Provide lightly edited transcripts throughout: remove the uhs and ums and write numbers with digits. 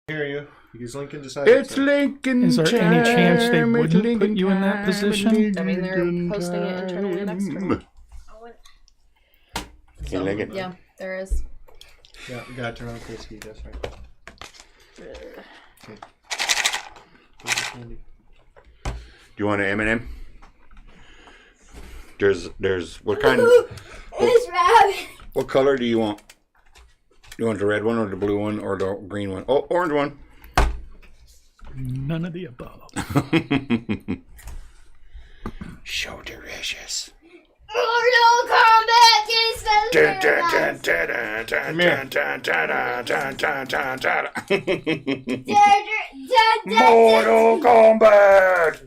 Hear you. Because Lincoln decided. It's Lincoln. Is there any chance they wouldn't put you in that I position? mean, they're posting it internally and externally. So, Lincoln. yeah, there is. Yeah, we gotta turn on Christy. That's right. Okay. Do you want an M&M? There's what kind of It's rabbit. what color do you want? You want the red one or the blue one or the green one? Oh, orange one. None of the above. So delicious. Mortal Kombat is the Mortal Kombat.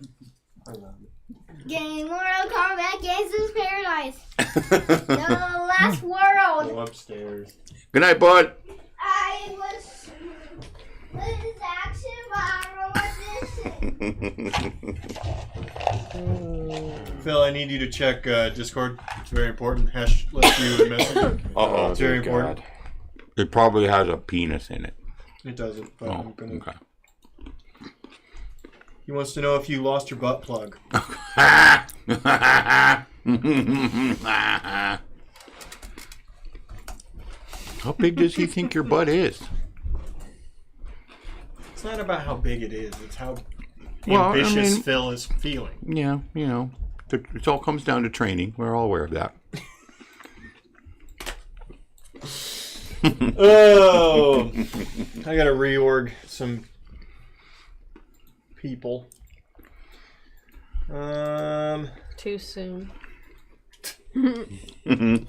Game Mortal Kombat Gangsta's Paradise. The last world. Go upstairs. Good night, bud. I was action viral. Phil, I need you to check Discord. It's very important. Let's do a message. Uh-oh. It's very important. It probably has a penis in it. It doesn't, but I'm gonna. Okay. He wants to know if you lost your butt plug. How big does he think your butt is? It's not about how big it is. It's how Well, ambitious I mean- Phil is feeling. Yeah, you know, it all comes down to training. We're all aware of that. Oh, I gotta reorg some people. Too soon.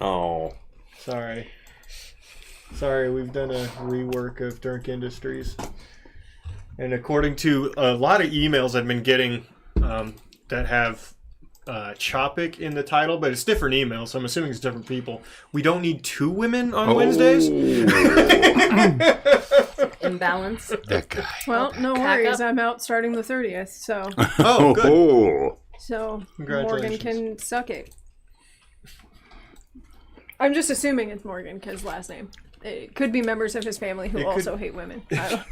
Oh. Sorry, we've done a rework of Dirk Industries. And according to a lot of emails I've been getting that have Chopik in the title, but it's different emails, so I'm assuming it's different people. We don't need two women on Wednesdays? Imbalance. That guy. Well, no Pack worries. up. I'm out starting the 30th, so Oh, good. Oh. Morgan Congratulations. can suck it. I'm just assuming it's Morgan because last name. It could be members of his family who It could- also hate women. I don't-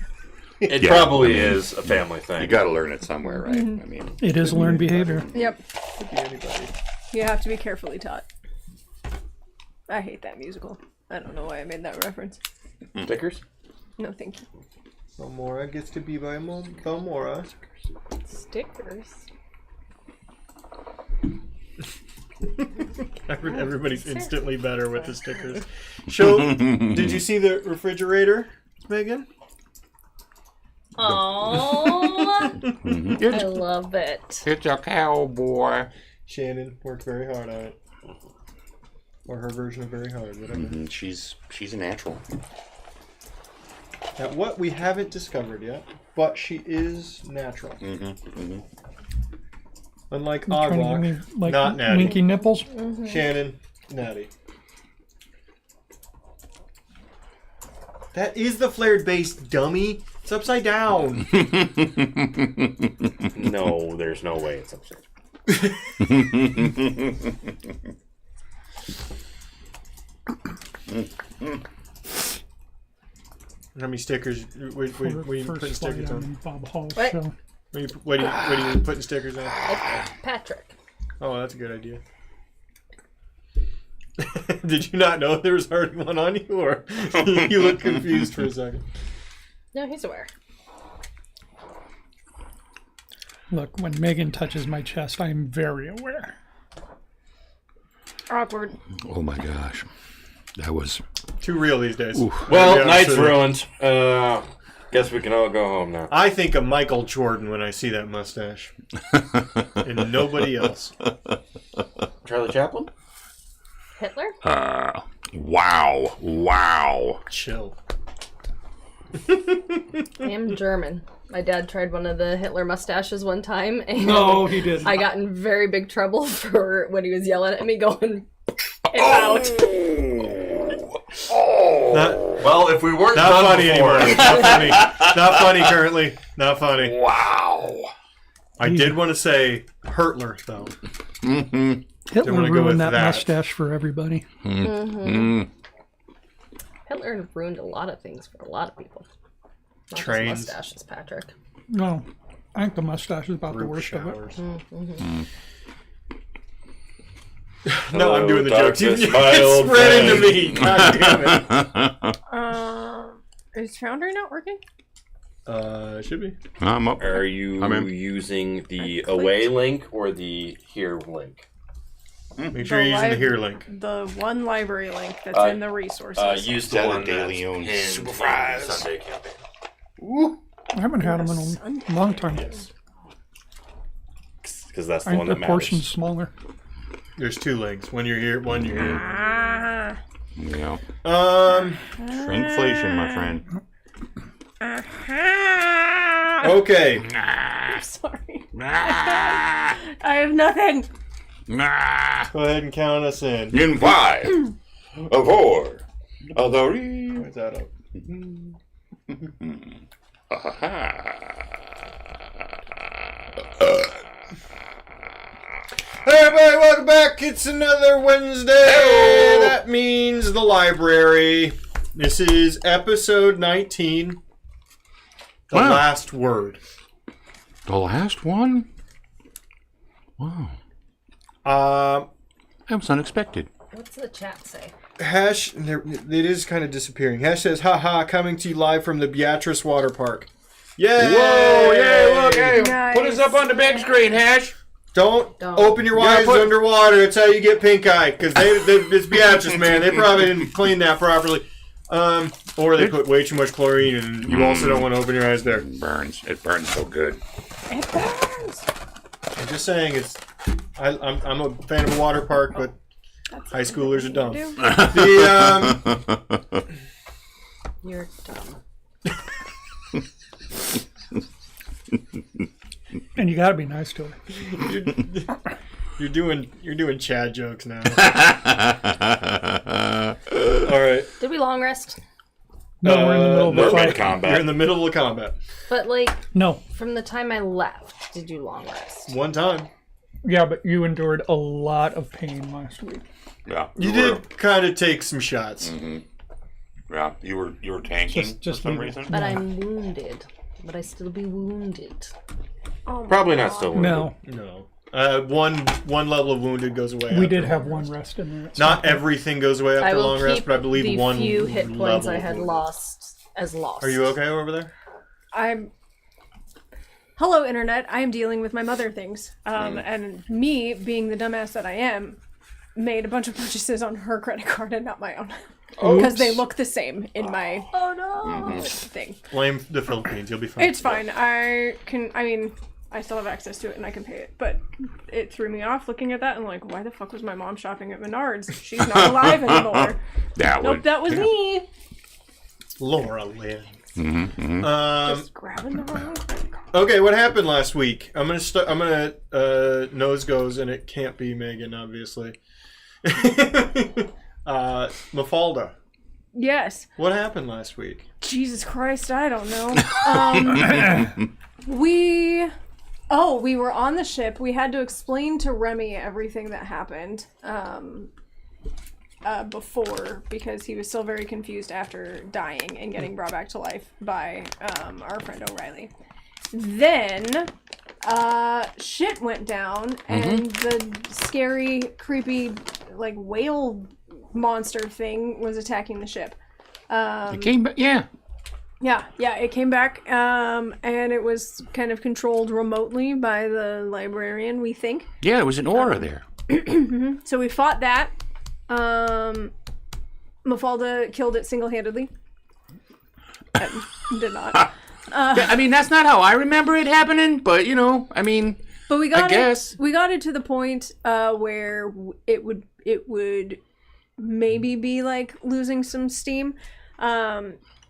It Yeah. probably is a family thing. You got to learn it somewhere, right? I mean, It is learned behavior. Yep, Could be anybody. you have to be carefully taught. I hate that musical. I don't know why I made that reference. Stickers? No, thank you. Belmora gets to be by Belmora. Stickers. Everybody's instantly better with the stickers. Show. Did you see the refrigerator, Megan? Oh, I love it. it's a cowboy. Shannon worked very hard on it. Or her version of very hard, whatever. She's a natural. Now, what we haven't discovered yet, but she is natural. Unlike Trying to give me, Oglock, like, not natty. winky nipples. Shannon, natty. That is the flared base, dummy. It's upside down. No, there's no way it's upstairs. How many stickers? What are you putting First stickers flight on? on Bob Hall What? show. What are you putting stickers on? Patrick. Oh, that's a good idea. Did you not know there was already one on you, or you look confused for a second? No, he's aware. Look, when Megan touches my chest, I am very aware. Awkward. Oh my gosh, that was. Too real these days. Well, Yeah, night's so- ruined. Guess we can all go home now. I think of Michael Jordan when I see that mustache, and nobody else. Charlie Chaplin? Hitler? Wow. Chill. I am German. My dad tried one of the Hitler mustaches one time, and No, he didn't. I got in very big trouble for when he was yelling at me, going it out. Well, if we weren't Not done funny before, anymore. Not funny. Not funny currently. Not funny. Wow. I did want to say Hurtler though. Hitler wanna go with ruined that that. mustache for everybody. Hitler ruined a lot of things for a lot of people. Not just Trains. mustaches, Patrick. No, I think the mustache is about the Group worst showers. of it. No, I'm doing the jokes. You darkness, my old spread into friend. me. God damn it. Is Foundry not working? Should be. I'm up. Are you I'm in. using the I away clicked. link or the here link? Make sure you're using the here link. The one library link that's Uh, in the resources. Use the Saturday one that's Leone. pinned in Super the fries. Sunday campaign. I haven't had them in a long time. Because that's the I one think that the portion's matters. smaller. There's 2 links. One you're here, one you're here. Ah. Yeah. Shrinkflation, my friend. Okay. I'm sorry. I have nothing. Go ahead and count us in. In 5, a 4, a 3. Where's that up? Hey everybody, welcome back. It's another Wednesday. Hello. That means the library. This is episode 19. The Wow. last word. The last one? Wow. That was unexpected. What's the chat say? Hash, it is kind of disappearing. Hash says, haha, coming to you live from the Beatrice Water Park. Yay! Whoa, yay, look, hey, Nice. put us up on the big screen, Hash. Don't open your Yeah, eyes underwater. That's how you get pink eye. Because it's Beatrice, man. They probably didn't clean that properly. Or they put way too much chlorine, and you also don't want to open your eyes there. It burns so good. It burns. I'm just saying, I'm a fan of a water park, but high schoolers are dumb. The You're dumb. And you gotta be nice to her. you're doing Chad jokes now. All right. Did we long rest? No, we're in the middle of no, a fight. combat. You're in the middle of combat. But like, No. from the time I left, did you long rest? One time. Yeah, but you endured a lot of pain last week. Yeah, You did kind of take some shots. Yeah, you were tanking Just for some leave it. reason. But I'm wounded. But I still be wounded. Oh my Probably not God. still wounded. No, No. One level of wounded goes away. we after did have long one rest. rest in there. Not everything goes away I after will long rest, keep but I believe the one few hit points level I of had wounded. lost as lost. Are you okay over there? Hello, Internet. I am dealing with my mother things. And me, being the dumbass that I am, made a bunch of purchases on her credit card and not my own. Because they look the same in my thing. Blame the Philippines. You'll be fine. It's fine. I still have access to it and I can pay it. But it threw me off looking at that and like, why the fuck was my mom shopping at Menards? She's not alive anymore. Nope, that was me. Laura Lynn. Just grabbing the wrong credit card. Okay, what happened last week? I'm gonna nose goes, and it can't be Megan, obviously. Mafalda. Yes. What happened last week? Jesus Christ, I don't know. We were on the ship. We had to explain to Remy everything that happened before, because he was still very confused after dying and getting brought back to life by our friend O'Reilly. Then shit went down, and the scary, creepy, like whale monster thing was attacking the ship. It came back, yeah. Yeah, it came back, and it was kind of controlled remotely by the librarian, we think. Yeah, there was an aura there. So we fought that. Mafalda killed it single-handedly. Did not. Yeah, I mean, that's not how I remember it happening, but, I mean, But we got I guess. we got it to the point where it would maybe be like losing some steam.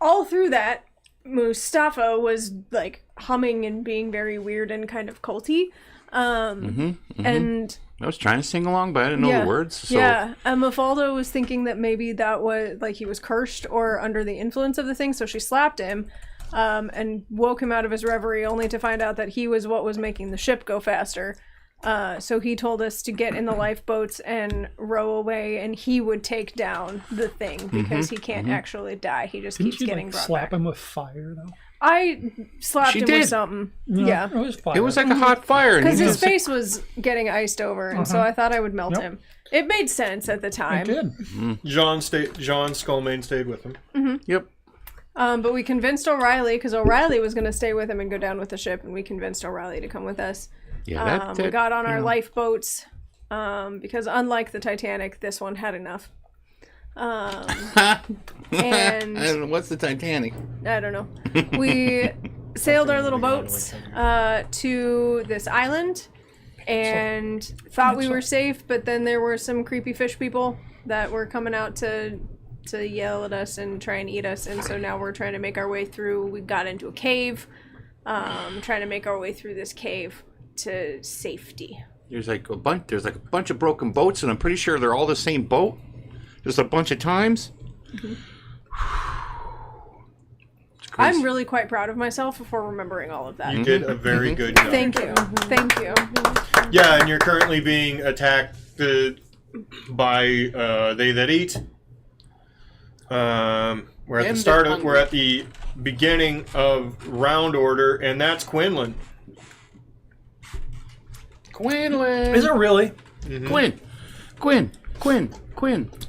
All through that, Mustafa was like humming and being very weird and kind of culty. And I was trying to sing along, but I didn't know the words. So. yeah, and Mafalda was thinking that maybe that was like he was cursed or under the influence of the thing, so she slapped him and woke him out of his reverie, only to find out that he was what was making the ship go faster. So he told us to get in the lifeboats and row away, and he would take down the thing because he can't actually die. He just Didn't keeps you getting like brought slap back. him with fire though? I slapped She him did. with something. No, Yeah. it was fire. It was like a hot fire. And Because he his just- face was getting iced over, and so I thought I would melt Yep. him. It made sense at the It time. did. John Skullmane stayed with him. Yep. But we convinced O'Reilly, because O'Reilly was going to stay with him and go down with the ship, and we convinced O'Reilly to come with us. Yeah, We got on our lifeboats, because unlike the Titanic, this one had enough. And what's the Titanic? I don't know. We sailed our little boats to this island and thought we were safe, but then there were some creepy fish people that were coming out to yell at us and try and eat us, and so now we're trying to make our way through. We got into a cave, trying to make our way through this cave to safety. There's like a bunch of broken boats, and I'm pretty sure they're all the same boat. Just a bunch of times. It's crazy. I'm really quite proud of myself for remembering all of that. You did a very good job. Thank you. Thank you. Yeah, and you're currently being attacked by They That Eat. We're at And the start the of, we're at the beginning of round order, and that's Quinlan. Quinlan. Is it really? Quinn.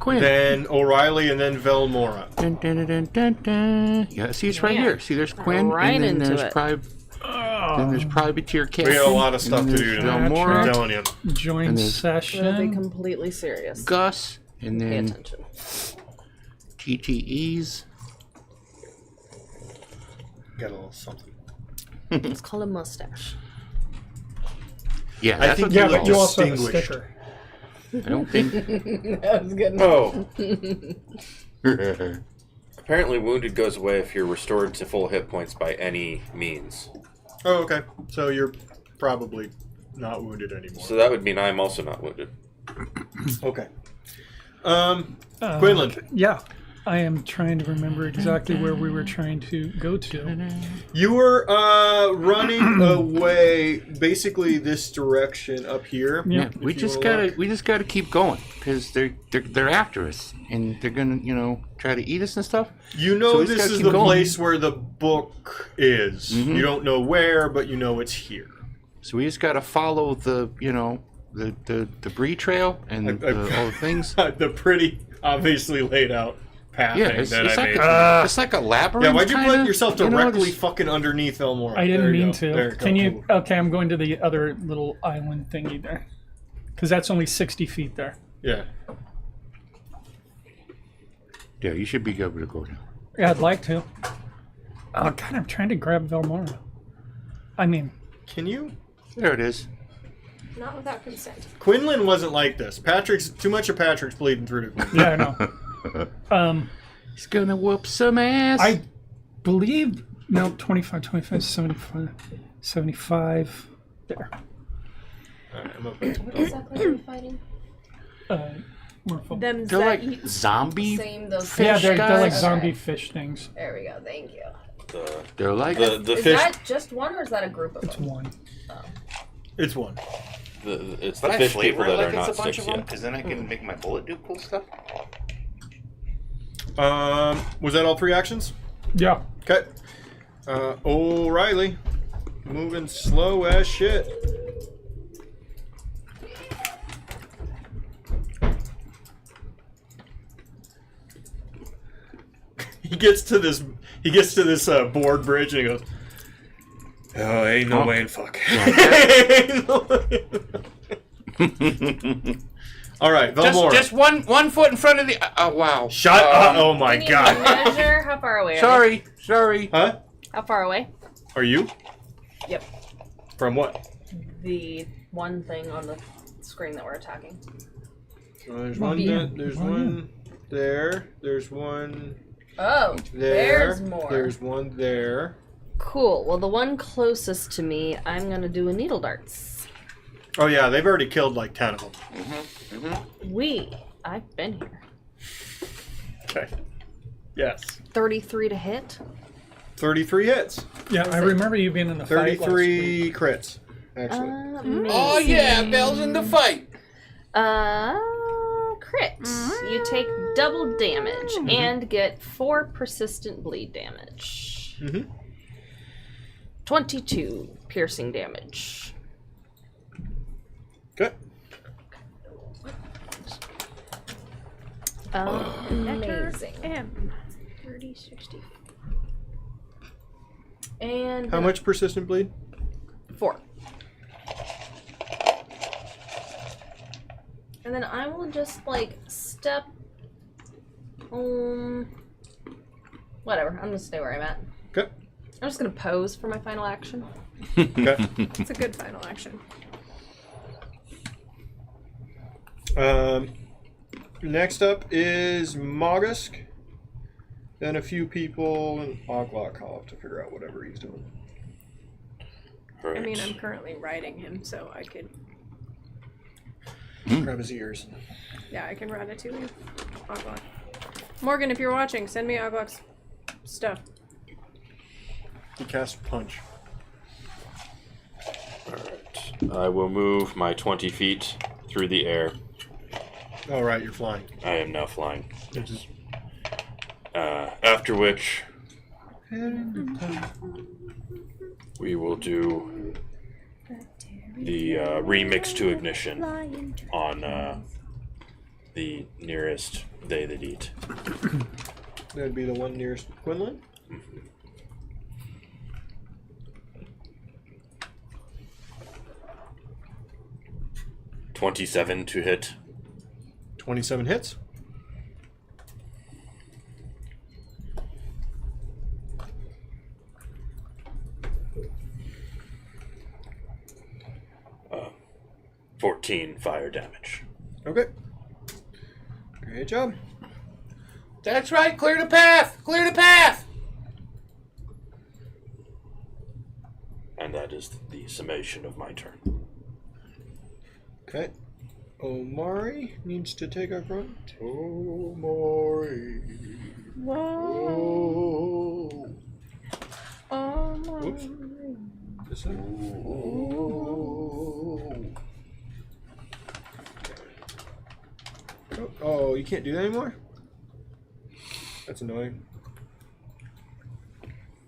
Then O'Reilly, and then Velmora. Dun, dun, dun, dun, dun, dun. Yeah, see, it's right Yeah. here. See, there's Quinn, Right and then into there's it. then there's privateer We captain. got a lot of stuff to and do there's tonight. Velmora, I'm telling you. Join And there's- Gotta be session. completely serious. Gus, and Pay then attention. TTEs. Got a little something. It's called a mustache. Yeah, I that's think what Yeah, you but look you also have a distinguished. sticker. I don't think. That was good. Oh. Apparently, wounded goes away if you're restored to full hit points by any means. Oh, okay. So you're probably not wounded anymore. So that would mean I'm also not wounded. Okay. Quinlan. Yeah. I am trying to remember exactly where we were trying to go to. You were running away, basically this direction up here. Yeah. Yeah, we you just wanna gotta look. we just gotta keep going because they're after us and they're gonna try to eat us and stuff. You So know we just this gotta is keep the going. place where the book is. You don't know where, but you know it's here. So we just gotta follow the the debris trail and all the things. The pretty obviously laid out path Yeah, thing it's that like I made. it's like a labyrinth. Yeah, why'd you kinda, put yourself you know, directly just- fucking underneath Elmore? I didn't There you mean go. to. There you Can go. you? Okay, I'm going to the other little island thingy there. Because that's only 60 feet there. Yeah. Yeah, you should be able to go down. Yeah, I'd like to. Oh, God, I'm trying to grab Velmora. I mean, Can you? There it is. Not without consent. Quinlan wasn't like this. Too much of Patrick's bleeding through to Quinlan. yeah, I know. He's gonna whoop some ass. I believe, no, 25, 25, 75, 75. There. Alright, I'm up. What exactly are we fighting? More fun. Them They're that like eat- zombie. Same those. Yeah, they're like guys. zombie fish things. There we go. Thank you. They're like The Is fish. that just one or is that a group of It's them? one. It's one. It's the fish people that are not sticks yet. because then I can make my bullet do cool stuff. Was that all 3 actions? Yeah. Okay. O'Reilly. Moving slow as shit. He gets to this board bridge and he goes, "Oh, ain't no way in fuck." Ain't no way in- All right, Velmora. Just one foot in front of the. Oh wow! Shut up! Oh my We need to god! measure how far away. Are we? Sorry. Huh? How far away? Are you? Yep. From what? The one thing on the screen that we're attacking. So there's one. There's one there. There's one Oh, there. there's more. There's one there. Cool. Well, the one closest to me, I'm gonna do a needle darts. Oh yeah, they've already killed like 10 of them. I've been here. Okay. Yes. 33 to hit. 33 hits. Yeah, I remember you being in the fight last week. 33 crits, actually. Oh yeah, Belle's in the fight. Crit. You take double damage and get 4 persistent bleed damage. 22 piercing damage. Okay. Amazing. M. 30, 60. And How much persistent bleed? 4. And then I will just like step. Whatever. I'm gonna stay where I'm at. Okay. I'm just gonna pose for my final action. Okay. It's a good final action. Next up is Moggusk. Then a few people, and Oglock. I'll have to figure out whatever he's doing. Right. I mean, I'm currently riding him, so I could. Grab his ears. Yeah, I can Ratatouille. Oglock. Morgan, if you're watching, send me Oglock's stuff. He casts Punch. Alright. I will move my 20 feet through the air. All right, you're flying. I am now flying. After which we will do the remix to ignition on the nearest they that eat. That'd be the one nearest Quinlan. 27 to hit. 27 hits. Uh, 14 fire damage. Okay. Great job. That's right. Clear the path. Clear the path. And that is the summation of my turn. Okay. Omari needs to take up front. Omori. Whoa. Whoops. This side. Oh, you can't do that anymore? That's annoying.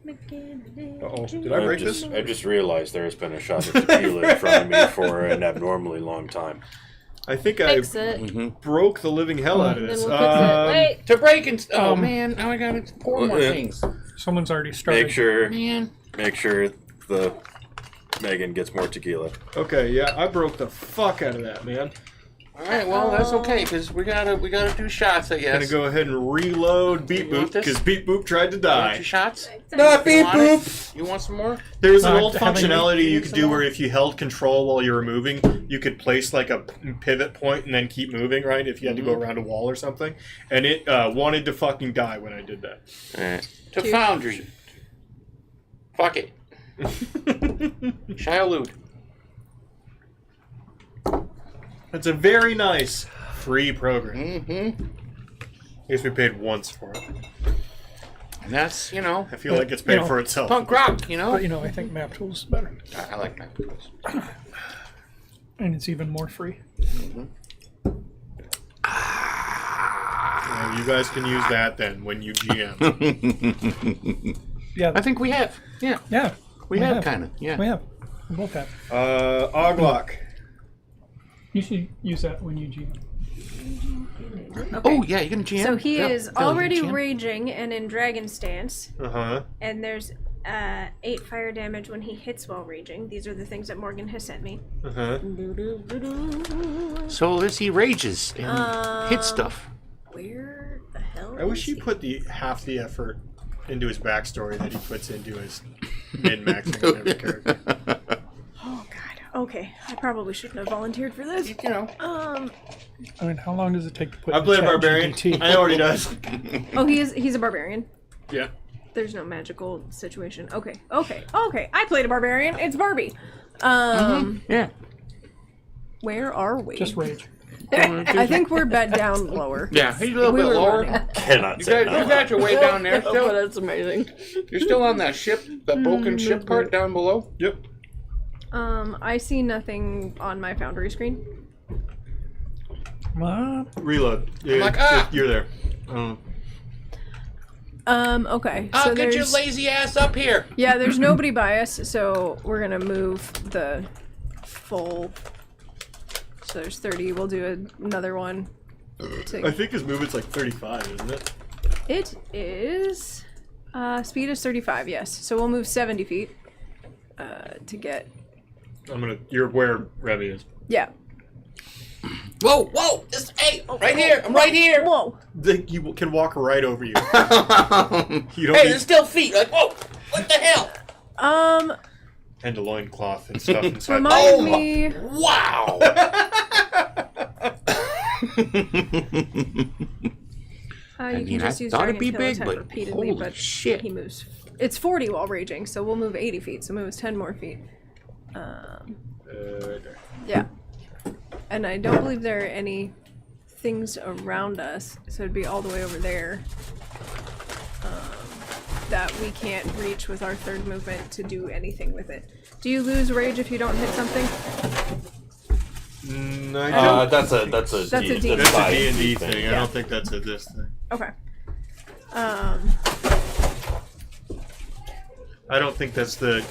Uh-oh. Did I break this? I just realized there has been a shot of tequila in front of me for an abnormally long time. I think Fix I it. broke the living hell out of Then this. we'll fix it. Wait. To break and oh man, now I gotta pour more Yeah. things. Someone's already started. Make sure the Megan gets more tequila. Okay, yeah, I broke the fuck out of that, man. All right, well that's okay because we gotta do shots. I guess. Gonna go ahead and reload Beat You want Boop this? because Beat Boop tried to You want die. your shots? Not Beat You want it? Boop! You want some more? There's an No, old haven't you- functionality you could some do more? where if you held control while you were moving, you could place like a pivot point and then keep moving, right? If you had to go around a wall or something. And it wanted to fucking die when I did that. To Foundry. Fuck it. Shialoud. It's a very nice free program. Mm-hmm. I guess we paid once for it. And that's I I feel like it's paid for itself. punk rock. But I think Map Tools is better. I like that. And it's even more free. Well, you guys can use that then when you GM. Yeah. I think we have. Yeah, Yeah. we have kind of. Yeah. We have. We both have. Oglock. You should use that when you GM. Oh yeah, you can GM. So he Yeah, is Phil, you can already GM. raging and in dragon stance, Uh-huh. and there's 8 fire damage when he hits while raging. These are the things that Morgan has sent me. Uh-huh. So as he rages and hits stuff. Where the hell? I wish is he put the half the effort into his backstory that he puts into his min-maxing of every character. Oh God. Okay, I probably shouldn't have volunteered for this. I mean, how long does it take to put I in played a barbarian. ChatGPT? I know what he does. Oh, he's a barbarian. Yeah. There's no magical situation. Okay. I played a barbarian. It's Barbie. Yeah. Where are we? Just rage. I think we're bed down lower. Yeah, he's a little bit were lower. running. Cannot You say got, you no. got your way down there Oh, still. that's amazing. You're still on that ship, that broken ship part down below. Yep. I see nothing on my Foundry screen. What? Reload. I'm like, ah! You're there. Okay. So get your there's lazy ass up here. yeah, there's nobody by us, so we're gonna move the full. So there's 30. We'll do another one. I think his movement's like 35, isn't it? It is. Speed is 35. Yes. So we'll move 70 feet. To get. You're where Revy is. Yeah. Whoa, whoa! Hey, right here! I'm right here! Whoa. You can walk right over you. You don't Hey, need there's still feet! Like, whoa! What the hell? and a loincloth and stuff inside. Remind me. Wow! You can just use thought dragon it'd be tail big, attack but repeatedly, holy but shit. he moves. It's 40 while raging, so we'll move 80 feet. So moves 10 more feet. Right there. Yeah. And I don't believe there are any things around us, so it'd be all the way over there. That we can't reach with our third movement to do anything with it. Do you lose rage if you don't hit something? I don't. That's a that's a D&D thing. I don't think that's a this thing. Okay. I don't think that's the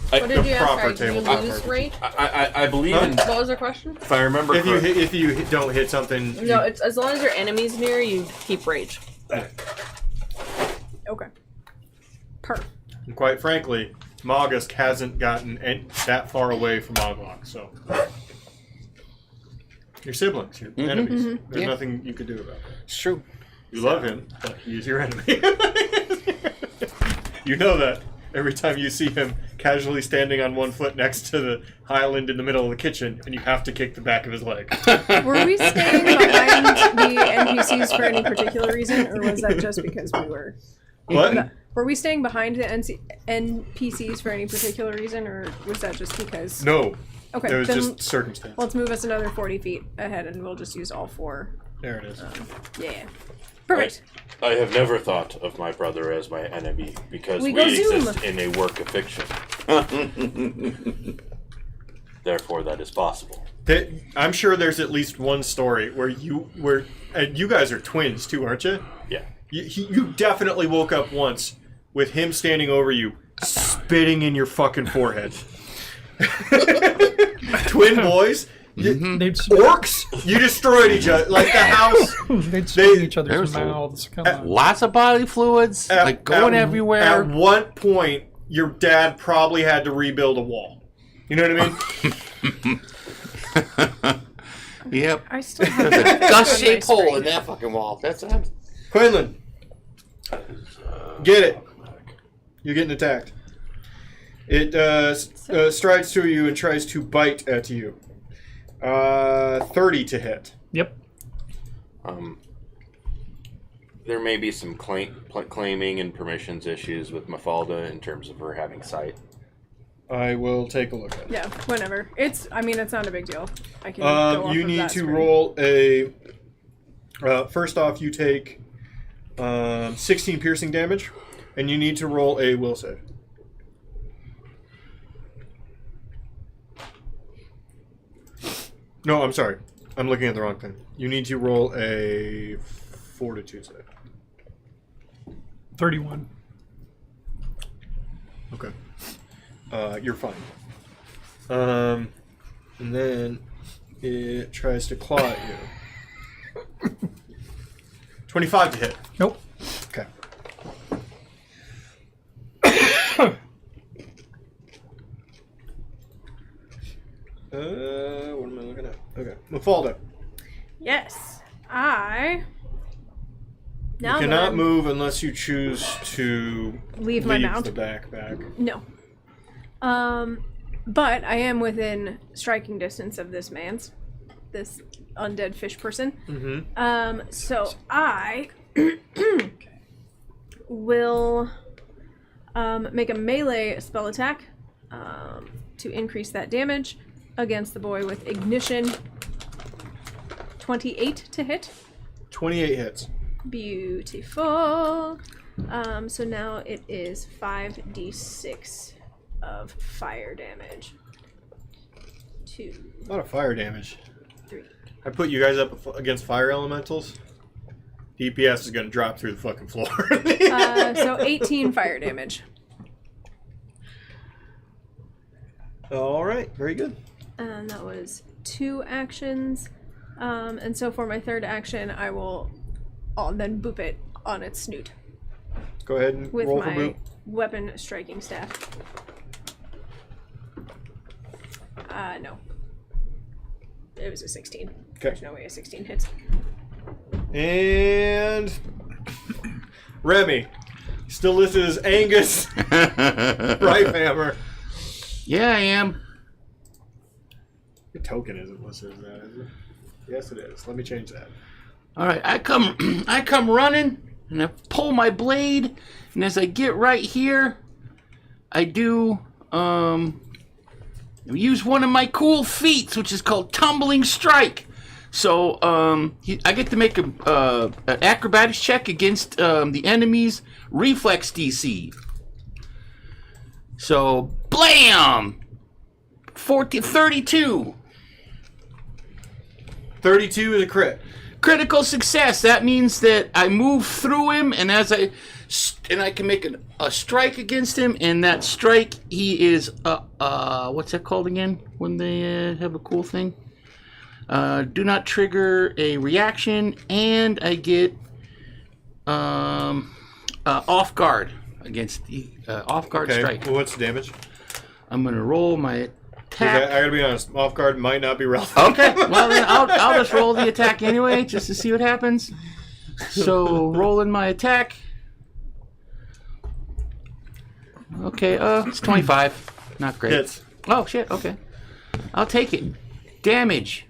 What did you ask? proper Sorry, did you tabletop lose RPG. rage? I believe in. What was the question? If I remember If correctly. you don't hit something, No, it's as long as your enemy's near, you keep rage. Okay. Perfect. and quite frankly, Maugust hasn't gotten that far away from Oglock, so your siblings, your enemies. There's Yeah. nothing you could do about that. It's true. You love him, but he's your enemy. You know that every time you see him casually standing on one foot next to the Highland in the middle of the kitchen, and you have to kick the back of his leg. Were we staying behind the NPCs for any particular reason, or was that just because we were? What? Were we staying behind the NPCs for any particular reason, or was that just because? No. Okay, It was then just circumstance. let's move us another 40 feet ahead, and we'll just use all four. There it is. Yeah. Perfect. I have never thought of my brother as my enemy because We we, go Zoom. exist in a work of fiction. Therefore, that is possible. I'm sure there's at least one story where you guys are twins too, aren't you? Yeah. You definitely woke up once with him standing over you, spitting in your fucking forehead. Twin boys, They'd orcs. You destroyed each other like the house. they'd spit in each other's there's a- mouths. Come on. Lots of bodily fluids, like going everywhere. At one point, your dad probably had to rebuild a wall. You know what I mean? Yep. I still have There's a that dust-shaped in my hole screen. in that fucking wall. That's what I'm... Quinlan, get it. You're getting attacked. It strides to you and tries to bite at you. 30 to hit. Yep. There may be some claiming and permissions issues with Mafalda in terms of her having sight. I will take a look at it. Yeah, whenever. It's not a big deal. I can go off You of need that to screen. roll a... first off, you take 16 piercing damage, and you need to roll a will save. No, I'm sorry. I'm looking at the wrong thing. You need to roll a fortitude save. 31. Okay. You're fine. And then it tries to claw at you. 25 to hit. Nope. Okay. What am I looking at? Okay. Mafalda. Yes. I. Now You cannot then, move unless you choose to Leave my mount? the backpack. No. But I am within striking distance of this undead fish person. Mm-hmm. So I will make a melee spell attack to increase that damage against the boy with ignition. 28 to hit. 28 hits. Beautiful. So now it is 5d6 of fire damage. 2, A lot of fire damage. 3. I put you guys up against fire elementals. DPS is going to drop through the fucking floor. So 18 fire damage. All right, very good. And that was 2 actions. And so for my third action, I'll then boop it on its snoot Go ahead and with roll for my boot. weapon striking staff. No. It was a 16. There's no way a 16 hits. And Remy, still listed as Angus Brighthammer. Yeah, I am. Your token isn't listed as that, is it? Yes, it is. Let me change that. All right, I come running, and I pull my blade, and as I get right here, I do use one of my cool feats, which is called Tumbling Strike. So I get to make an acrobatics check against the enemy's reflex DC. So, blam! 32. 32 is a crit. Critical success. That means that I move through him, and I can make a strike against him, and that strike, he is what's that called again when they have a cool thing? Do not trigger a reaction, and I get off guard against the off guard strike. Well, what's the damage? I'm gonna roll my attack. I gotta be honest, off guard might not be relevant. Okay, well then I'll just roll the attack anyway, just to see what happens. So rolling my attack. Okay, it's 25. Not great. Hits. Oh shit. Okay, I'll take it. Damage.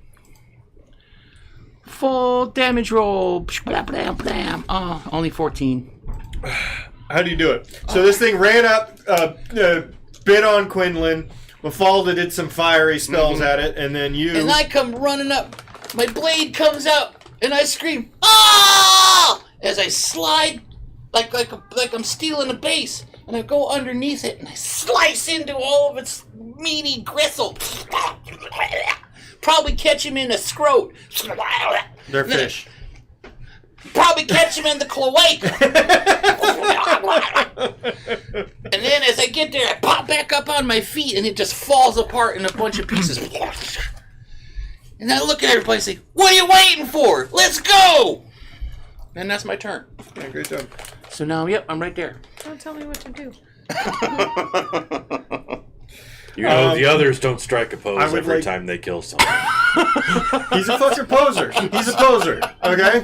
Full damage roll. Blam, blam, blam. Oh, only 14. How do you do it? So this thing ran up, bit on Quinlan. Mafalda did some fiery spells at it, and then you... And I come running up. My blade comes out, and I scream, "Ah!" as I slide like I'm stealing a base, and I go underneath it, and I slice into all of its meaty gristle. Probably catch him in the scrot. They're fish. Probably catch him in the cloaca. And then as I get there, I pop back up on my feet, and it just falls apart in a bunch of pieces. And I look at everybody and say, "What are you waiting for? Let's go!" And that's my turn. Yeah, great job. So now, yep, I'm right there. Don't tell me what to do. You know, the others don't strike a pose would every like- time they kill someone. He's a fucking poser. He's a poser, okay?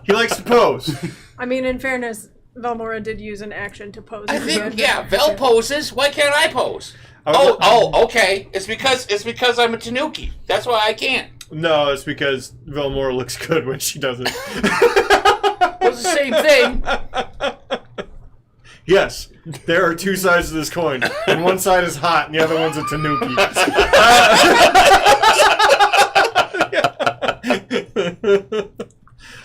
He likes to pose. I mean, in fairness, Velmora did use an action to pose. I think, yeah, Vel poses. Why can't I pose? I was- Okay. It's because I'm a Tanuki. That's why I can't. No, it's because Velmora looks good when she does it. It's the same thing. Yes, there are two sides to this coin. And one side is hot, and the other one's a tanuki.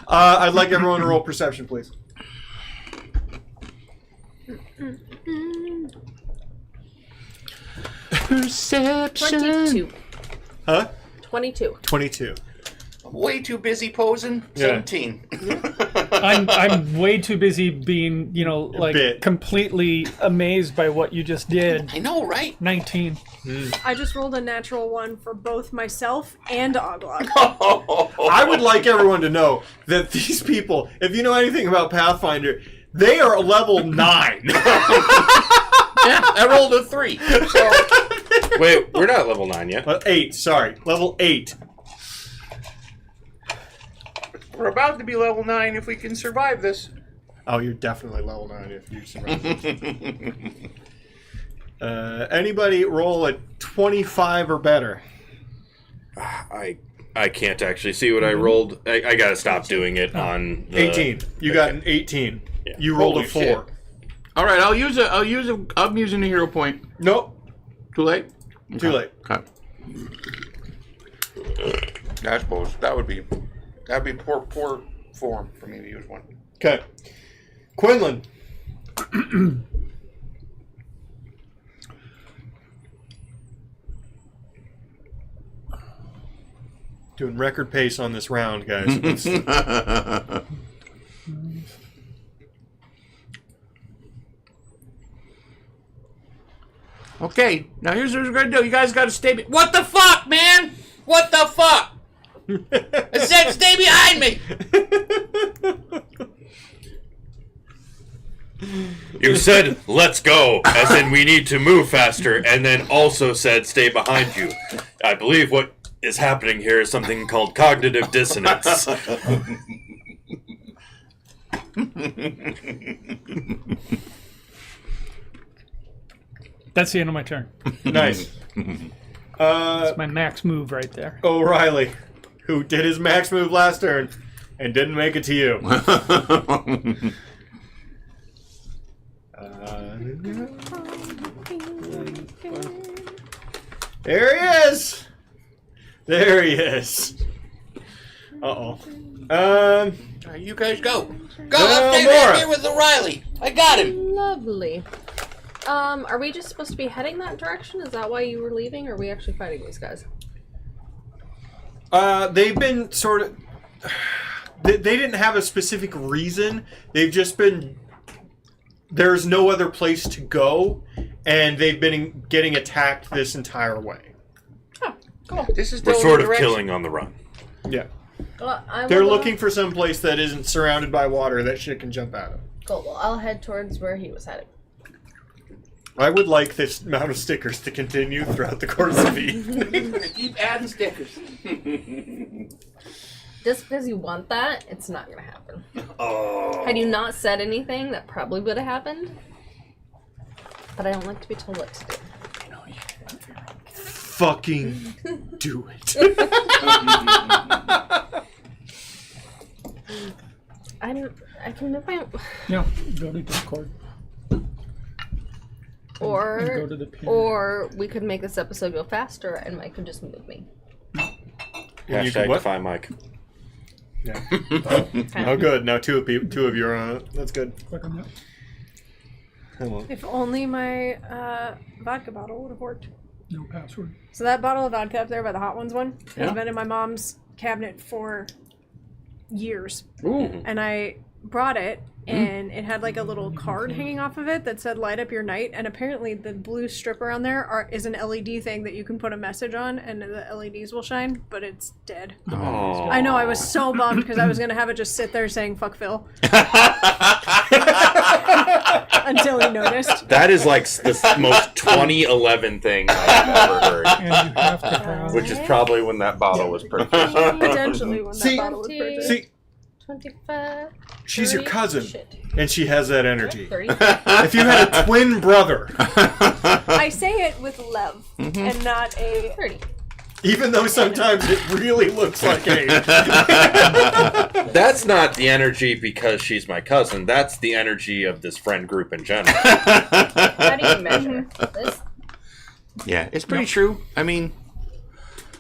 I'd like everyone to roll perception, please. Perception. 22. Huh? 22. 22. I'm way too busy posing. Yeah. 17. I'm way too busy being, bit. completely amazed by what you just did. I know, right? 19. I just rolled a natural 1 for both myself and Oglog. I would like everyone to know that these people, if you know anything about Pathfinder, they are level 9. Yeah, I rolled a 3. So Wait, we're not level 9 yet. 8, sorry. Level 8. we're about to be level 9 if we can survive this. Oh, you're definitely level 9 if you survive this. Anybody roll a 25 or better? I can't actually see what I rolled. I gotta stop doing it on the, 18. You got an 18. Yeah. You rolled Holy a 4. shit. All right, I'm using a hero point. Nope. Too late? Too late. Okay. I suppose that'd be poor form for me to use one. Okay. Quinlan. Doing record pace on this round, guys. Okay, now here's what we're gonna do. You guys gotta stay. What the fuck, man? What the fuck? I said stay behind me. You said, let's go, as in we need to move faster, and then also said, stay behind you. I believe what is happening here is something called cognitive dissonance. That's the end of my turn. Nice. That's my max move right there. O'Reilly, who did his max move last turn and didn't make it to you. There he is. There he is. Uh-oh. You guys go. Go. No, I'll stay Mora. right here with O'Reilly. I got him. Lovely. Are we just supposed to be heading that direction? Is that why you were leaving, or are we actually fighting these guys? They've been sort of... They didn't have a specific reason. They've just been... There's no other place to go, and they've been getting attacked this entire way. Oh, cool. This is the We're only sort of direction. killing on the run. Yeah. Well, They're looking for some place that isn't surrounded by water that shit can jump out of. Cool. Well, I'll head towards where he was heading. I would like this amount of stickers to continue throughout the course of the evening. Keep adding stickers. Just because you want that, it's not going to happen. Oh. Had you not said anything, that probably would have happened. But I don't like to be told what to do. Fucking do it. I can move my... No, go to Discord. And go Or, to the pin. or we could make this episode go faster and Mike could just move me. You Hashtag can what? defy Mike. Yeah. Oh, good. Now two of you are on it. That's good. Click on that. Hold on. If only my vodka bottle would have worked. No password. So that bottle of vodka up there by the Hot Ones one Yeah. has been in my mom's cabinet for years. Ooh. And I brought it, and it had like a little card hanging off of it that said light up your night, and apparently the blue strip around there is an LED thing that you can put a message on and the LEDs will shine, but it's dead. Oh. I know, I was so bummed because I was going to have it just sit there saying fuck Phil until he noticed. That is like the most 2011 thing I've ever heard. And you have to have... Which is probably when that bottle was purchased. Potentially when See- that bottle was purchased. See, 25. she's your 30. cousin, Shit. and she has that energy. 30. If you had a twin brother, I say it with love and not a 30. even though sometimes it really looks like age. That's not the energy because she's my cousin. That's the energy of this friend group in general. How do you measure this? Yeah, it's pretty true. I mean,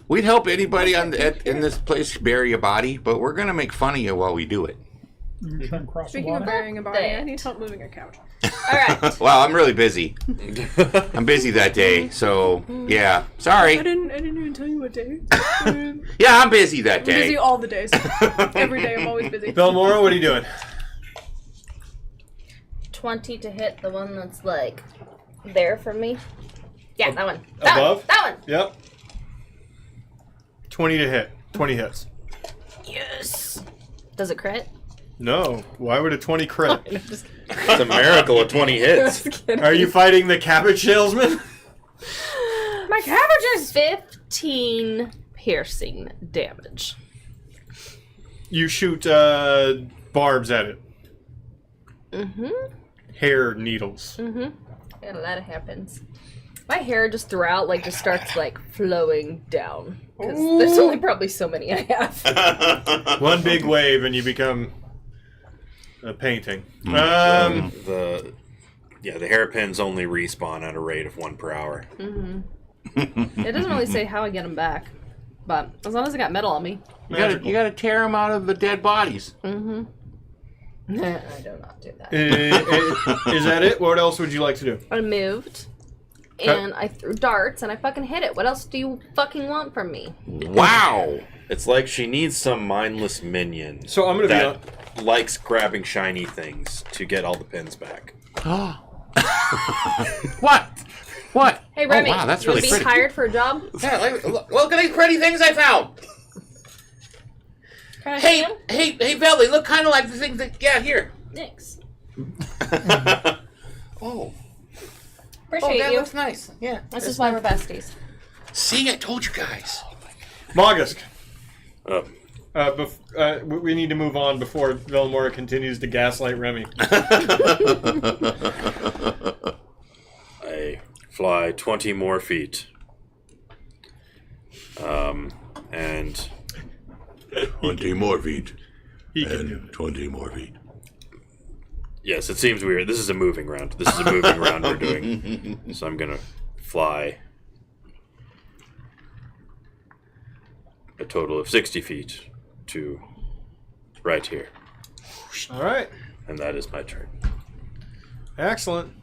we'd help anybody in this place bury a body, but we're gonna make fun of you while we do it. You're trying to cross the Speaking of water. burying a body, I need help moving a couch. Alright. Well, I'm really busy. I'm busy that day, so yeah. Sorry. I didn't even tell you what day. Yeah, I'm busy that I'm busy day. all the days. Every day I'm always busy. Belmora, what are you doing? 20 to hit the one that's like there for me. Yeah, that one. That Above? one. That one. Yep. 20 to hit. 20 hits. Yes. Does it crit? No. Why would a 20 crit? It's a miracle of 20 hits. Are you fighting the cabbage salesman? My cabbages! 15 piercing damage. You shoot barbs at it. Mm-hmm. Hair needles. Mm-hmm. Yeah, that happens. My hair just throughout just starts flowing down. Because there's only probably so many I have. One big wave and you become a painting. The hairpins only respawn at a rate of 1 per hour. Mm-hmm. It doesn't really say how I get them back. But as long as I got metal on me. You gotta tear them out of the dead bodies. Mm-hmm. I do not do that. Is that it? What else would you like to do? I moved. And I threw darts and I fucking hit it. What else do you fucking want from me? Wow. It's like she needs some mindless minion So I'm gonna be that likes grabbing shiny things to get all the pins back. What? What? Hey, Remy. Oh, wow, that's you wanna really be pretty. hired for a job? Yeah, look at these pretty things I found. Can I Hey, see 'em? hey, Vel, they look kind of like the things that. Yeah, here. Thanks. Oh, Appreciate that you. looks nice. Yeah. This is why we're besties. See, I told you guys. Maugusk. Uh, We need to move on before Velmora continues to gaslight Remy. I fly 20 more feet. And 20 more feet. He can do And it. 20 more feet. yes, it seems weird. This is a moving round. This is a moving round we're doing. So I'm gonna fly a total of 60 feet to right here. All right. And that is my turn. Excellent.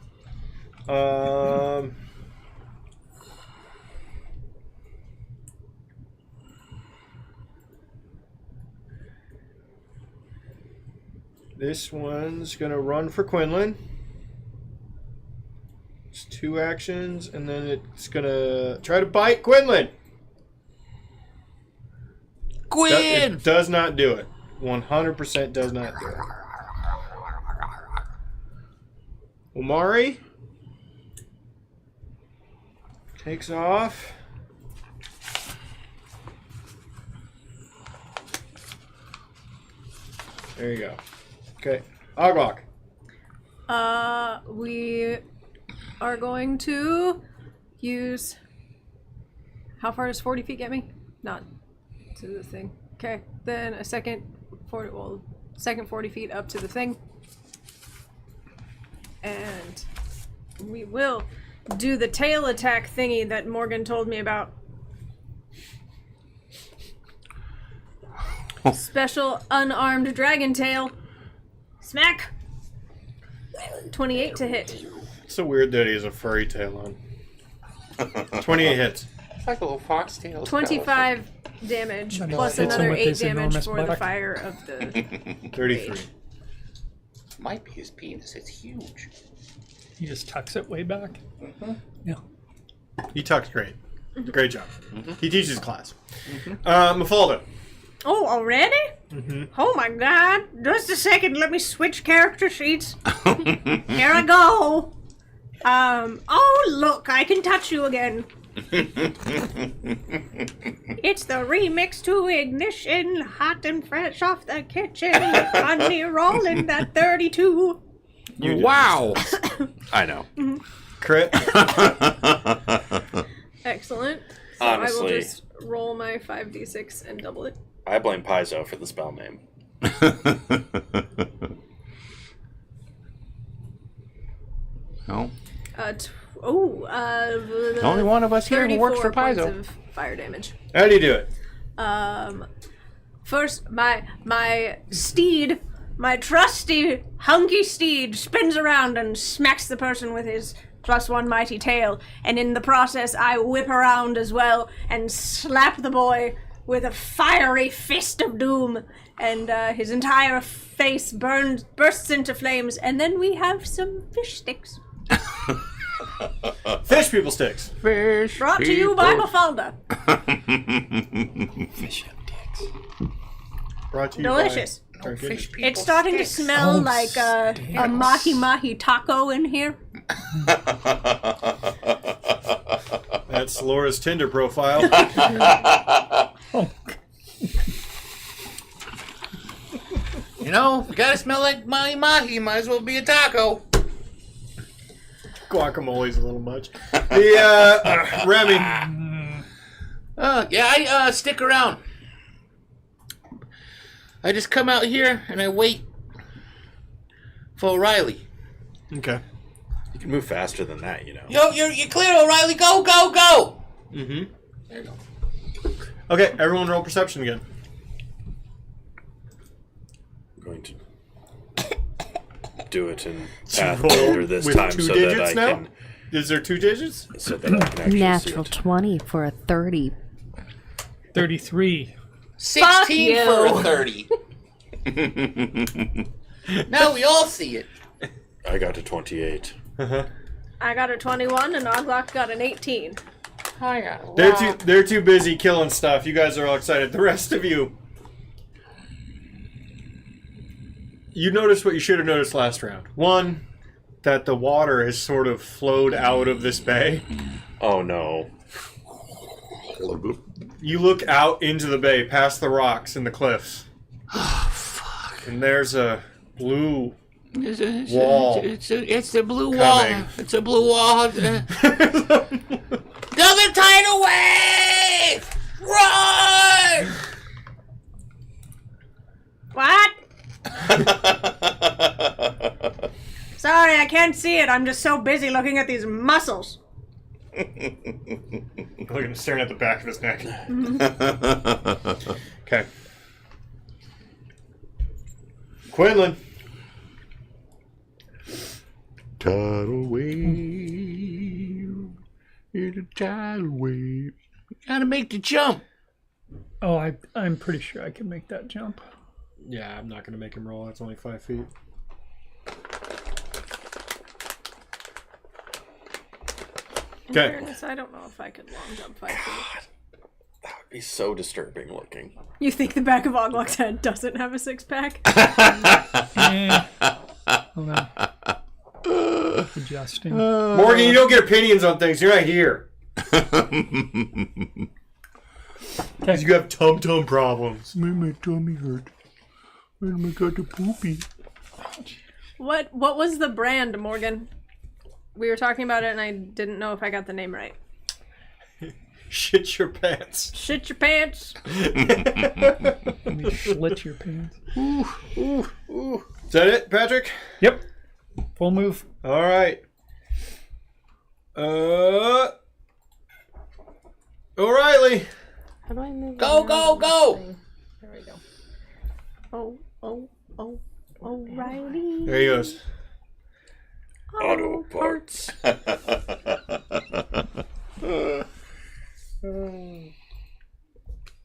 This one's gonna run for Quinlan. It's 2 actions, and then it's gonna try to bite Quinlan. Quinn. It does not do it. 100% does not do it. Omari takes off. There you go. Okay. Ogok. We are going to use. How far does 40 feet get me? Not to the thing. Okay, then a second 40. Well, second 40 feet up to the thing, and we will do the tail attack thingy that Morgan told me about. Special unarmed dragon tail. Smack. 28 to hit. It's so weird that he has a furry tail on. 28 hits. It's like a little foxtail. 25 damage plus hits him another with 8 his damage enormous for the buttock. fire of the 33. Might be his penis. It's huge. He just tucks it way back. Yeah. He tucks great. Great job. He teaches class. Mafalda. Oh, already? Oh my god. Just a second, let me switch character sheets. Here I go. Oh look, I can touch you again. It's the remix to Ignition, hot and fresh off the kitchen. Honey rolling that 32. Wow. I know. Crit. Excellent. So I will Honestly. just roll my 5d6 and double it. I blame Paizo for the spell name. No. Only one of us here who works for points Paizo. of fire damage. How do you do it? First, my steed, my trusty hunky steed, spins around and smacks the person with his +1 mighty tail, and in the process, I whip around as well and slap the boy with a fiery fist of doom, and his entire face bursts into flames, and then we have some fish sticks. Fish people sticks. Fish. Brought to you by Mafalda. Fish and dicks. Brought to you Delicious. by Turkish. Fish people. It's starting to smell like a mahi-mahi taco in here. That's Laura's Tinder profile. You know, you gotta smell like mahi-mahi. Might as well be a taco. Guacamole's a little much. The Remy. Yeah, I stick around. I just come out here and I wait for O'Reilly. Okay. You can move faster than that, you know. Yo, you're clear, O'Reilly. Go, go, go. Mm-hmm. There you go. Okay, everyone roll perception again. I'm going to do it in Roll Pathfinder this with time 2 so digits that I now? can Is there 2 digits? so that I can actually Natural see it. 20 for a 30. 33. 16 you. for a 30. Now we all see it. I got to 28. Uh-huh. I got a 21 and Oglok got an 18. They're too busy killing stuff. You guys are all excited. The rest of you, you noticed what you should have noticed last round. One, that the water has sort of flowed out of this bay. Oh no. You look out into the bay, past the rocks and the cliffs. Oh, fuck. And there's a blue wall. It's the blue wall. Coming. It's a blue wall. Another tidal wave! Run! What? Sorry, I can't see it. I'm just so busy looking at these muscles. Looking, staring at the back of his neck. Okay. Quinlan. Tidal wave. It's a tidal wave. Gotta make the jump. Oh, I'm pretty sure I can make that jump. Yeah, I'm not going to make him roll. That's only 5 feet. In Okay. fairness, I don't know if I could long jump 5 feet. That would be so disturbing looking. You think the back of Oglok's head doesn't have a six-pack? Hold on. Adjusting. Morgan, you don't get opinions on things. You're not here. Because you have tum-tum problems. My tummy hurt. And I got the poopy. What was the brand, Morgan? We were talking about it and I didn't know if I got the name right. Shit your pants. Shit your pants. Let me slit your pants. Is that it, Patrick? Yep. Full move. All right. O'Reilly. How do I move? Go, go, go! There we go. O'Reilly. There he goes. Auto parts.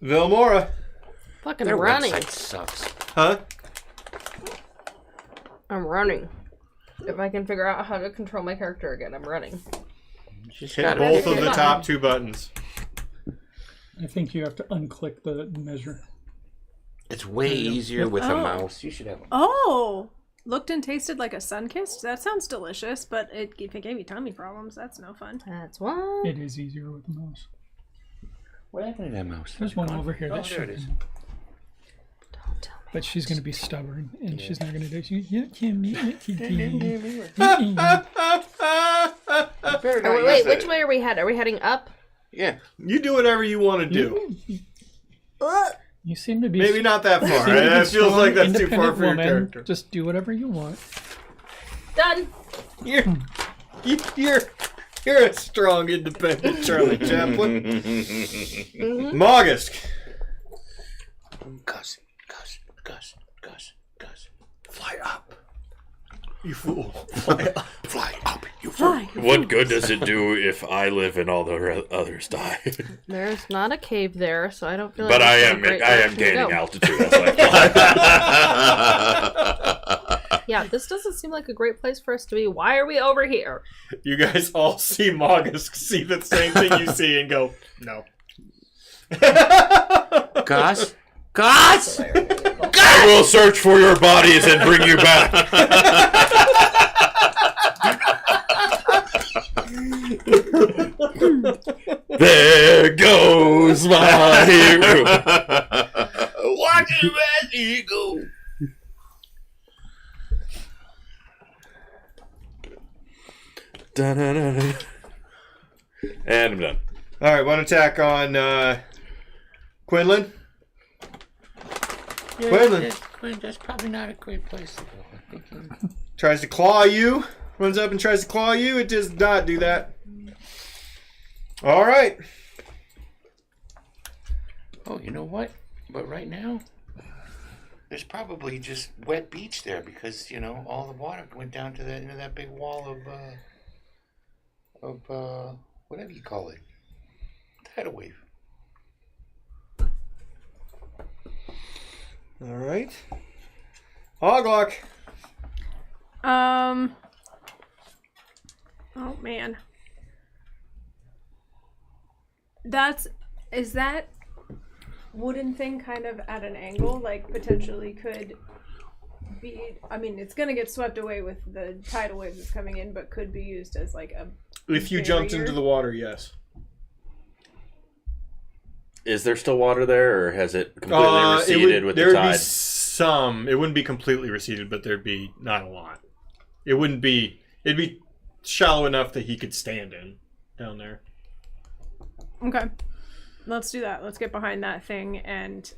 Vilmora. Fucking Their running. website sucks. Huh? I'm running. If I can figure out how to control my character again, I'm running. Hit both of the top 2 buttons. I think you have to unclick the measure. It's way easier with a Oh. mouse. You should have. Oh! Looked and tasted like a Sunkist? That sounds delicious, but if it gave you tummy problems, that's no fun. That's what. It is easier with the mouse. What happened to that mouse? There's one over here. Oh, that there it should is. Don't tell me. But she's going to be stubborn, and she's not going to do it. You can't meet it. Wait, which way are we headed? Are we heading up? Yeah. You do whatever you want to do. You seem to be... Maybe not that far. seem to be It feels like strong, that's too far independent for your woman. character. Just do whatever you want. Done. You're a strong, independent Charlie Chaplin. Moggisk. Gus. Fly up. You fool. Fly up. Fly up, you fool. What good does it do if I live and all the others die? There's not a cave there, so I don't feel like. But I that's a am great gaining direction to go. altitude as I fly. Yeah, this doesn't seem like a great place for us to be. Why are we over here? You guys all see Moggisk see the same thing you see and go, no. Gus. I will search for your bodies and bring you back. There goes my hero. Watch him as he go. Da-da-da-da. And I'm done. All right, one attack on Quinlan. Quinlan That's probably not a great place to go. I think tries to claw you. Runs up and tries to claw you. It does not do that. All right. Oh, you know what? But right now, there's probably just wet beach there because all the water went down to that that big wall of whatever you call it, tidal wave. All right. Oglok. Oh man. Is that wooden thing kind of at an angle? Like potentially could be. I mean, it's gonna get swept away with the tidal waves that's coming in, but could be used as like a. If you jumped into the water, yes. Is there still water there, or has it completely receded with the There would tide? be some. It wouldn't be completely receded, but there'd be not a lot. It wouldn't be. It'd be shallow enough that he could stand in down there. Okay. Let's do that. Let's get behind that thing and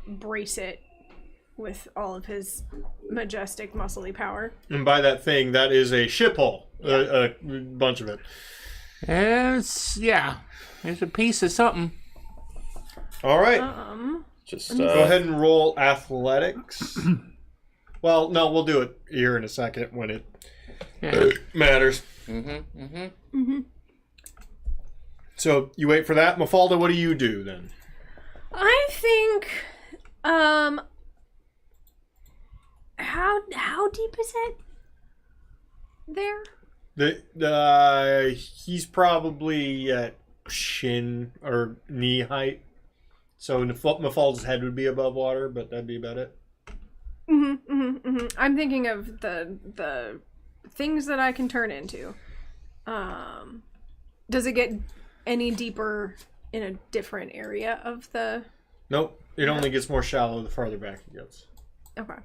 brace it with all of his majestic, muscly power. And by that thing, that is a ship hull. A bunch of it. Yeah. There's a piece of something. All right. Just Go ahead and roll athletics. Well, no, we'll do it here in a second when it matters. So you wait for that. Mafalda, what do you do then? I think, how deep is it there? He's probably at shin or knee height. So Mafalda's head would be above water, but that'd be about it. I'm thinking of the things that I can turn into. Does it get any deeper in a different area of the... Nope. It only gets more shallow the farther back it goes. Okay.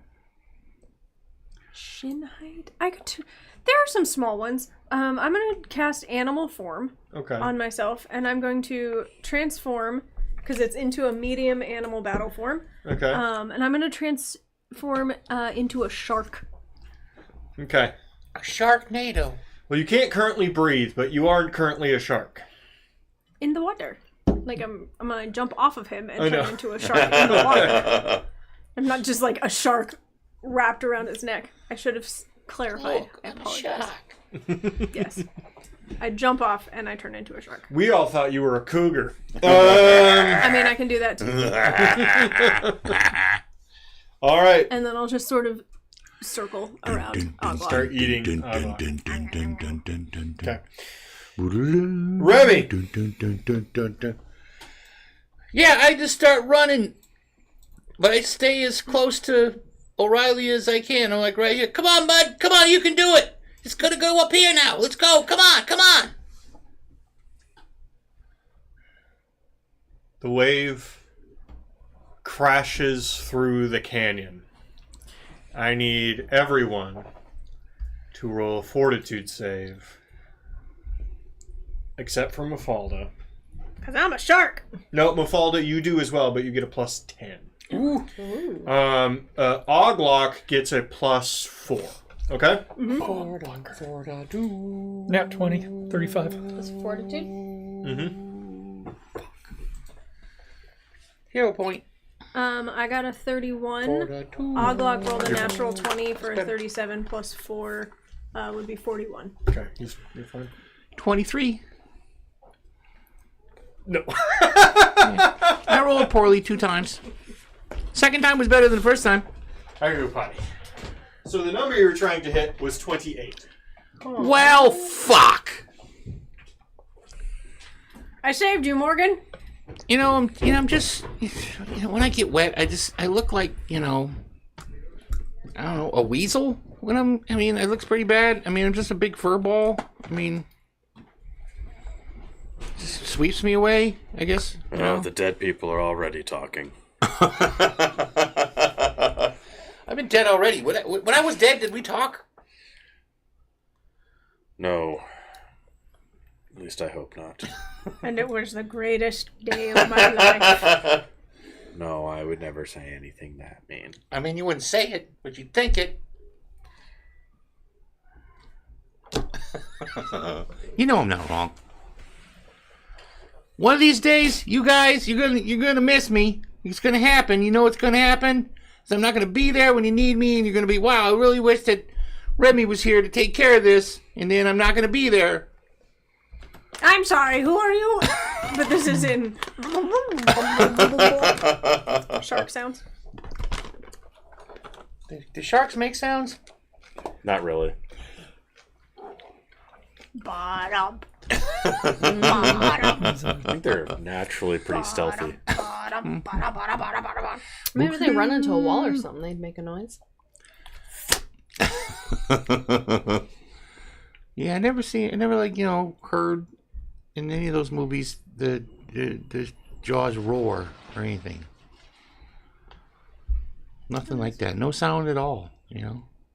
Shin height? There are some small ones. I'm going to cast animal form on myself, and I'm going to transform, because it's into a medium animal battle form. Okay. And I'm going to transform into a shark. Okay. A sharknado. Well, you can't currently breathe, but you are currently a shark. In the water. Like, I'm going to jump off of him and turn into a shark in the water. I'm not just like a shark wrapped around his neck. I should have clarified. Look, I I'm a apologize. shark. Yes. I jump off and I turn into a shark. We all thought you were a cougar. I mean, I can do that too. All right. And then I'll just sort of circle around Ogla. Start eating. Okay. Remy. Yeah, I just start running, but I stay as close to O'Reilly as I can. I'm like, right here. Come on, bud. Come on, you can do it. It's gonna go up here now. Let's go. Come on, come on. The wave crashes through the canyon. I need everyone to roll a fortitude save. Except for Mafalda. Because I'm a shark. No, Mafalda, you do as well, but you get a plus 10. Ooh. Oglock gets a plus 4. Okay? Nat 20, 35. Plus fortitude. Hero point. I got a 31. Oglock rolled a natural 20 for a 37 plus 4 would be 41. Okay, you're fine. 23. No. I rolled poorly 2 times. Second time was better than the first time. I gotta go potty. So the number you were trying to hit was 28. Well, fuck. I saved you, Morgan. I'm just, when I get wet, I look like, I don't know, a weasel. It looks pretty bad. I'm just a big fur ball. Just sweeps me away, I guess. The dead people are already talking. I've been dead already. When I was dead, did we talk? No. At least I hope not. And it was the greatest day of my life. No, I would never say anything that mean. You wouldn't say it, but you'd think it. I'm not wrong. One of these days, you guys, you're gonna miss me. It's gonna happen. You know what's gonna happen? So I'm not gonna be there when you need me, and you're gonna be, wow, I really wish that Remy was here to take care of this, and then I'm not gonna be there. I'm sorry, who are you? But this is in shark sounds. Do sharks make sounds? Not really. I think they're naturally pretty stealthy. Maybe they run into a wall or something. They'd make a noise. Yeah, I never heard in any of those movies the jaws roar or anything. Nothing like that. No sound at all.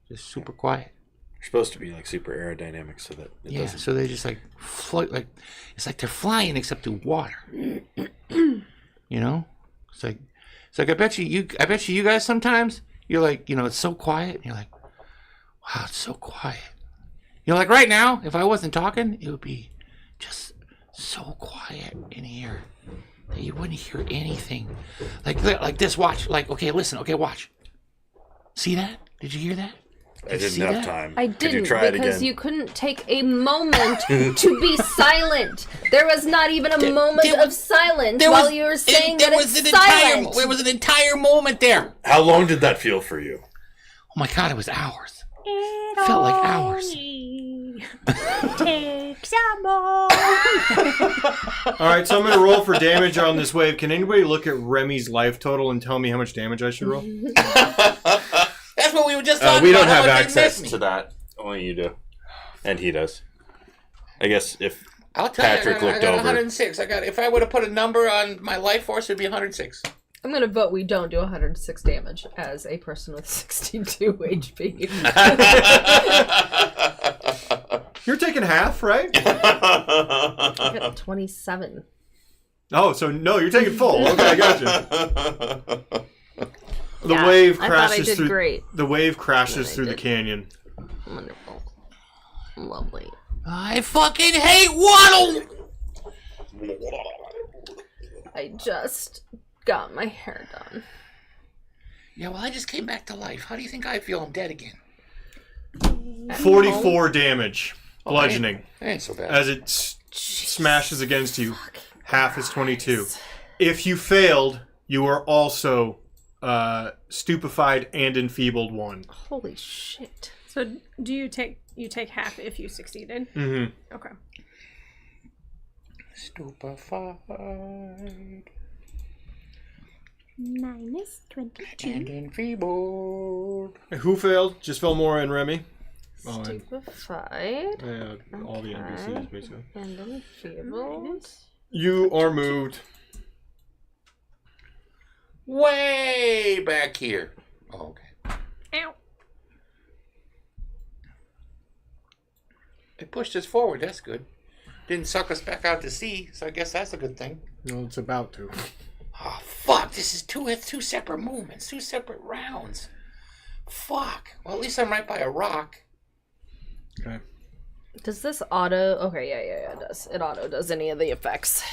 Just super quiet. They're supposed to be like super aerodynamic, so that it doesn't. So they just like float, like it's like they're flying except through water. It's like I bet you guys sometimes you're like, it's so quiet. And you're like, wow, it's so quiet. Like right now, if I wasn't talking, it would be just so quiet in here that you wouldn't hear anything. Like this. Watch. Like, okay, listen. Okay, watch. See that? Did you hear that? I didn't have time. I Could you didn't try it because again? you couldn't take a moment to be silent. There was not even a moment of silence while you were saying that it's silent. There was an entire moment there. How long did that feel for you? Oh my God, it was hours. It felt like hours. Take some more. All right, so I'm going to roll for damage on this wave. Can anybody look at Remy's life total and tell me how much damage I should roll? That's what we were just talking We about. don't have How much they access missed me. to that. Only you do. And he does. I guess if I'll tell Patrick you, I looked got over. 106. If I would have put a number on my life force, it'd be 106. I'm going to vote we don't do 106 damage as a person with 62 HP. You're taking half, right? I got 27. Oh, so no, you're taking full. Okay, I got you. The Yeah, wave I thought I crashes did through. great. The wave crashes I through the did. canyon. Wonderful. Lovely. I fucking hate waddle. I just got my hair done. Yeah, well, I just came back to life. How do you think I feel? I'm dead again. 44 damage, bludgeoning, That ain't so bad. as it smashes against you. Half is 22. If you failed, you are also stupefied and enfeebled 1. Holy shit. So do you take half if you succeeded? Mm-hmm. Okay. Stupefied Minus 22. and enfeebled. Who failed? Just Velmora and Remy. Oh, and, Stupefied all the NPCs basically. and enfeebled. You are moved. Way back here. Oh, okay. Ow. It pushed us forward. That's good. Didn't suck us back out to sea, so I guess that's a good thing. No, it's about to. Oh, fuck. This is two separate movements, 2 separate rounds. Fuck. Well, at least I'm right by a rock. Okay. Does this auto... Okay, yeah, it does. It auto does any of the effects.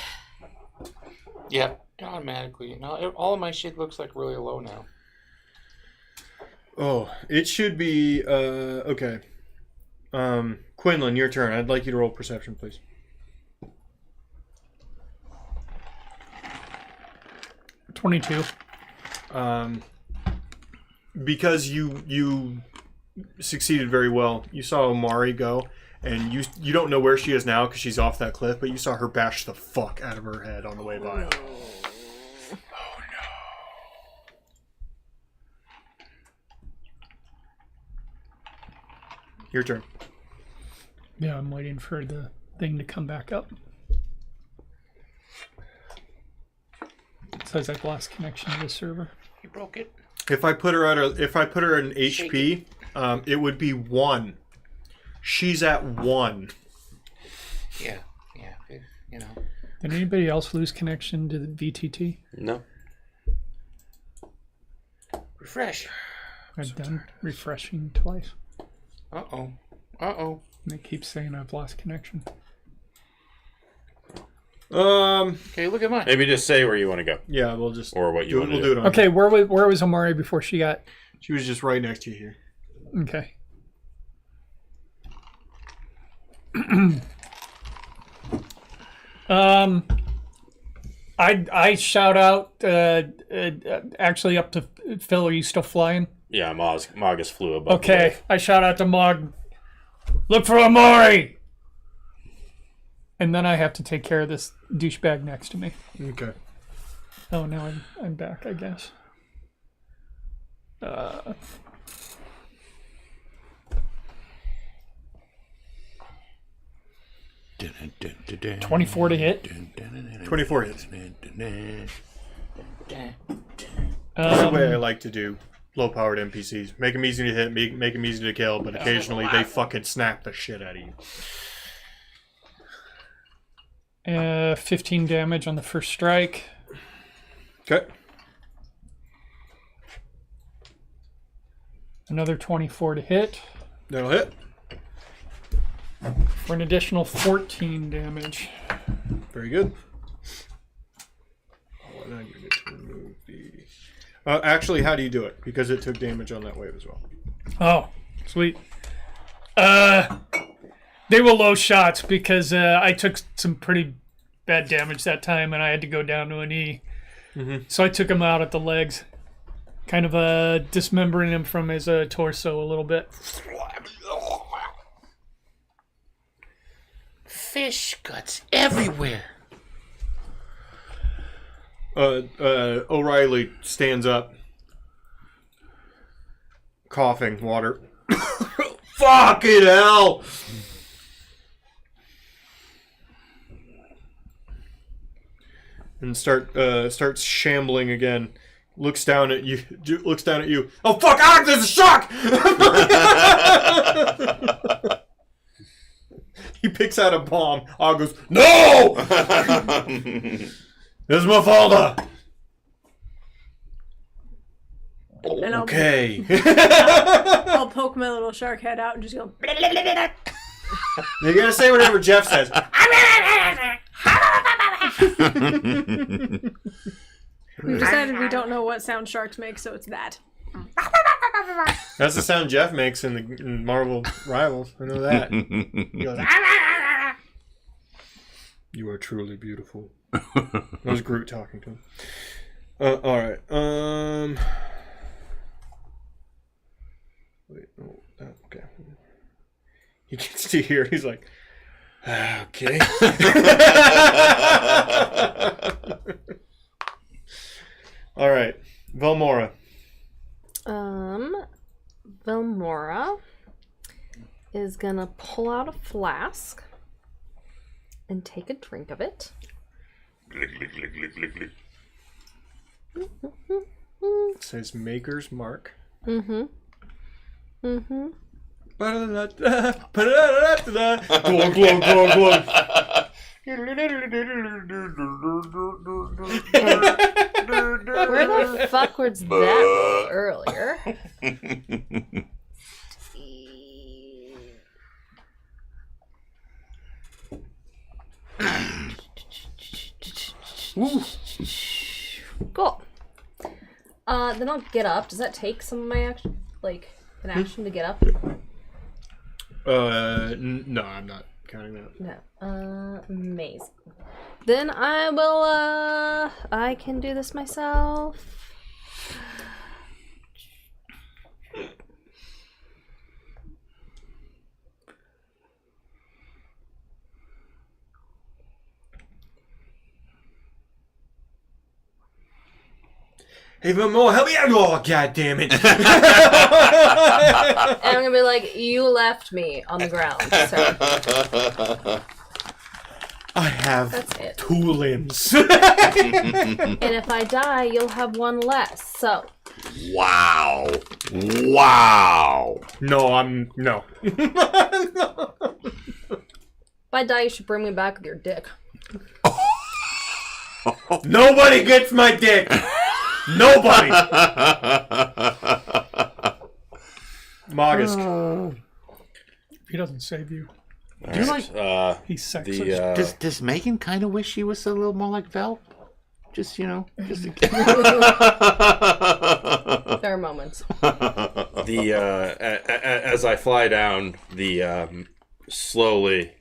Yep. Automatically. All of my shit looks like really low now. Oh, it should be okay. Quinlan, your turn. I'd like you to roll perception, please. $22. Because you succeeded very well. You saw Omari go, and you don't know where she is now because she's off that cliff, but you saw her bash the fuck out of her head on the way by. Your turn. Yeah, I'm waiting for the thing to come back up. It says I've lost connection to the server. You broke it. If I put her at an HP, it would be 1. She's at 1. Yeah. Did anybody else lose connection to the VTT? No. Refresh. I've done refreshing twice. Uh-oh. And it keeps saying I've lost connection. Okay, look at mine. Maybe just say where you want to go. Yeah, we'll just Or what you want to we'll do. do it on. Okay, where was Omari before she got... She was just right next to you here. Okay. I shout out actually up to Phil. Are you still flying? Yeah, Magus flew above. Okay, I shout out to Mog. Look for Omari. and then I have to take care of this douchebag next to me. Okay. Oh, now I'm back, I guess. 24 to hit. 24 hits. That's the way I like to do low-powered NPCs. Make them easy to hit, make them easy to kill, but occasionally they fucking snap the shit out of you. 15 damage on the first strike. Okay. Another 24 to hit. That'll hit. For an additional 14 damage. Very good. Oh, and then you get to remove the... actually, how do you do it? Because it took damage on that wave as well. Oh, sweet. They were low shots because I took some pretty bad damage that time and I had to go down to an E. Mm-hmm. So I took him out at the legs. Kind of dismembering him from his torso a little bit. Fish guts everywhere. O'Reilly stands up, coughing, water. Fucking hell! And starts shambling again. Looks down at you. Oh fuck! Ah, there's a shark! He picks out a bomb. Og goes, no! This is my father. And Okay. I'll poke my little shark head out and just go. You gotta say whatever Jeff says. We've decided we don't know what sound sharks make, so it's that. That's the sound Jeff makes in Marvel Rivals. I know that. He goes, you are truly beautiful. That was Groot talking to him. Alright. Wait, no. Okay. He gets to here. He's like, okay. Alright. Velmora. Velmora is gonna pull out a flask and take a drink of it. It says Maker's Mark. Glug, glug, glug, glug. Where the fuck was that earlier? Cool. Then I'll get up. Does that take some of my action? Like, an action to get up? No, I'm not counting that. No. Amazing. Then I will, I can do this myself. Hey, Velmora, help me out! Oh, God damn it! And I'm gonna be like, you left me on the ground, sir. I have That's it. 2 limbs. And if I die, you'll have 1 less, so. Wow. Wow. No. If I die, you should bring me back with your dick. Nobody gets my dick! Nobody! Magus. He doesn't save you. Do you like? He's sexist. Does Megan kind of wish she was a little more like Vel? Just There are moments. As I fly down, slowly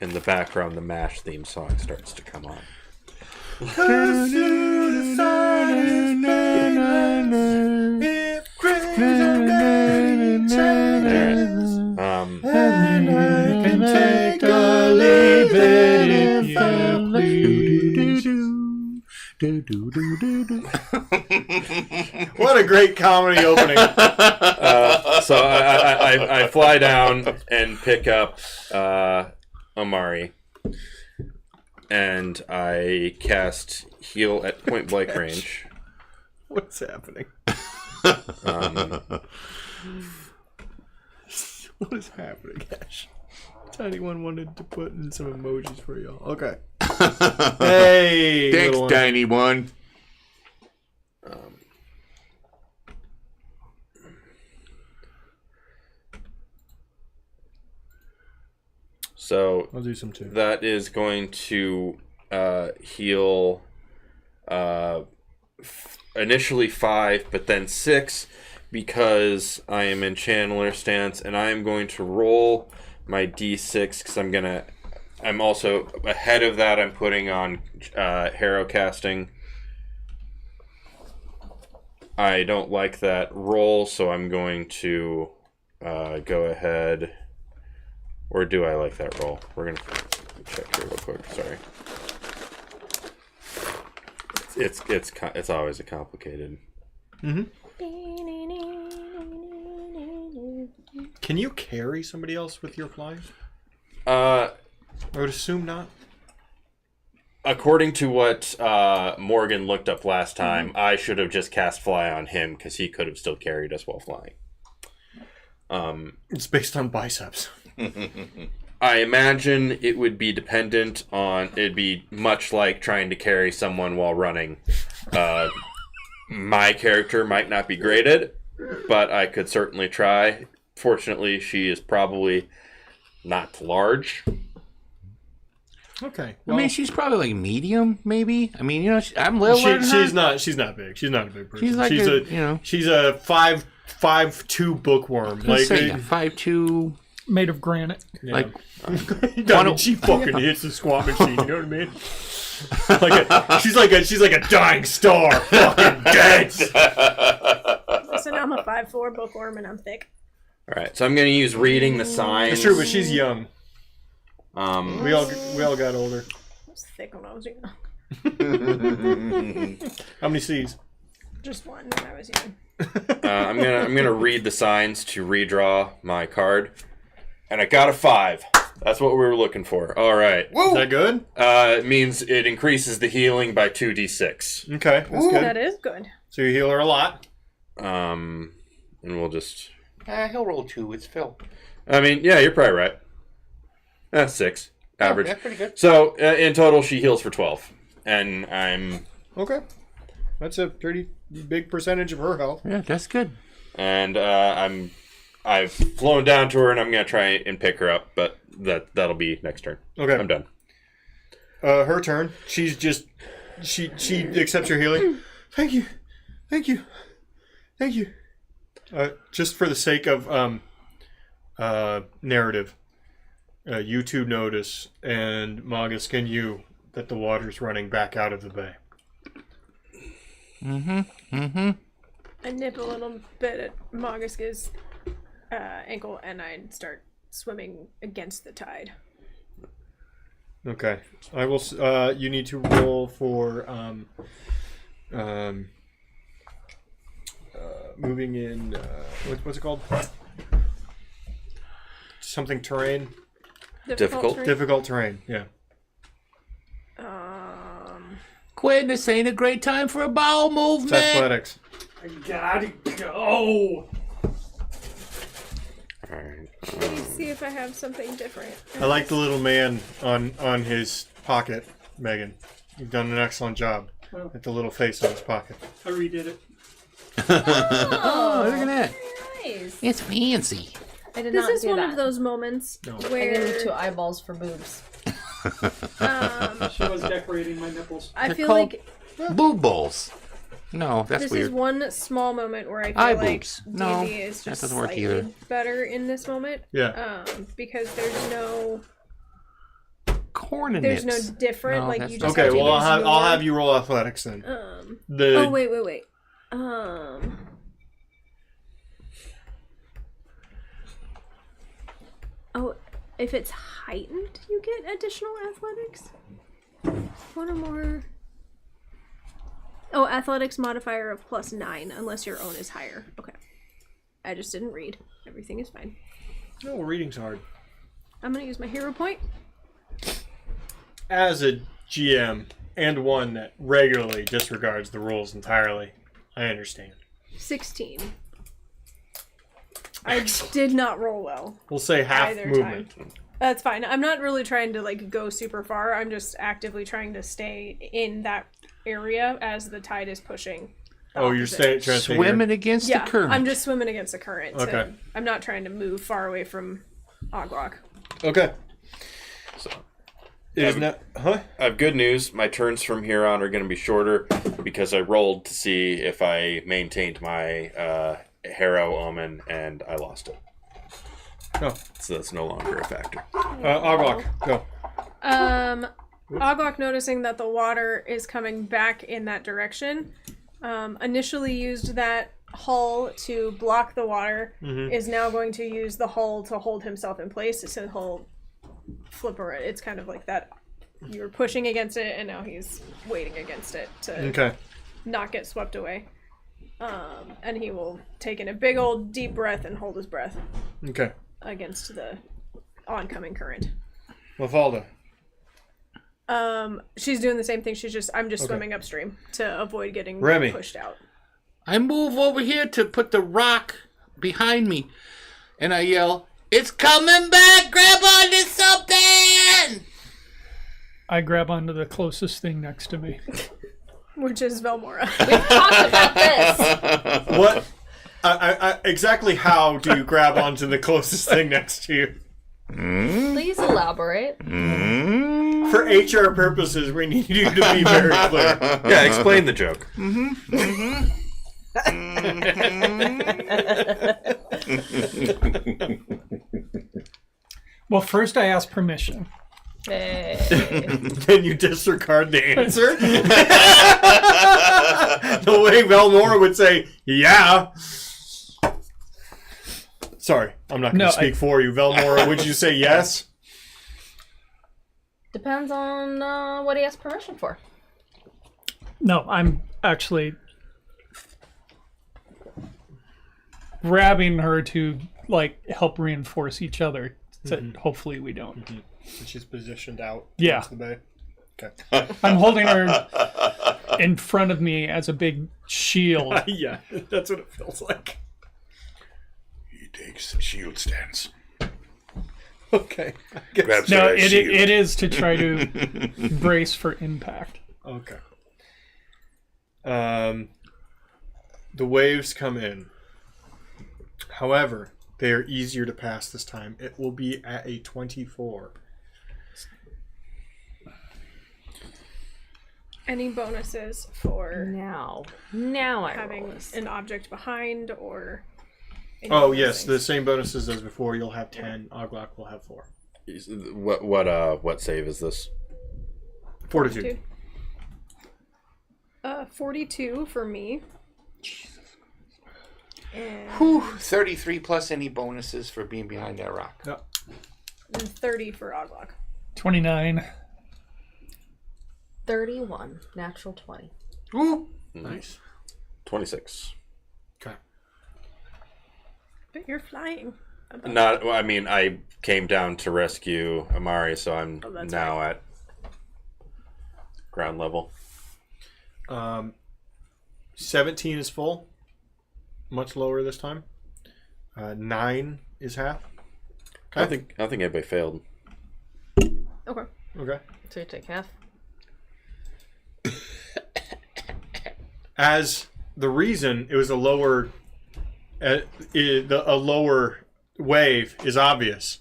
in the background, the MASH theme song starts to come on. And I can take or leave it What a great comedy opening. So I fly down and pick up Amari, and I cast heal at point blank range. What's happening? What is happening, Ash? Tiny one wanted to put in some emojis for y'all. Okay. Hey, Thanks, little one. tiny one. So I'll do some too. that is going to heal initially 5, but then 6 because I am in Channeler stance, and I am going to roll my D6 because I'm also ahead of that. I'm putting on Harrow casting. I don't like that roll, so I'm going to go ahead. Or do I like that roll? We're going to check here real quick. Sorry. It's always a complicated. Mm-hmm. Can you carry somebody else with your flying? I would assume not. According to what Morgan looked up last time, I should have just cast fly on him because he could have still carried us while flying. It's based on biceps. I imagine it would be dependent on. It'd be much like trying to carry someone while running. My character might not be graded, but I could certainly try. Fortunately, she is probably not large. Okay. I mean, she's probably like medium, maybe. I mean, you know, I'm littler than her. She's not. She's not big. She's not a big person. She's like She's a 5'2" bookworm. Let's say 5'2". Made of granite. Yeah. Like, I mean, she fucking hits the squat machine. You know what I mean? She's like a dying star. Fucking dead. Listen, I'm a 5'4" bookworm and I'm thick. All right, so I'm going to use reading the signs. It's true, but she's young. We We all got older. I was thick when I was young. How many C's? Just one when I was young. I'm gonna read the signs to redraw my card, and I got a 5. That's what we were looking for. All right. Is that good? It means it increases the healing by 2d6. Okay, that's good. That is good. So you heal her a lot. And we'll just. he'll roll 2. It's Phil. I mean, yeah, you're probably right. That's 6 average. Yeah, pretty good. So in total, she heals for 12, and I'm. Okay, that's a pretty big percentage of her health. Yeah, that's good. And I've flown down to her, and I'm gonna try and pick her up, but that'll be next turn. Okay, I'm done. Her turn. She's just she accepts your healing. Thank you. Just for the sake of narrative, you two notice, and Magus, can you, that the water's running back out of the bay. I nip a little bit at Magus' ankle and I start swimming against the tide. Okay, I will. You need to roll for moving in. What's it called? Something terrain. Difficult. terrain? Difficult terrain. Yeah. Quinn, this ain't a great time for a bowel It's movement. athletics. I gotta go. Let me see if I have something different. I like the little man on his pocket, Megan. You've done an excellent job at the little face on his pocket. I redid it. Oh, look at that. Nice. It's fancy. I did This not is do one that. of those moments No. I where gave 2 eyeballs for boobs. She was decorating my nipples. I They're feel called like boob balls. No, that's this weird. is one small moment where I feel Eye like boobs. No, D&D is that just doesn't work slightly either. better in this moment. Yeah. Because there's no Corn and there's no nips. different No, like that's you not just Okay. have to Well, use I'll have your- you roll athletics then. Oh wait. Oh, if it's heightened, you get additional athletics. One or more. Oh, athletics modifier of +9, unless your own is higher. Okay. I just didn't read. Everything is fine. No, reading's hard. I'm gonna use my hero point. As a GM and one that regularly disregards the rules entirely, I understand. 16. I did not roll well. We'll say half Either movement. That's fine. I'm not really trying to like go super far. I'm just actively trying to stay in that area as the tide is pushing. Oh, you're trying to stay Swimming against Yeah, the current. I'm just swimming against the current. Okay. So I'm not trying to move far away from Oglock. Okay. So, Isn't that... Huh? I have good news. My turns from here on are going to be shorter because I rolled to see if I maintained my Harrow Omen, and I lost it. Oh. So that's no longer a factor. Oglock, go. Oglock, noticing that the water is coming back in that direction, initially used that hull to block the water, is now going to use the hull to hold himself in place. So he'll flip around. It's kind of like that. You're pushing against it, and now he's waiting against it to not get swept away. And he will take in a big old deep breath and hold his breath. Okay. Against the oncoming current. Mafalda. She's doing the same thing. I'm just swimming upstream to avoid getting Remy. pushed out. I move over here to put the rock behind me, and I yell, "It's coming back! Grab onto something!" I grab onto the closest thing next to me. Which is Velmora. We've talked about this. What? Exactly how do you grab onto the closest thing next to you? Please elaborate. For HR purposes, we need you to be very clear. Yeah, explain the joke. Well, first I ask permission. Hey. Then you disregard the answer? The way Velmora would say, yeah. Sorry, I'm not going to speak for you. Velmora, would you say yes? Depends on what he asks permission for. No, I'm actually grabbing her to like help reinforce each other. So hopefully we don't. And she's positioned out Yeah. against the bay. Okay. I'm holding her in front of me as a big shield. Yeah, that's what it feels like. He takes the shield stance. Okay. Grabs No, her shield. it is to try to brace for impact. Okay. The waves come in. However, they are easier to pass this time. It will be at a 24. Any bonuses for Now I having roll this. an object behind or... any Oh of those yes, things? the same bonuses as before. You'll have 10. Oglock will have 4. What save is this? Fortitude. 42 for me. And, Whew, 33 plus any bonuses for being behind that rock. Yep. and 30 for Oglock. 29. 31. Natural 20. Ooh. Nice. 26. Okay. But you're flying. Not. Well, I mean, I came down to rescue Amari, so I'm that's now at ground level. 17 is full. Much lower this time. 9 is half. I think anybody failed. Okay. Okay. So you take half. As the reason it was a lower, a lower wave is obvious.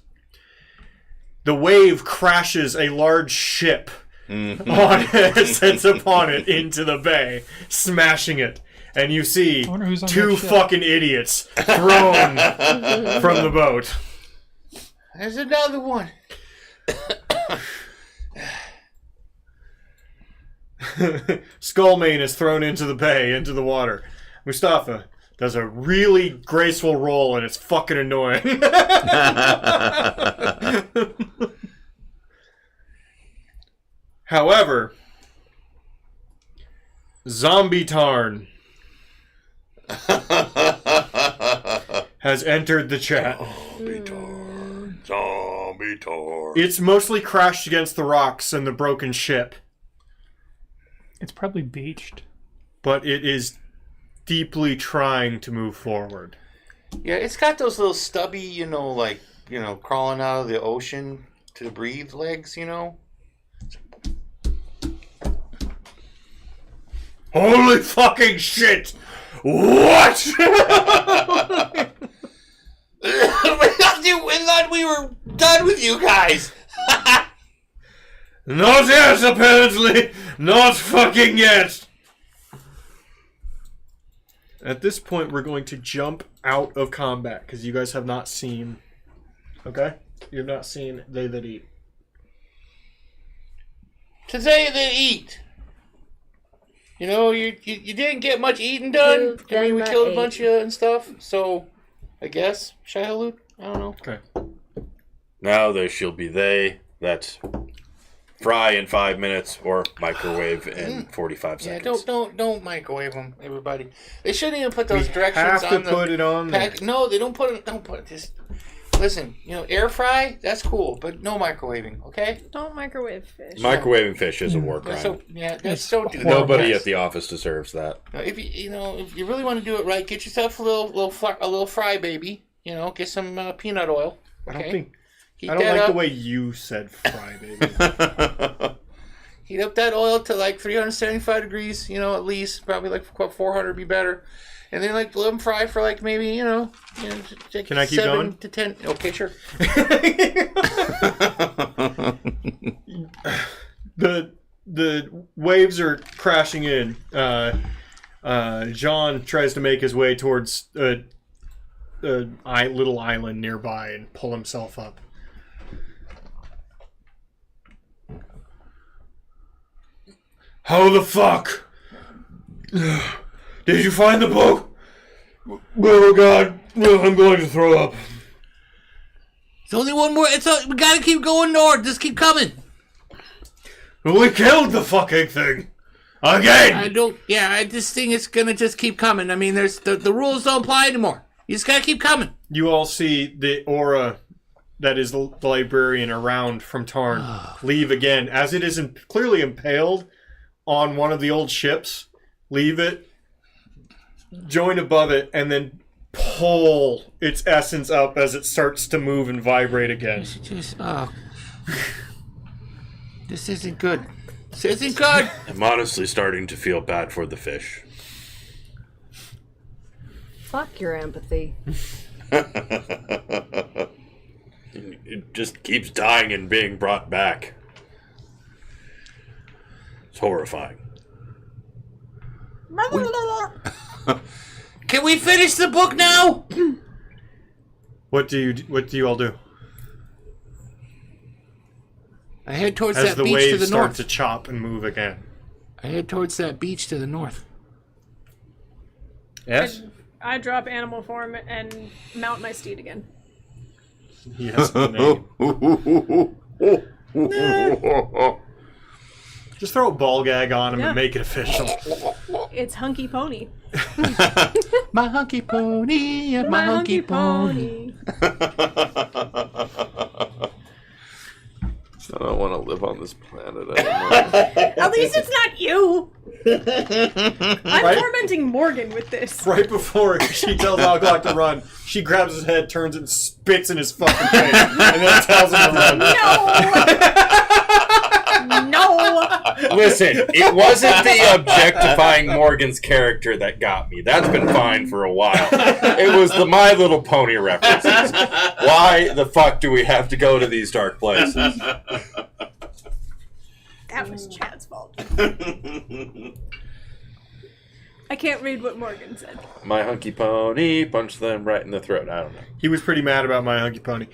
The wave crashes a large ship on it, sets upon it into the bay, smashing it. And you see wonder who's on 2 that ship. fucking idiots thrown from the boat. There's another one. Skullmane is thrown into the bay, into the water. Mustafa does a really graceful roll, and it's fucking annoying. However, Zombie Tarn has entered the chat. Zombie tour. It's mostly crashed against the rocks and the broken ship, It's probably beached. but it is deeply trying to move forward. Yeah, it's got those little stubby, crawling out of the ocean to breathe legs, Holy fucking shit! What? We thought we were done with you guys. Not yet, apparently. Not fucking yet. At this point, we're going to jump out of combat because you guys have not seen. Okay? You've not seen They That Eat. Today they eat. You didn't get much eating done. I mean, we killed a bunch of you and stuff. So, I guess Shai-Hulud. I don't know. Okay. Now there shall be they that fry in 5 minutes or microwave in 45 seconds. Yeah, don't microwave them, everybody. They shouldn't even put those We directions have to on the put it on pack. there. No, they don't put it. Don't put it. Just listen. Air fry. That's cool, but no microwaving. Okay. Don't microwave fish. Microwaving fish is a war crime. So just don't do that. Nobody guys. at the office deserves that. If you really want to do it right, get yourself a little fry baby. Get some peanut oil. Okay? I don't like the way you said fry, baby. Heat up that oil to like 375 degrees. At least probably like 400 would be better. And then let them fry for like maybe Can I keep 7 going? to 10. Okay, sure. The waves are crashing in. John tries to make his way towards a little island nearby and pull himself up. How the fuck? Did you find the book? Oh god, I'm going to throw up. It's only one more. We gotta keep going north. Just keep coming. We killed the fucking thing. Again! This thing is gonna just keep coming. I mean, there's the rules don't apply anymore. You just gotta keep coming. You all see the aura that is the librarian around from Tarn leave again, as it is clearly impaled on one of the old ships. Leave it, join above it, and then pull its essence up as it starts to move and vibrate again. This isn't good. This isn't good. I'm honestly starting to feel bad for the fish. Fuck your empathy. It just keeps dying and being brought back. It's horrifying. Can we finish the book now? What do you all do? I head towards As that the beach to waves the start north. to chop and move again. I head towards that beach to the north. Yes? I drop animal form and mount my steed again. He has a name. Just throw a ball gag on him and make it official. It's Hunky Pony. My hunky pony, my hunky pony. I don't want to live on this planet anymore. At least it's not you. I'm tormenting Morgan with this. Right before she tells Alclock to run, she grabs his head, turns it, and spits in his fucking face, and then tells him to run. No. Listen, it wasn't the objectifying Morgan's character that got me. That's been fine for a while. It was the My Little Pony references. Why the fuck do we have to go to these dark places? That was Chad's fault. I can't read what Morgan said. My hunky pony punched them right in the throat. I don't know. He was pretty mad about my hunky pony.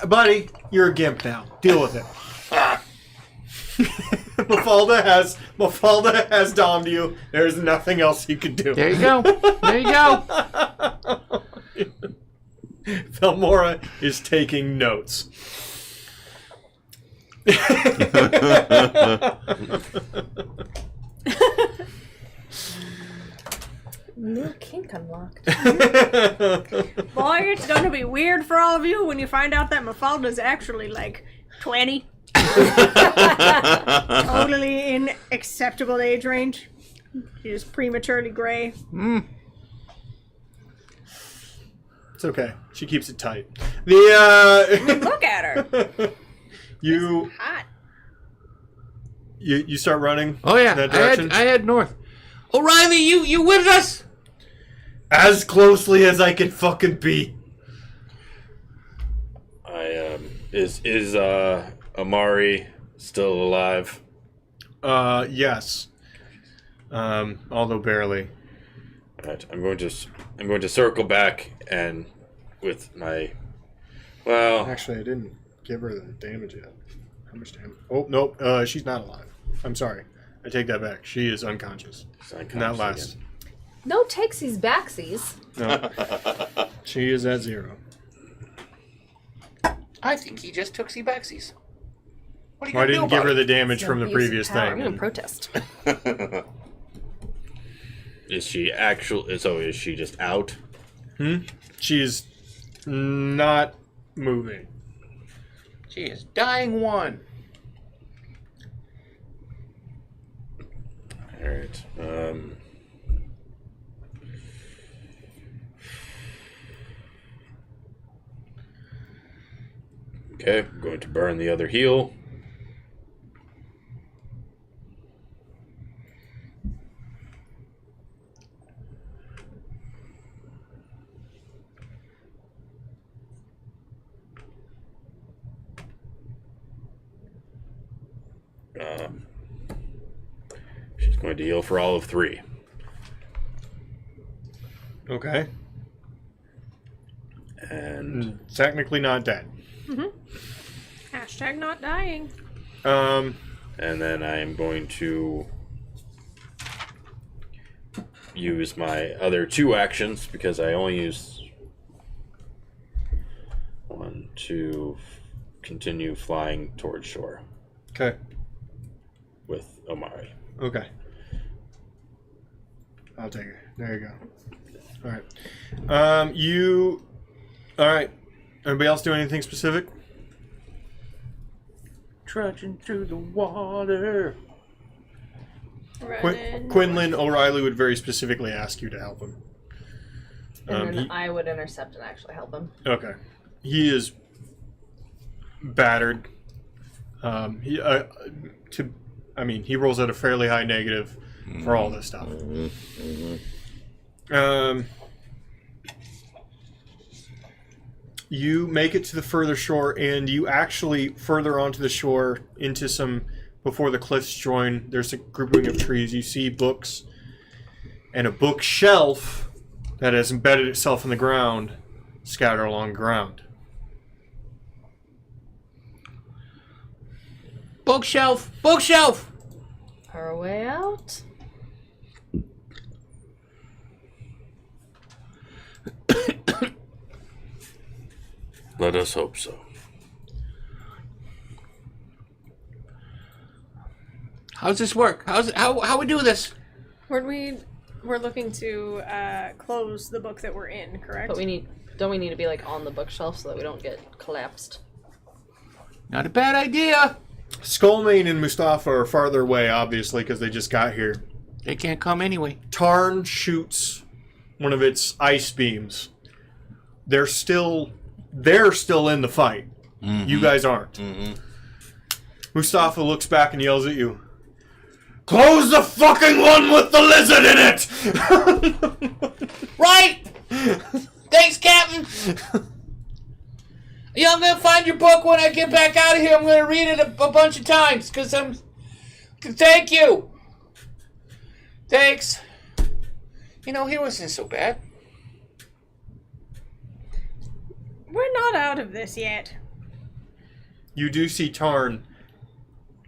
Buddy, you're a gimp now. Deal with it. Mafalda has domed you. There's nothing else you can do. There you go. There you go. Felmora is taking notes. New kink unlocked. Boy, it's going to be weird for all of you when you find out that Mafalda's actually like 20. Totally in acceptable age range. She's prematurely gray. It's okay. She keeps it tight. The Look at her. you Hot. you start running. Oh yeah, that direction I head north. O'Reilly, you with us? as closely as I can fucking be. Is Amari still alive? Yes. Although barely. Alright, I'm going to circle back and with my Actually, I didn't give her the damage yet. How much damage? Oh, nope. She's not alive. I'm sorry. I take that back. She is unconscious. Not last. No takesies backsies. No. She is at 0. I think he just took backsies. What are you I gonna do didn't about give her it? the damage from the Abuse of previous power. I'm thing. gonna protest. Is she actual? So is she just out? She's not moving. She is dying one. All right. Okay, I'm going to burn the other heel. She's going to heal for all of 3. Okay. And Technically not dead. Hashtag not dying. and then I am going to use my other 2 actions because I only use 1 to continue flying towards shore Okay. with Omari. Okay. I'll take her. There you go. All right. All right. Anybody else do anything specific? Trudging through the water. Quinlan O'Reilly would very specifically ask you to help him. And then I would intercept and actually help him. Okay. He is battered. He rolls at a fairly high negative for all this stuff. You make it to the further shore, and you actually further onto the shore into some before the cliffs join. There's a grouping of trees. You see books and a bookshelf that has embedded itself in the ground, scattered along the ground. Bookshelf! Bookshelf! Our way out. Let us hope so. How's this work? How we do this? We're looking to close the book that we're in, correct? But don't we need to be like on the bookshelf so that we don't get collapsed? Not a bad idea. Skullmane and Mustafa are farther away, obviously, because they just got here. They can't come anyway. Tarn shoots one of its ice beams. They're still in the fight. You guys aren't. Mustafa looks back and yells at you. Close the fucking one with the lizard in it! Right! Thanks, Captain! Yeah, I'm gonna find your book when I get back out of here. I'm gonna read it a bunch of times, because Thank you! Thanks. He wasn't so bad. We're not out of this yet. You do see Tarn,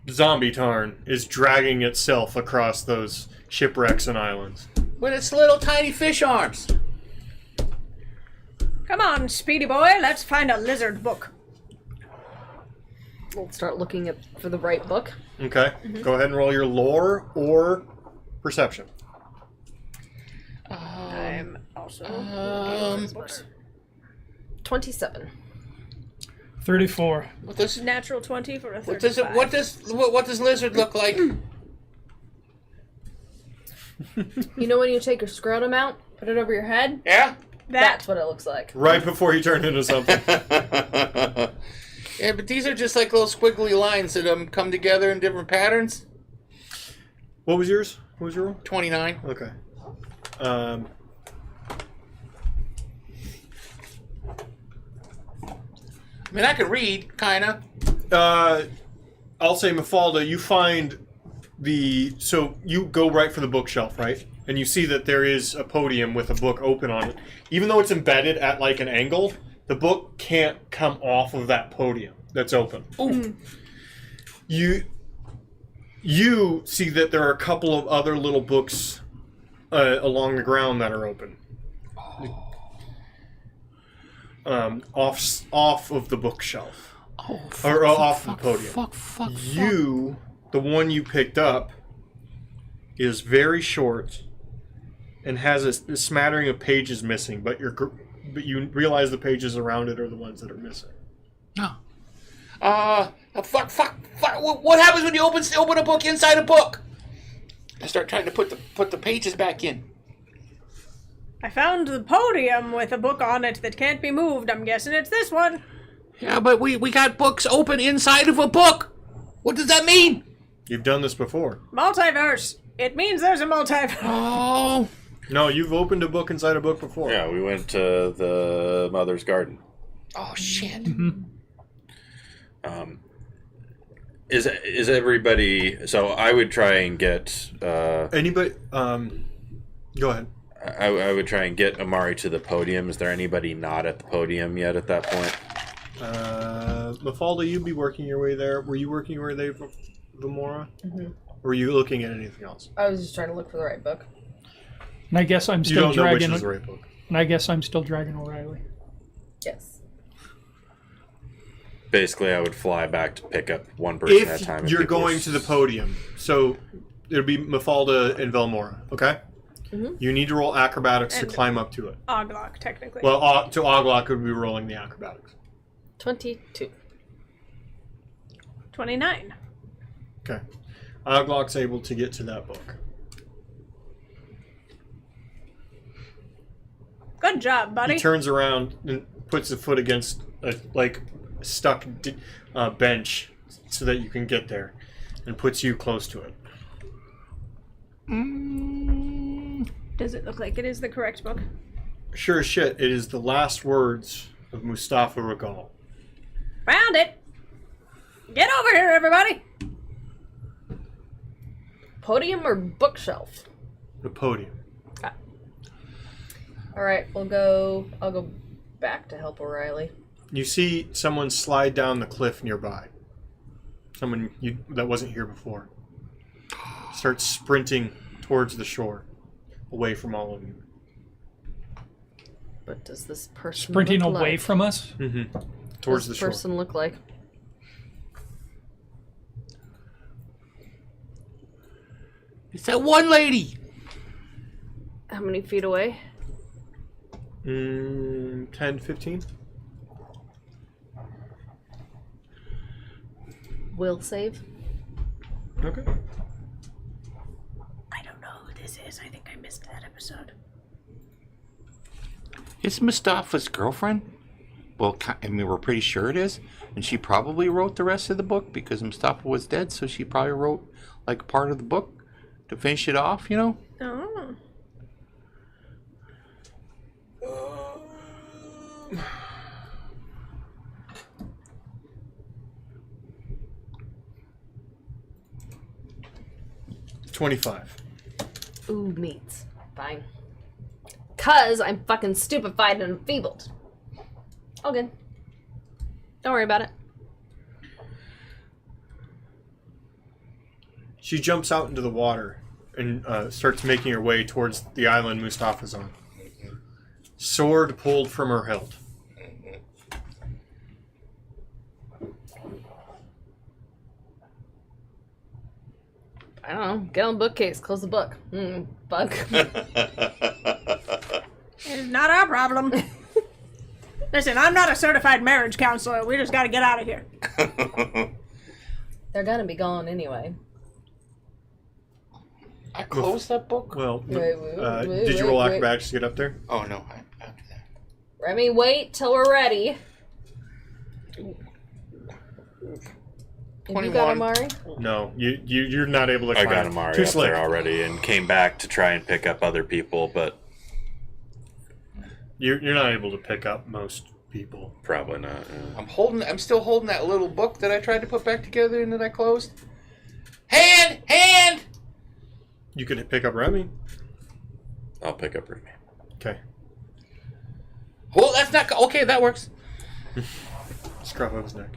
zombie Tarn, is dragging itself across those shipwrecks and islands. With its little tiny fish arms. Come on, speedy boy, let's find a lizard book. We'll start looking for the right book. Okay. Go ahead and roll your lore or perception. I'm also 27. 34. What does natural 20 for a 35. what does lizard look like? You know when you take your scrotum out, put it over your head? Yeah. That's what it looks like. Right before you turn into something. Yeah, but these are just like little squiggly lines that come together in different patterns. What was yours? What was your roll? 29. Okay. I mean, I can read, kinda. I'll say, Mafalda, you find so you go right for the bookshelf, right? And you see that there is a podium with a book open on it. Even though it's embedded at like an angle, the book can't come off of that podium that's open. Ooh. You see that there are a couple of other little books along the ground that are open. Off of the bookshelf. Or off the podium. The one you picked up, is very short and has a smattering of pages missing, but you realize the pages around it are the ones that are missing. No. Fuck. What happens when you open a book inside a book? I start trying to put the pages back in. I found the podium with a book on it that can't be moved. I'm guessing it's this one. Yeah, but we got books open inside of a book. What does that mean? You've done this before. Multiverse. It means there's a multiverse. Oh. No, you've opened a book inside a book before. Yeah, we went to the Mother's Garden. Oh, shit. Is everybody... So I would try and get... Anybody... Go ahead. I would try and get Amari to the podium. Is there anybody not at the podium yet at that point? Mafalda, you'd be working your way there. Were you working your way there, Vamora? Or were you looking at anything else? I was just trying to look for the right book. And I guess I'm You still don't know which dragging. is the right book. And I guess I'm still dragging O'Reilly. Yes. Basically, I would fly back to pick up one person at a time. If you're going to the podium, so it'll be Mafalda and Velmora, okay? You need to roll acrobatics to climb up to it. Oglok, technically. Well, to Oglok would be rolling the acrobatics. 22. 29. Okay. Oglok's able to get to that book. Good job, buddy. He turns around and puts a foot against a stuck bench so that you can get there, and puts you close to it. Does it look like it is the correct book? Sure as shit, it is the last words of Mustafa Regal. Found it. Get over here, everybody. Podium or bookshelf? The podium. Alright, I'll go back to help O'Reilly. You see someone slide down the cliff nearby. Someone that wasn't here before. Starts sprinting towards the shore, away from all of you. But does this person Sprinting look away like? from us? Mm-hmm. Towards the Does this shore. person look like? It's that one lady. How many feet away? 10, 15? Will save. Okay. I don't know who this is. I think I missed that episode. It's Mustafa's girlfriend. Well, I mean, we're pretty sure it is. And she probably wrote the rest of the book because Mustafa was dead, so she probably wrote like part of the book to finish it off, you know? Oh. $25. Ooh, meats. Fine. 'Cause I'm fucking stupefied and enfeebled. All good. Don't worry about it. She jumps out into the water and starts making her way towards the island Mustafa's on. Sword pulled from her hilt. I don't know. Get on the bookcase. Close the book. Bug. It's not our problem. Listen, I'm not a certified marriage counselor. We just gotta get out of here. They're gonna be gone anyway. I closed that book? Well, Wait, did you roll acrobatics to get up there? Oh, no. I have to do that. Remy, wait till we're ready. Have you got 21. Amari? No, you're not able to I climb. got Amari Too up slick. there already and came back to try and pick up other people, but You're not able to pick up most people. probably not. Yeah. I'm still holding that little book that I tried to put back together and that I closed. Hand! You could pick up Remy. I'll pick up Remy. Okay. Well, that's not... Okay, that works. Scrub of his neck.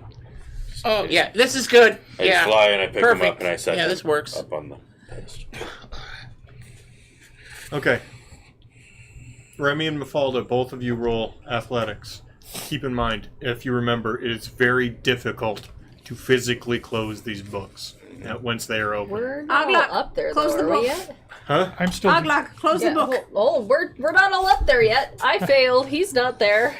Oh, yeah, this is good. I Yeah. just fly and I pick Perfect. them up and I set Yeah, them this works. up on the pedestal. Okay. Remy and Mafalda, both of you roll athletics. Keep in mind, if you remember, it is very difficult to physically close these books once they are open. We're not Aglock, all up there, close though, the are we book. yet? Huh? I'm still. Oglock, close the book. We're not all up there yet. I failed. He's not there.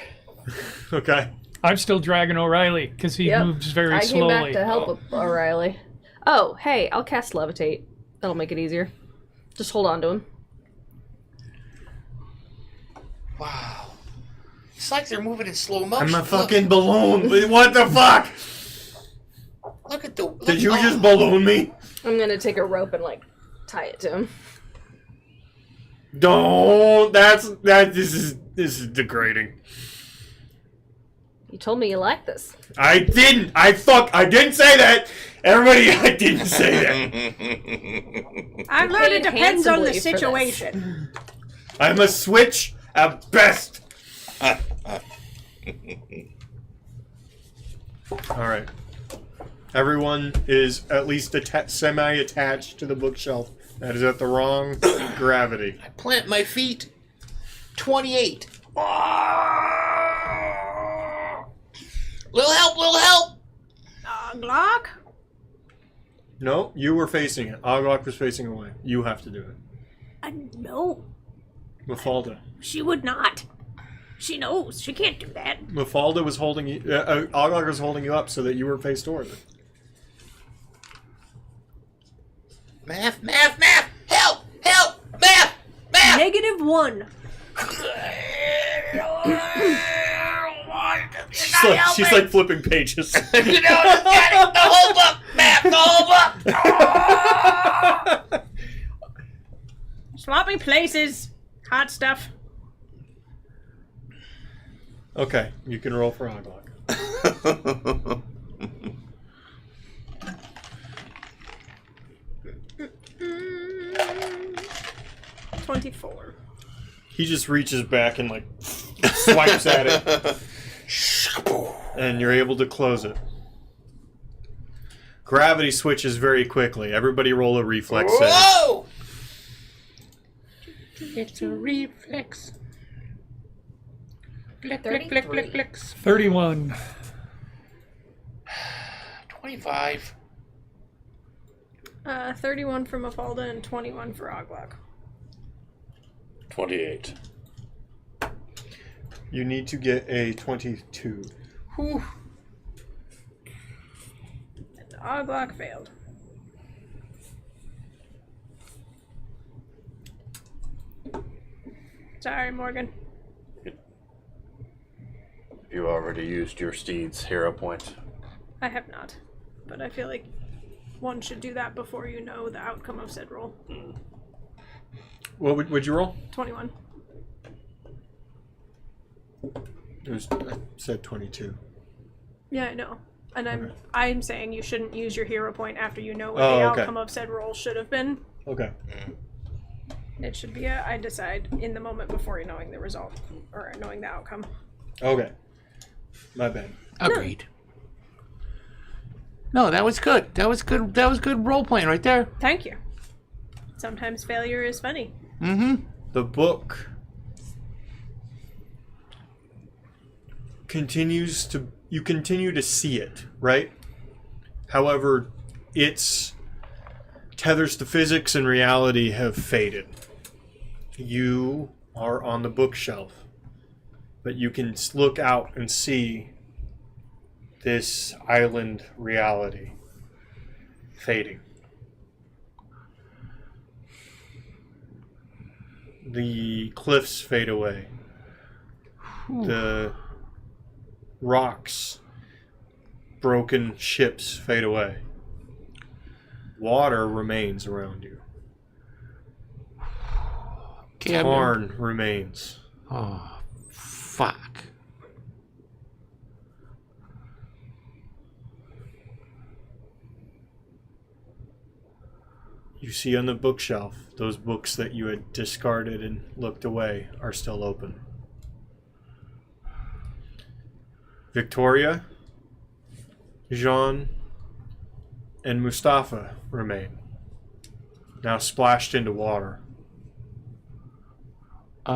Okay. I'm still dragging O'Reilly because he Yep. moves very I came slowly. back to help O'Reilly. Oh, hey, I'll cast Levitate. That'll make it easier. Just hold on to him. Wow. It's like they're moving in slow motion. I'm a fucking balloon. What the fuck? Look at the... Did you just balloon me? I'm gonna take a rope and tie it to him. Don't. This is degrading. You told me you liked this. I didn't. I didn't say that. Everybody, I didn't say that. I've learned it Paid depends on the handsomely for this. situation. I'm a switch at best. All right. Everyone is at least semi-attached to the bookshelf. That is at the wrong gravity. I plant my feet. 28. Little help! Oglock? No, you were facing it. Oglock was facing away. You have to do it. No, Mafalda. she would not. She knows. She can't do that. Mafalda was holding you. Oglock was holding you up so that you were faced toward it. Math! Help! Math! -1. She's like flipping pages. You know, the whole book! Math! The whole book! Sloppy places. Hot stuff. Okay, you can roll for Oglock. 24. He just reaches back and swipes at it. And you're able to close it. Gravity switches very quickly. Everybody roll a reflex save. Whoa! It's a reflex. Flex. 31. 25. 31 for Mafalda and 21 for Oglock. 28. You need to get a 22. Whew. And Oglock failed. Sorry, Morgan. You already used your steed's hero point. I have not. But I feel like one should do that before you know the outcome of said roll. What would you roll? 21. I said 22. Yeah, I know. And I'm saying you shouldn't use your hero point after you know what Oh, the okay. outcome of said roll should have been. Okay. It should be I decide in the moment before you knowing the result or knowing the outcome. Okay. My bad. Agreed. No, that was good. That was good role playing right there. Thank you. Sometimes failure is funny. Mm-hmm. The book you continue to see it, right? However, its tethers to physics and reality have faded. You are on the bookshelf, but you can look out and see this island reality fading. The cliffs fade away. The rocks, broken ships fade away. Water remains around you. Okay, Tarn remains. Oh, fuck. You see on the bookshelf, those books that you had discarded and looked away are still open. Victoria, Jean, and Mustafa remain, now splashed into water. The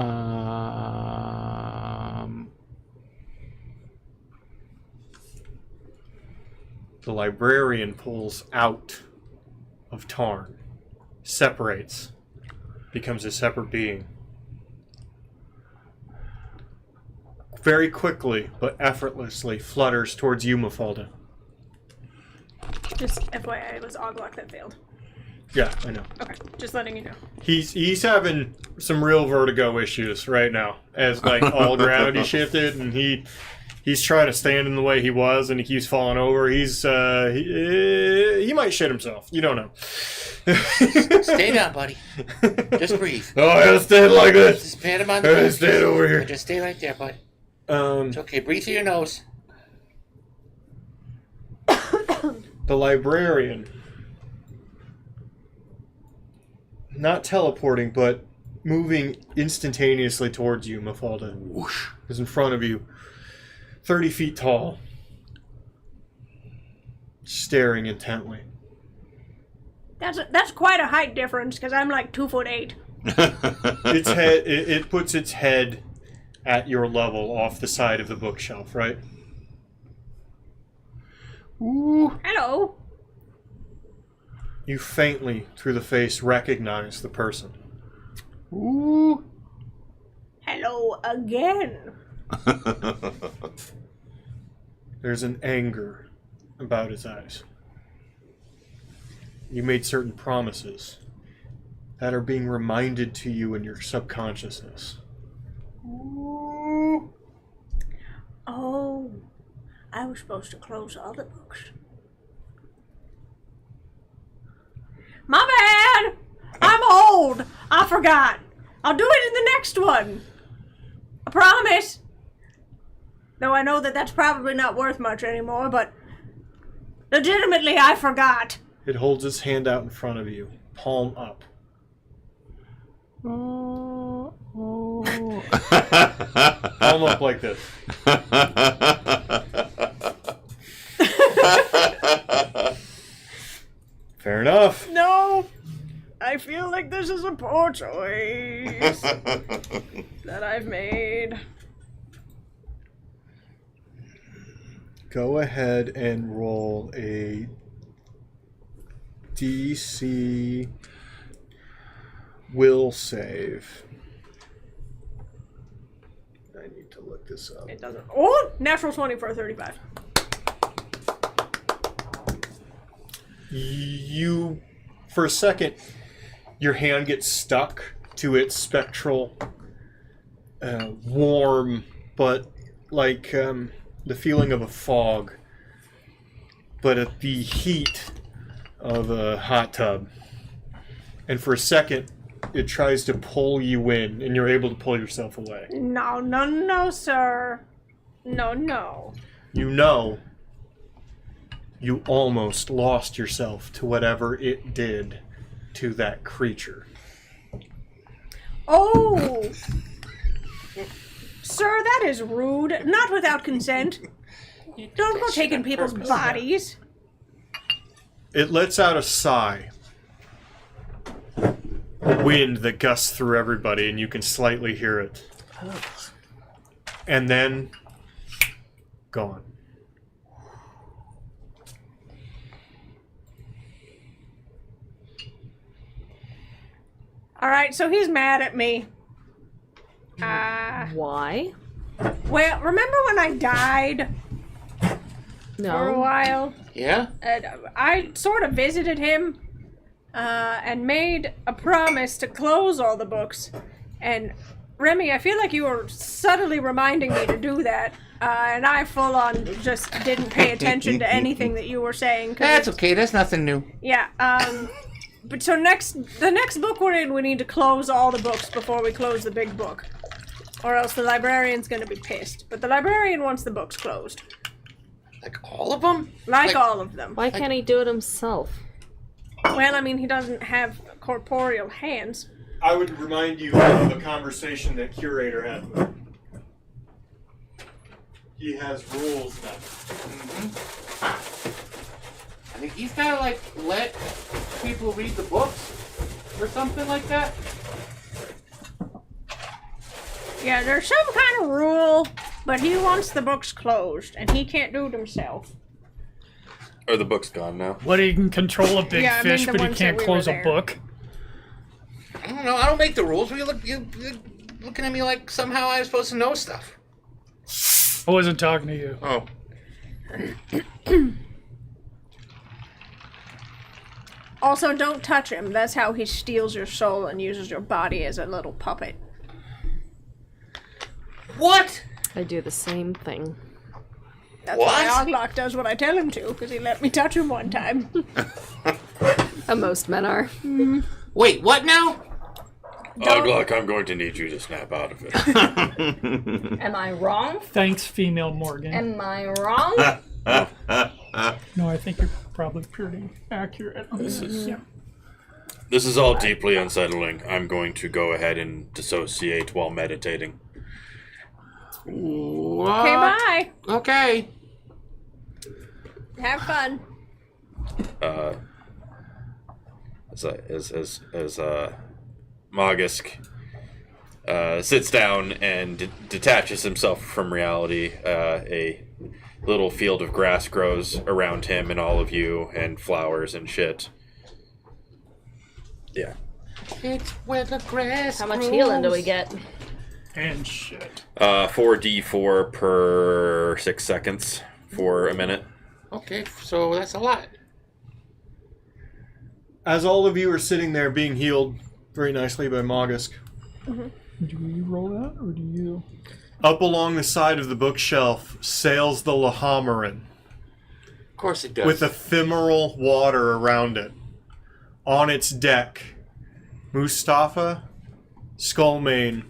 librarian pulls out of Tarn, separates, becomes a separate being. Very quickly, but effortlessly, flutters towards you, Mafalda. Just FYI, it was Oglock that failed. Yeah, I know. Okay, just letting you know. He's having some real vertigo issues right now, as like all gravity shifted, and he's trying to stand in the way he was, and he keeps falling over. He might shit himself. You don't know. Stay down, buddy. Just breathe. Oh, I gotta stand like this. Just pat him on the I gotta back. stand over here. Just stay right there, bud. It's okay. Breathe through your nose. The librarian, not teleporting, but moving instantaneously towards you, Mafalda, whoosh, is in front of you, 30 feet tall, staring intently. That's quite a height difference because I'm like 2'8". Its head, it puts its head at your level off the side of the bookshelf, right? Ooh. Hello. You faintly, through the face, recognize the person. Ooh. Hello again. There's an anger about his eyes. You made certain promises that are being reminded to you in your subconsciousness. Ooh. Oh, I was supposed to close all the books. My bad. I'm old. I forgot. I'll do it in the next one. I promise. Though I know that that's probably not worth much anymore, but legitimately I forgot. It holds its hand out in front of you, palm up. Palm up like this. Fair enough. No. I feel like this is a poor choice that I've made. Go ahead and roll a DC will save. I need to look this up. It doesn't. Oh, natural 20 for a 35. You, for a second, your hand gets stuck to its spectral, warm, but like the feeling of a fog, but at the heat of a hot tub. And for a second, it tries to pull you in, and you're able to pull yourself away. No, no, no, sir. No, no. You know you almost lost yourself to whatever it did to that creature. Oh! Sir, that is rude. Not without consent. Don't go taking people's bodies. It lets out a sigh. Wind that gusts through everybody, and you can slightly hear it. And then, gone. All right, so he's mad at me. Why? Well, remember when I died for a No. while? Yeah? And I sort of visited him and made a promise to close all the books. And Remy, I feel like you were subtly reminding me to do that. And I full on just didn't pay attention to anything that you were saying. That's okay. That's nothing new. Yeah. But so the next book we're in, we need to close all the books before we close the big book. Or else the librarian's gonna be pissed. But the librarian wants the books closed. Like all of them? Like all of them. Why can't he do it himself? Well, I mean, he doesn't have corporeal hands. I would remind you of a conversation that Curator had. He has rules now. I think he's gotta like let people read the books or something like that. Yeah, there's some kind of rule, but he wants the books closed, and he can't do it himself. Are the books gone now? What, he can control a big Yeah, I mean fish, the but he ones can't that we close were a there. book? I don't know. I don't make the rules. You're looking at me like somehow I'm supposed to know stuff. I wasn't talking to you. Oh. Also, don't touch him. That's how he steals your soul and uses your body as a little puppet. What? I do the same thing. That's What? why Oglock does what I tell him to, because he let me touch him one time. Most men are. Wait, what now? Oglock, I'm going to need you to snap out of it. Am I wrong? Thanks, female Morgan. Am I wrong? No, I think you're probably pretty accurate on this. Yeah. This is all deeply unsettling. I'm going to go ahead and dissociate while meditating. Okay, bye. Okay. Have fun. As Magisk sits down and detaches himself from reality, a little field of grass grows around him and all of you, and flowers and shit. Yeah. It's where the grass How much grows. healing do we get? And shit. 4d4 per 6 seconds for a minute. Okay, so that's a lot. As all of you are sitting there being healed very nicely by Magisk, Do you roll that, or do you? up along the side of the bookshelf sails the Lahamarin Of course it does. with ephemeral water around it. On its deck, Mustafa, Skullmane,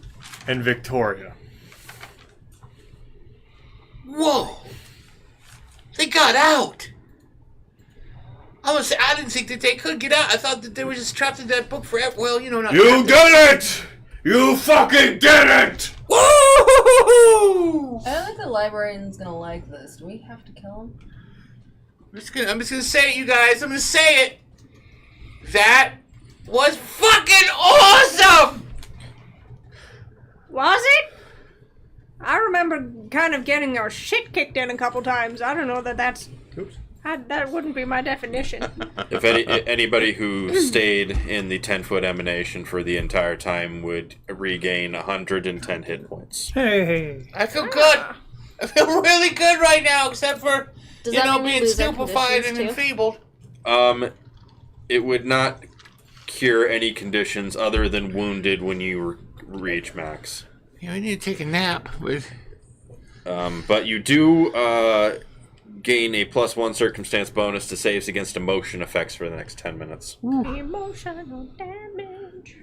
and Victoria. Whoa! They got out! I didn't think that they could get out. I thought that they were just trapped in that book forever. Well, you know, not You trapped in- did it! You fucking did it! Woo! I don't think the librarian's gonna like this. Do we have to kill him? I'm just gonna say it, you guys. I'm gonna say it. That was fucking awesome! Was it? I remember kind of getting our shit kicked in a couple times. I don't know that that's... Oops. That wouldn't be my definition. If anybody who stayed in the 10-foot emanation for the entire time would regain 110 hit points. Hey. I feel good. I feel really good right now, except for, Does you that know, mean we being lose our stupefied and conditions, too? enfeebled. It would not cure any conditions other than wounded when you reach max. Yeah, I need to take a nap, but... But you do gain a +1 circumstance bonus to saves against emotion effects for the next 10 minutes. Emotional damage.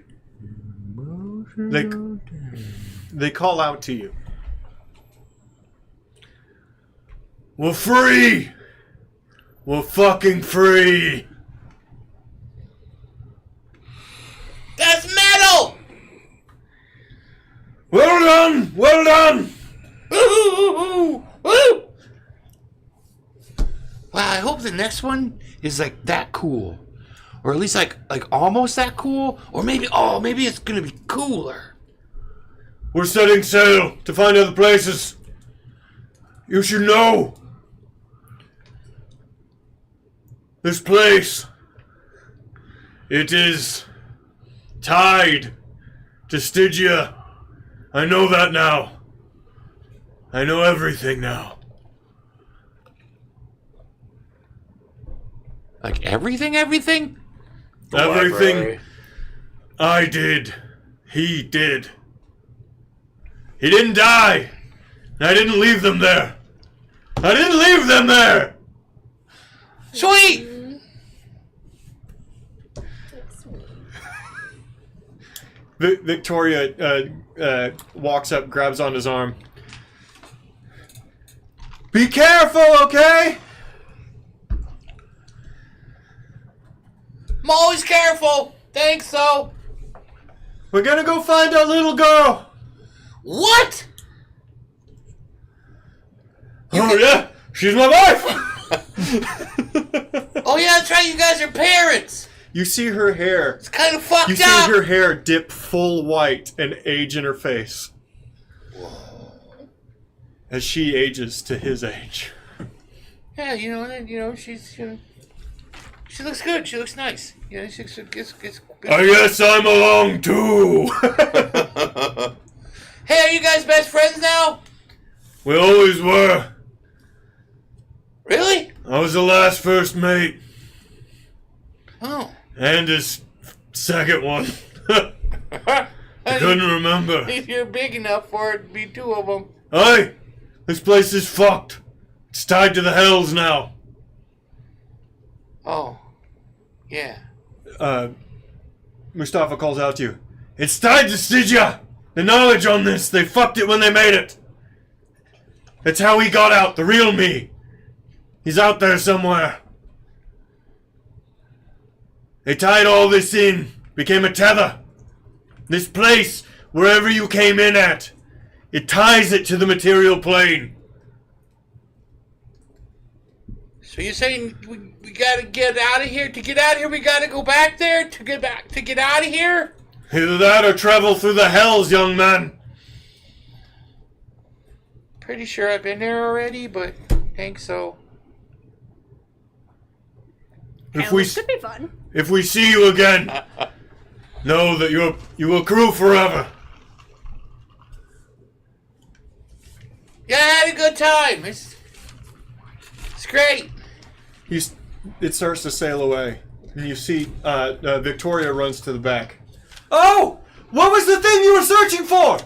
They call out to you. We're free! We're fucking free! That's metal! Well done! Well done! Woo! Woo! Wow, I hope the next one is like that cool. Or at least like almost that cool. Or maybe it's gonna be cooler. We're setting sail to find other places. You should know. This place. It is tied to Stygia. I know that now. I know everything now. Like everything? Everything Library. I did, he did. He didn't die. And I didn't leave them there. I didn't leave them there. Sweet! Victoria walks up, grabs on his arm. Be careful, okay? I'm always careful. Thanks, though. We're gonna go find our little girl. What? Oh yeah, she's my wife. Oh, yeah, that's right. You guys are parents. You see her hair. It's kind of fucked You up. see her hair dip full white and age in her face. As she ages to his age. Yeah, you know, she's, she looks good. She looks nice. You know, I guess I'm along too. Hey, are you guys best friends now? We always were. Really? I was the last first mate. Oh. And his second one. I couldn't remember. You're big enough for it to be two of them. Hey, this place is fucked. It's tied to the hells now. Oh. Yeah. Mustafa calls out to you. It's tied to Stygia. The knowledge on this, they fucked it when they made it. That's how he got out, the real me. He's out there somewhere. They tied all this in, became a tether. This place, wherever you came in at, it ties it to the material plane. So you're saying we gotta get out of here? To get out of here, we gotta go back there? To get out of here? Either that or travel through the hells, young man. Pretty sure I've been there already, but think so. If This could be fun. If we see you again, know that you will crew forever. Yeah, I had a good time. It's great. It starts to sail away, and you see Victoria runs to the back. Oh! What was the thing you were searching for?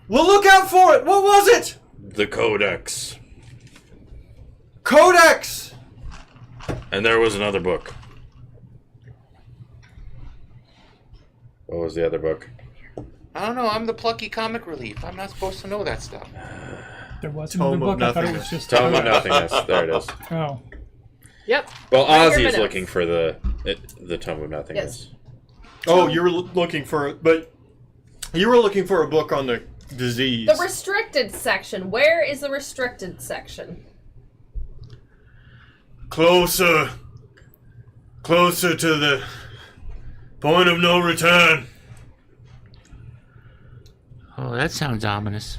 Well, look out for it! What was it? The Codex. Codex! And there was another book. What was the other book? I don't know. I'm the plucky comic relief. I'm not supposed to know that stuff. There was another book. I thought it was just. Tome of Nothingness. There it is. Oh. Yep. Well, Right here, Ozzy is minutes. looking for the Tome of Nothingness. Oh, you were looking for it, but you were looking for a book on the disease. The restricted section. Where is the restricted section? Closer to the point of no return. Oh, that sounds ominous.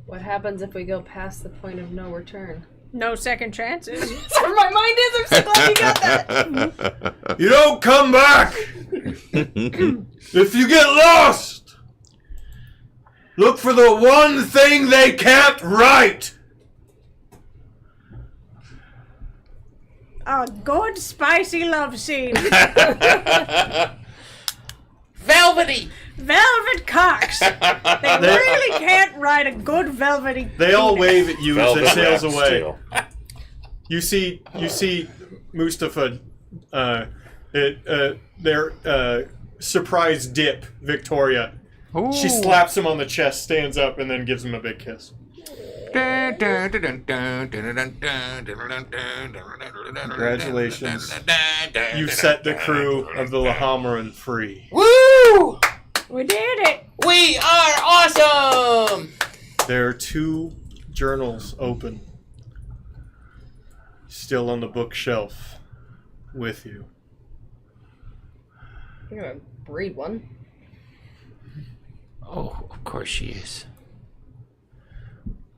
What happens if we go past the point of no return? No second chances. That's where my mind is. I'm so glad you got that. You don't come back. If you get lost, look for the one thing they can't write. A good spicy love scene. Velvety. Velvet cocks. They really can't write a good velvety. They all penis. wave at you as Velvet it sails wrapped away. steel. You see Mustafa, their surprise dip Victoria. Ooh. She slaps him on the chest, stands up, and then gives him a big kiss. Congratulations. You set the crew of the Lahamaran free. Woo! We did it. We are awesome! There are 2 journals open, still on the bookshelf with you. I'm gonna read one. Oh, of course she is.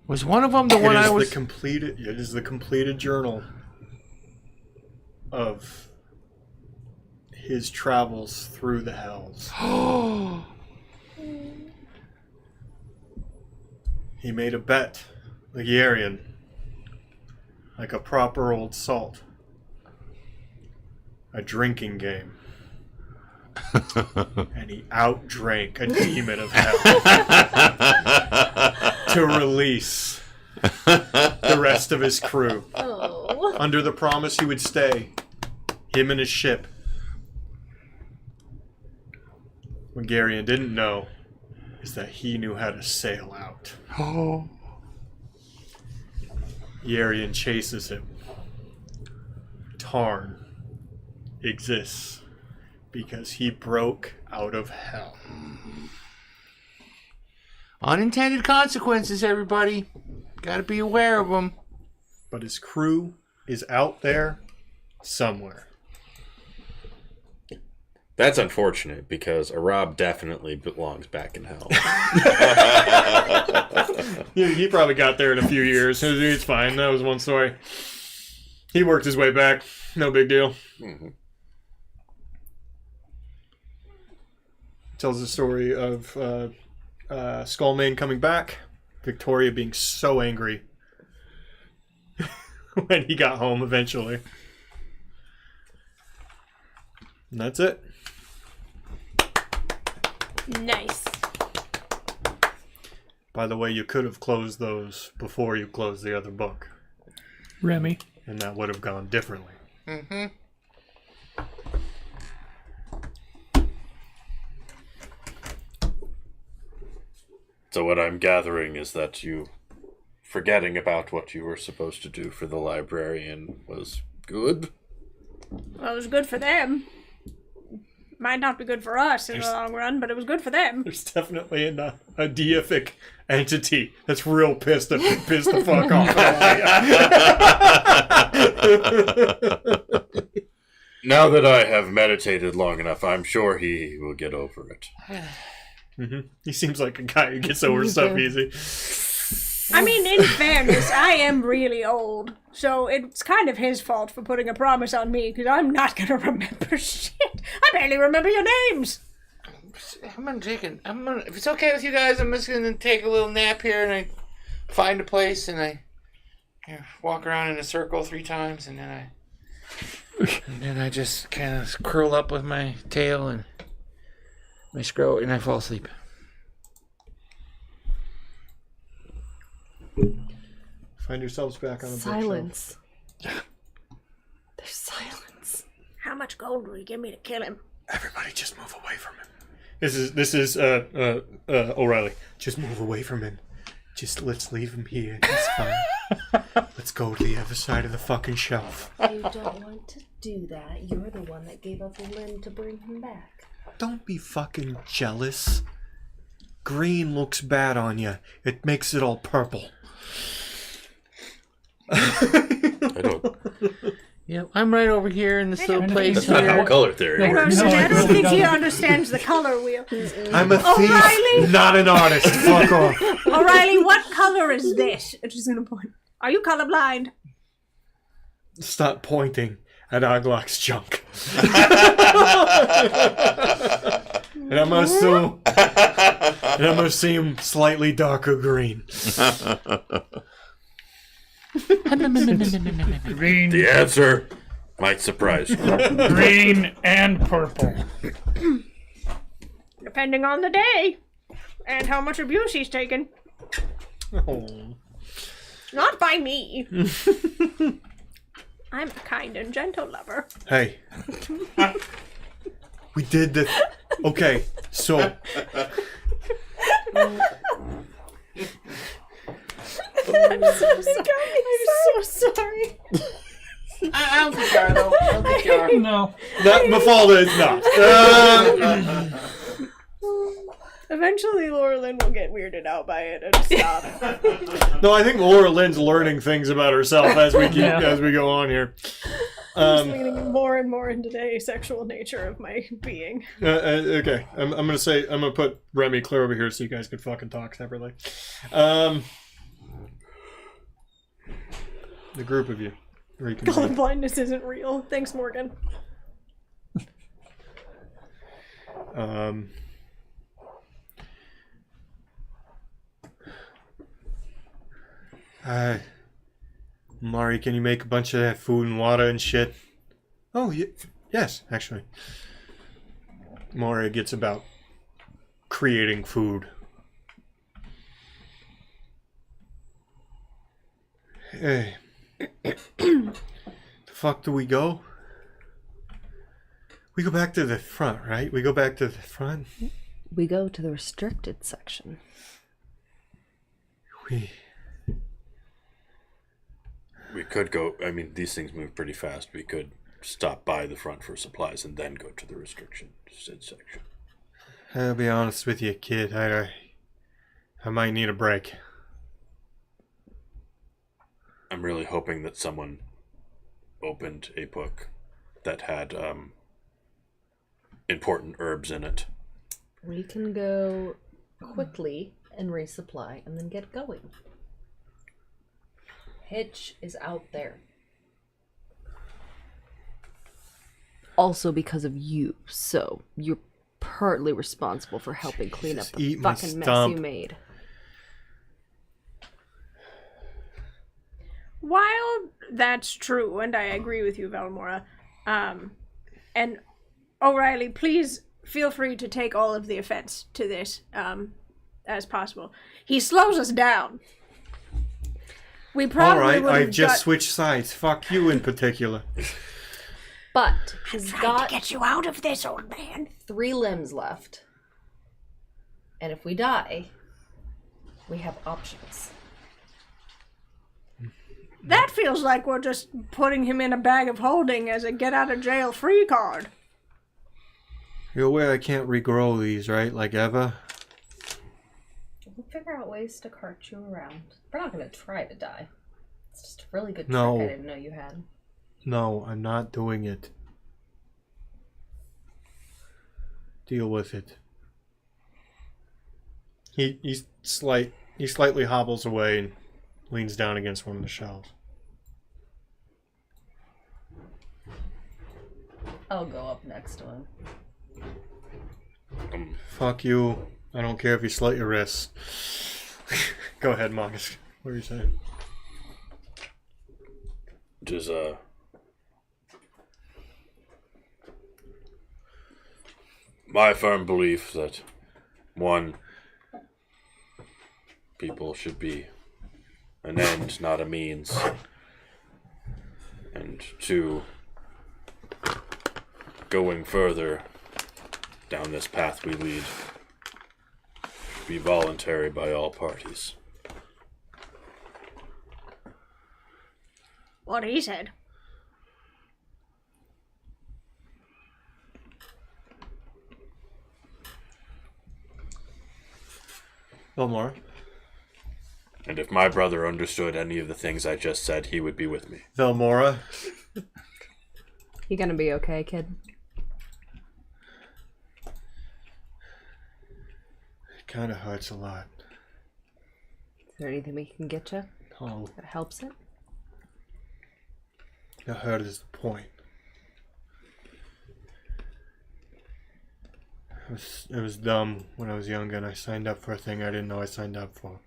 Was one of them the one I was... It is the completed journal of his travels through the hells. He made a bet, like Yarian, like a proper old salt. A drinking game. And he outdrank a demon of hell to release the rest of his crew. Oh. Under the promise he would stay, him and his ship. What Garion didn't know is that he knew how to sail out. Yarian chases him. Tarn exists because he broke out of hell. Unintended consequences, everybody. Gotta be aware of them. But his crew is out there somewhere. That's unfortunate because Arab definitely belongs back in hell. He probably got there in a few years. It's fine. That was one story. He worked his way back. No big deal. Mm-hmm. Tells the story of Skullmane coming back. Victoria being so angry when he got home eventually. And that's it. Nice. By the way, you could have closed those before you closed the other book. Remy. And that would have gone differently. Mm-hmm. So what I'm gathering is that you forgetting about what you were supposed to do for the librarian was good? Well, it was good for them. Might not be good for us in the long run, but it was good for them. There's definitely a deific entity that's real pissed the fuck off. Now that I have meditated long enough, I'm sure he will get over it. Mm-hmm. He seems like a guy who gets over stuff easy. I mean, in fairness, I am really old, so it's kind of his fault for putting a promise on me, because I'm not going to remember shit. I barely remember your names. If it's okay with you guys, I'm just gonna take a little nap here, and I find a place, and I walk around in a circle 3 times, and then I just kind of curl up with my tail and my scroll, and I fall asleep. Find yourselves back on the Silence. There's silence. How much gold will you give me to kill him? Everybody just move away from him. This is O'Reilly. Just move away from him. Just let's leave him here. It's fine. Let's go to the other side of the fucking shelf. You don't want to do that. You're the one that gave up a limb to bring him back. Don't be fucking jealous. Green looks bad on you. It makes it all purple. I don't. Yeah, I'm right over here in this little place That's not how here. color theory works. I don't think he understands the color wheel. I'm a thief, O'Reilly? not an artist. Fuck off. O'Reilly, what color is this? She's gonna point. Are you colorblind? Stop pointing at Oglock's junk. And I'm gonna assume slightly darker green. Green, The answer might surprise you. green, and purple. Depending on the day. And how much abuse he's taken. Oh. Not by me. I'm a kind and gentle lover. Hey. We did the... Okay, so... I'm so sorry. I don't think you are, though. I don't think you are. No. Mafalda is not. Eventually Laura Lynn will get weirded out by it and stop. No, I think Laura Lynn's learning things about herself as we go on here. I'm leaning more and more into the asexual nature of my being. Okay, I'm gonna put Remy clear over here so you guys can fucking talk separately. The group of you. Colorblindness isn't real. Thanks, Morgan. Mari, can you make a bunch of that food and water and shit? Oh, yes, actually. Mari gets about creating food. Hey. The fuck do we go? We go back to the front, right? We go back to the front? We go to the restricted section. We could go. I mean, these things move pretty fast. We could stop by the front for supplies and then go to the restriction section. I'll be honest with you, kid. I might need a break. I'm really hoping that someone opened a book that had important herbs in it. We can go quickly and resupply and then get going. Hitch is out there. Also because of you, so you're partly responsible for helping clean up the fucking mess you made. While that's true, and I agree with you, Valmora, and O'Reilly, please feel free to take all of the offense to this as possible. He slows us down. We probably Alright, I've just switched sides. Fuck you in particular. But he's got to get you out of this, old man. 3 limbs left. And if we die, we have options. That feels like we're just putting him in a bag of holding as a get-out-of-jail-free card. You're aware I can't regrow these, right? Like ever? We'll figure out ways to cart you around. We're not going to try to die. It's just a really good trick No. I didn't know you had. No, I'm not doing it. Deal with it. He slightly hobbles away and leans down against one of the shelves. I'll go up next to him. Fuck you. I don't care if you slit your wrists. Go ahead, Marcus. What are you saying? It is my firm belief that 1, people should be an end, not a means, and 2, going further down this path we lead should be voluntary by all parties. What he said. Belmore. And if my brother understood any of the things I just said, he would be with me. Velmora. You gonna be okay, kid? It kind of hurts a lot. Is there anything we can get you Oh, that helps it? the hurt is the point. It was dumb when I was younger and I signed up for a thing I didn't know I signed up for.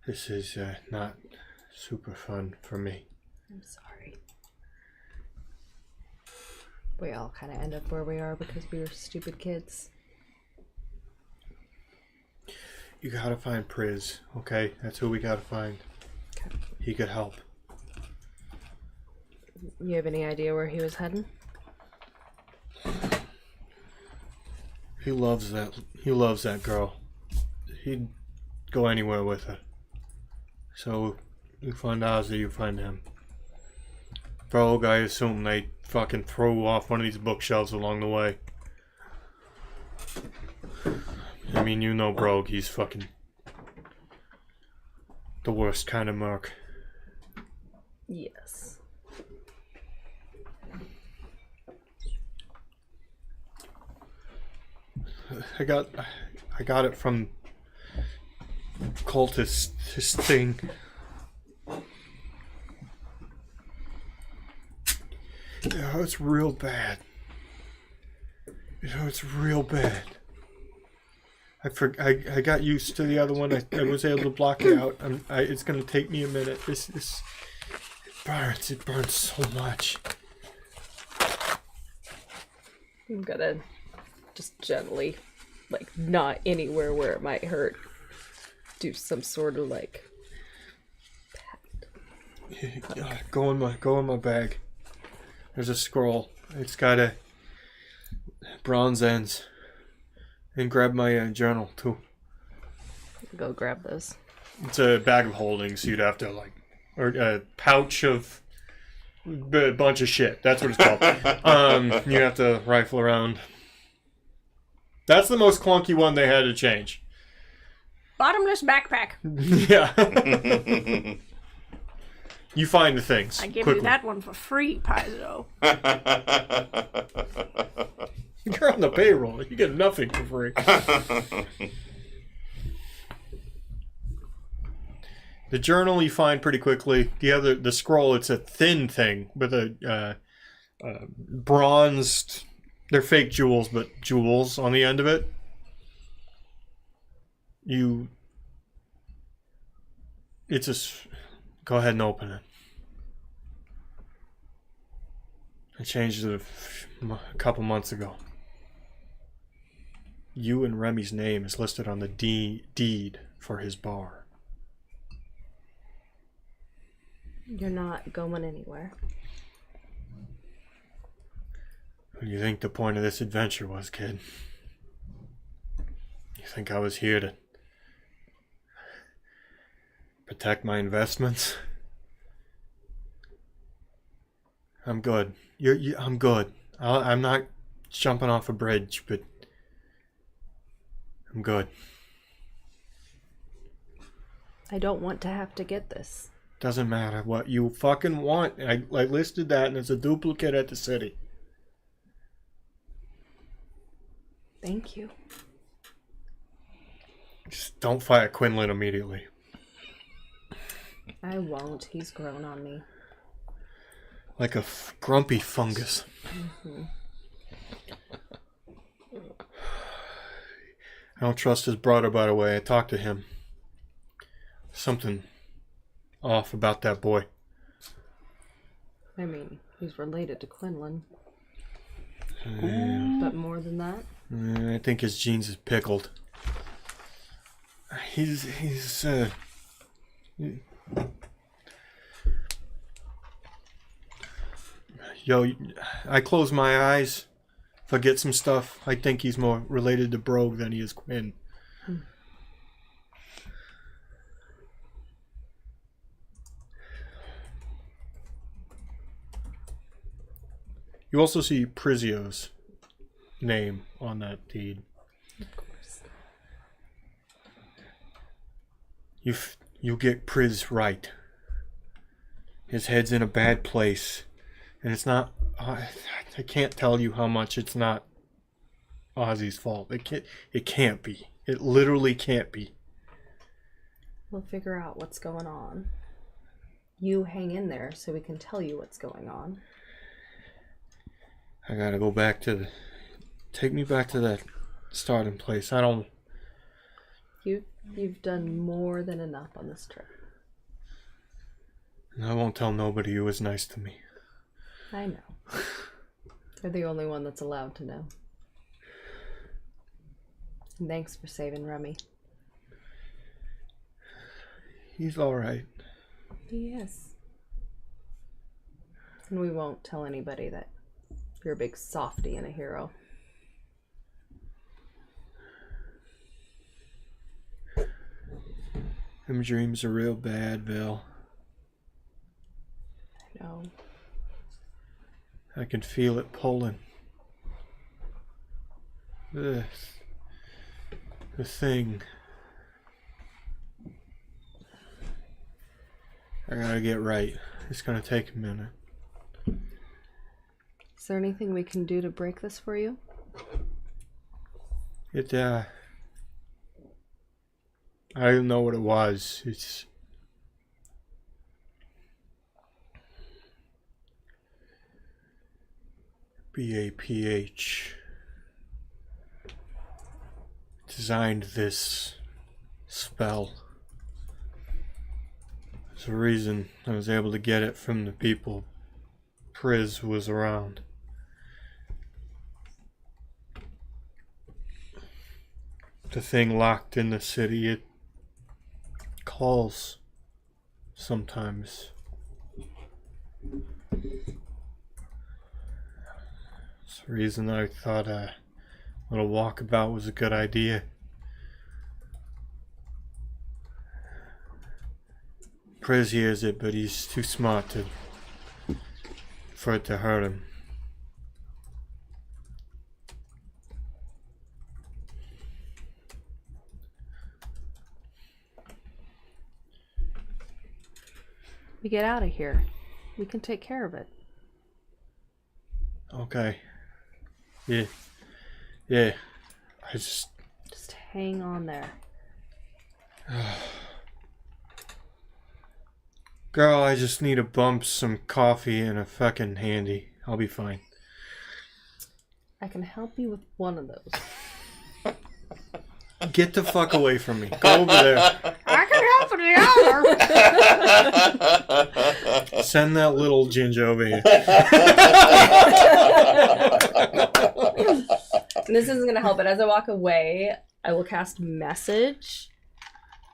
This is not super fun for me. I'm sorry. We all kind of end up where we are because we were stupid kids. You gotta find Priz, okay? That's who we gotta find. Okay. He could help. You have any idea where he was heading? He loves that girl. He'd go anywhere with her. So you find Ozzy, you find him. Bro, I assume they fucking throw off one of these bookshelves along the way. I mean, you know Brogue, he's fucking the worst kind of merc. Yes. I got it from cultist, this thing. It hurts real bad. it's real bad. I got used to the other one. I was able to block it out. It's gonna take me a minute. This it burns. It burns so much. I'm gonna just gently, like, not anywhere where it might hurt, do some sort of like Go in my bag. There's a scroll. It's got a bronze ends. And grab my journal too. go grab those. It's a bag of holding, so you'd have to or a pouch of a bunch of shit. That's what it's called. You have to rifle around. That's the most clunky one they had to change. Bottomless backpack. Yeah. You find the things. I give quickly. you that one for free, Paizo. You're on the payroll. You get nothing for free. The journal you find pretty quickly. The scroll, it's a thin thing with a bronzed. They're fake jewels, but jewels on the end of it. Go ahead and open it. I changed it a couple months ago. You and Remy's name is listed on the deed for his bar. You're not going anywhere. What do you think the point of this adventure was, kid? You think I was here to protect my investments? I'm good. I'm good. I'm not jumping off a bridge, but I'm good. I don't want to have to get this. Doesn't matter what you fucking want. I listed that, and it's a duplicate at the city. Thank you. Just don't fire Quinlan immediately. I won't. He's grown on me. Like a grumpy fungus. Mm-hmm. I don't trust his brother, by the way. I talked to him. Something off about that boy. I mean, he's related to Quinlan. But more than that? I think his genes is pickled. Yo, I close my eyes, forget some stuff. I think he's more related to Brogue than he is Quinn. You also see Prizio's name on that deed. Of course. You get Priz right. His head's in a bad place. And it's not... I can't tell you how much it's not Ozzy's fault. It can't be. It literally can't be. We'll figure out what's going on. You hang in there so we can tell you what's going on. I gotta go back to take me back to that starting place. You've done more than enough on this trip. And I won't tell nobody who was nice to me. I know. You're the only one that's allowed to know. And thanks for saving Remy. He's alright. He is. And we won't tell anybody that you're a big softy and a hero. Them dreams are real bad, Bill. I know. I can feel it pulling. The thing. I gotta get right. It's gonna take a minute. Is there anything we can do to break this for you? I don't know what it was. It's BAPH. designed this spell. There's a reason I was able to get it from the people Priz was around. The thing locked in the city, it calls sometimes. It's the reason I thought a little walkabout was a good idea. Priz hears it, but he's too smart for it to hurt him. We get out of here. We can take care of it. Okay. Yeah. Yeah. Just hang on there. Girl, I just need to bump some coffee and a fucking handy. I'll be fine. I can help you with one of those. Get the fuck away from me. Go over there. I can help in the other. Send that little ginger over here. And this isn't going to help, but as I walk away, I will cast message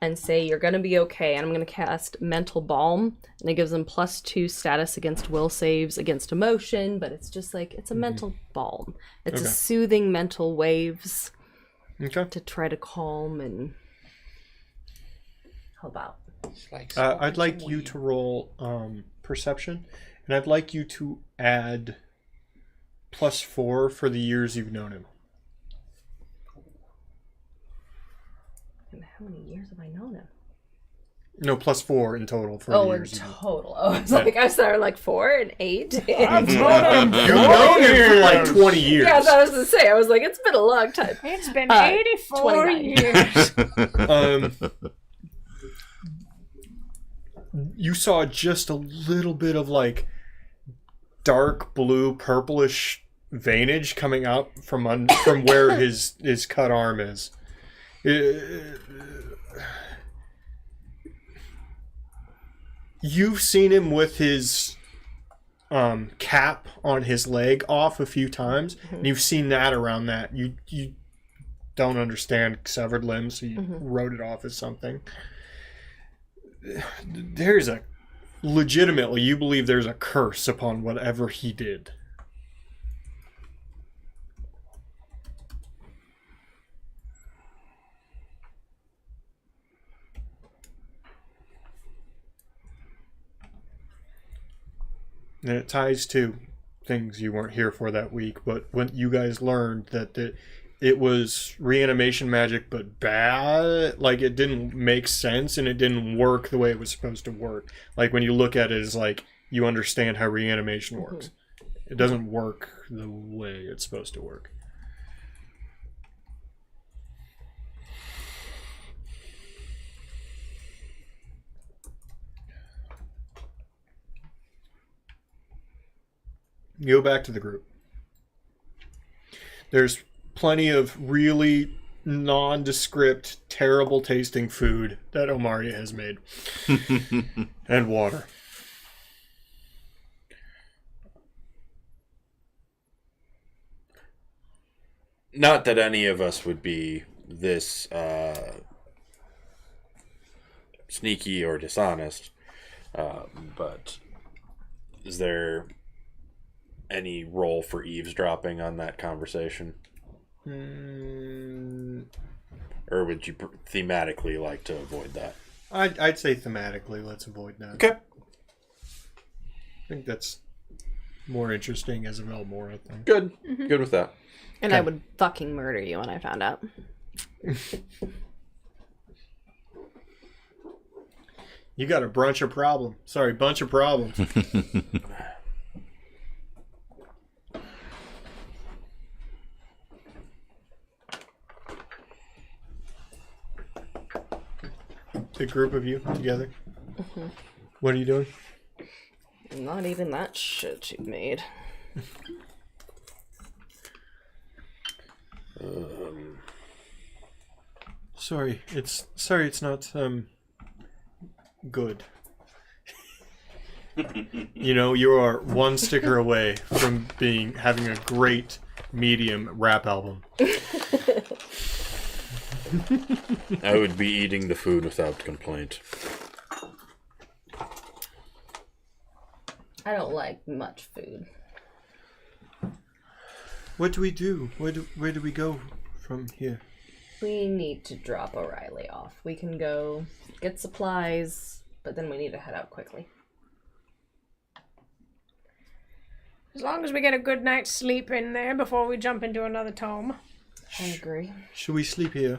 and say, you're going to be okay. And I'm going to cast mental balm. And it gives them +2 status against will saves, against emotion. But it's just like, it's a mental balm. It's a soothing mental waves. Okay. To try to calm and help out. I'd like you to roll perception, and I'd like you to add +4 for the years you've known him. And how many years have I known him? No, +4 in total for the In years. total. Oh, I was like, I started like 4 and 8. I've known him You've known him for like 20 years. Yeah, that's what I was going to say. I was like, it's been a long time. It's been 84 29. years. You saw just a little bit of like dark blue, purplish veinage coming out from where his cut arm is. You've seen him with his cap on his leg off a few times, and you've seen that around that. You don't understand severed limbs, so you wrote it off as something. There's legitimately, you believe there's a curse upon whatever he did. And it ties to things you weren't here for that week, but when you guys learned that it was reanimation magic, but bad, like it didn't make sense and it didn't work the way it was supposed to work. Like when you look at it as like you understand how reanimation works. It doesn't work the way it's supposed to work. Go back to the group. There's plenty of really nondescript, terrible tasting food that Omaria has made. And water. Not that any of us would be this sneaky or dishonest, but is there any role for eavesdropping on that conversation? Or would you thematically like to avoid that? I'd say thematically, let's avoid that. Okay. I think that's more interesting as a Velmora thing. Good. Good with that. And Okay. I would fucking murder you when I found out. You got a bunch of problems. Bunch of problems. The group of you together. What are you doing? I'm not eating that shit you made. sorry. It's not good. You know, you are one sticker away from having a great medium rap album. I would be eating the food without complaint. I don't like much food. What do we do? Where do we go from here? We need to drop O'Reilly off. We can go get supplies, but then we need to head out quickly. As long as we get a good night's sleep in there before we jump into another tome. I agree. Should we sleep here?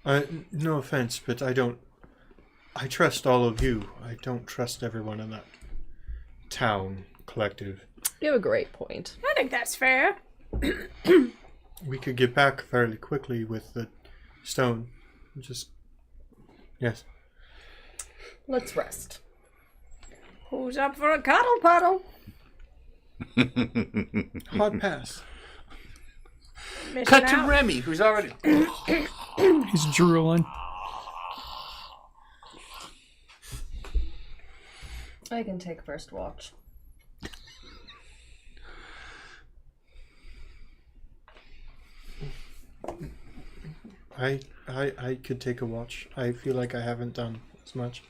No offense, but I trust all of you. I don't trust everyone in that town collective. You have a great point. I think that's fair. We could get back fairly quickly with the stone. Yes. Let's rest. Who's up for a cuddle puddle? Hard pass. Missing Cut to out. Remy, who's already. He's drooling. I can take first watch. I could take a watch. I feel like I haven't done as much.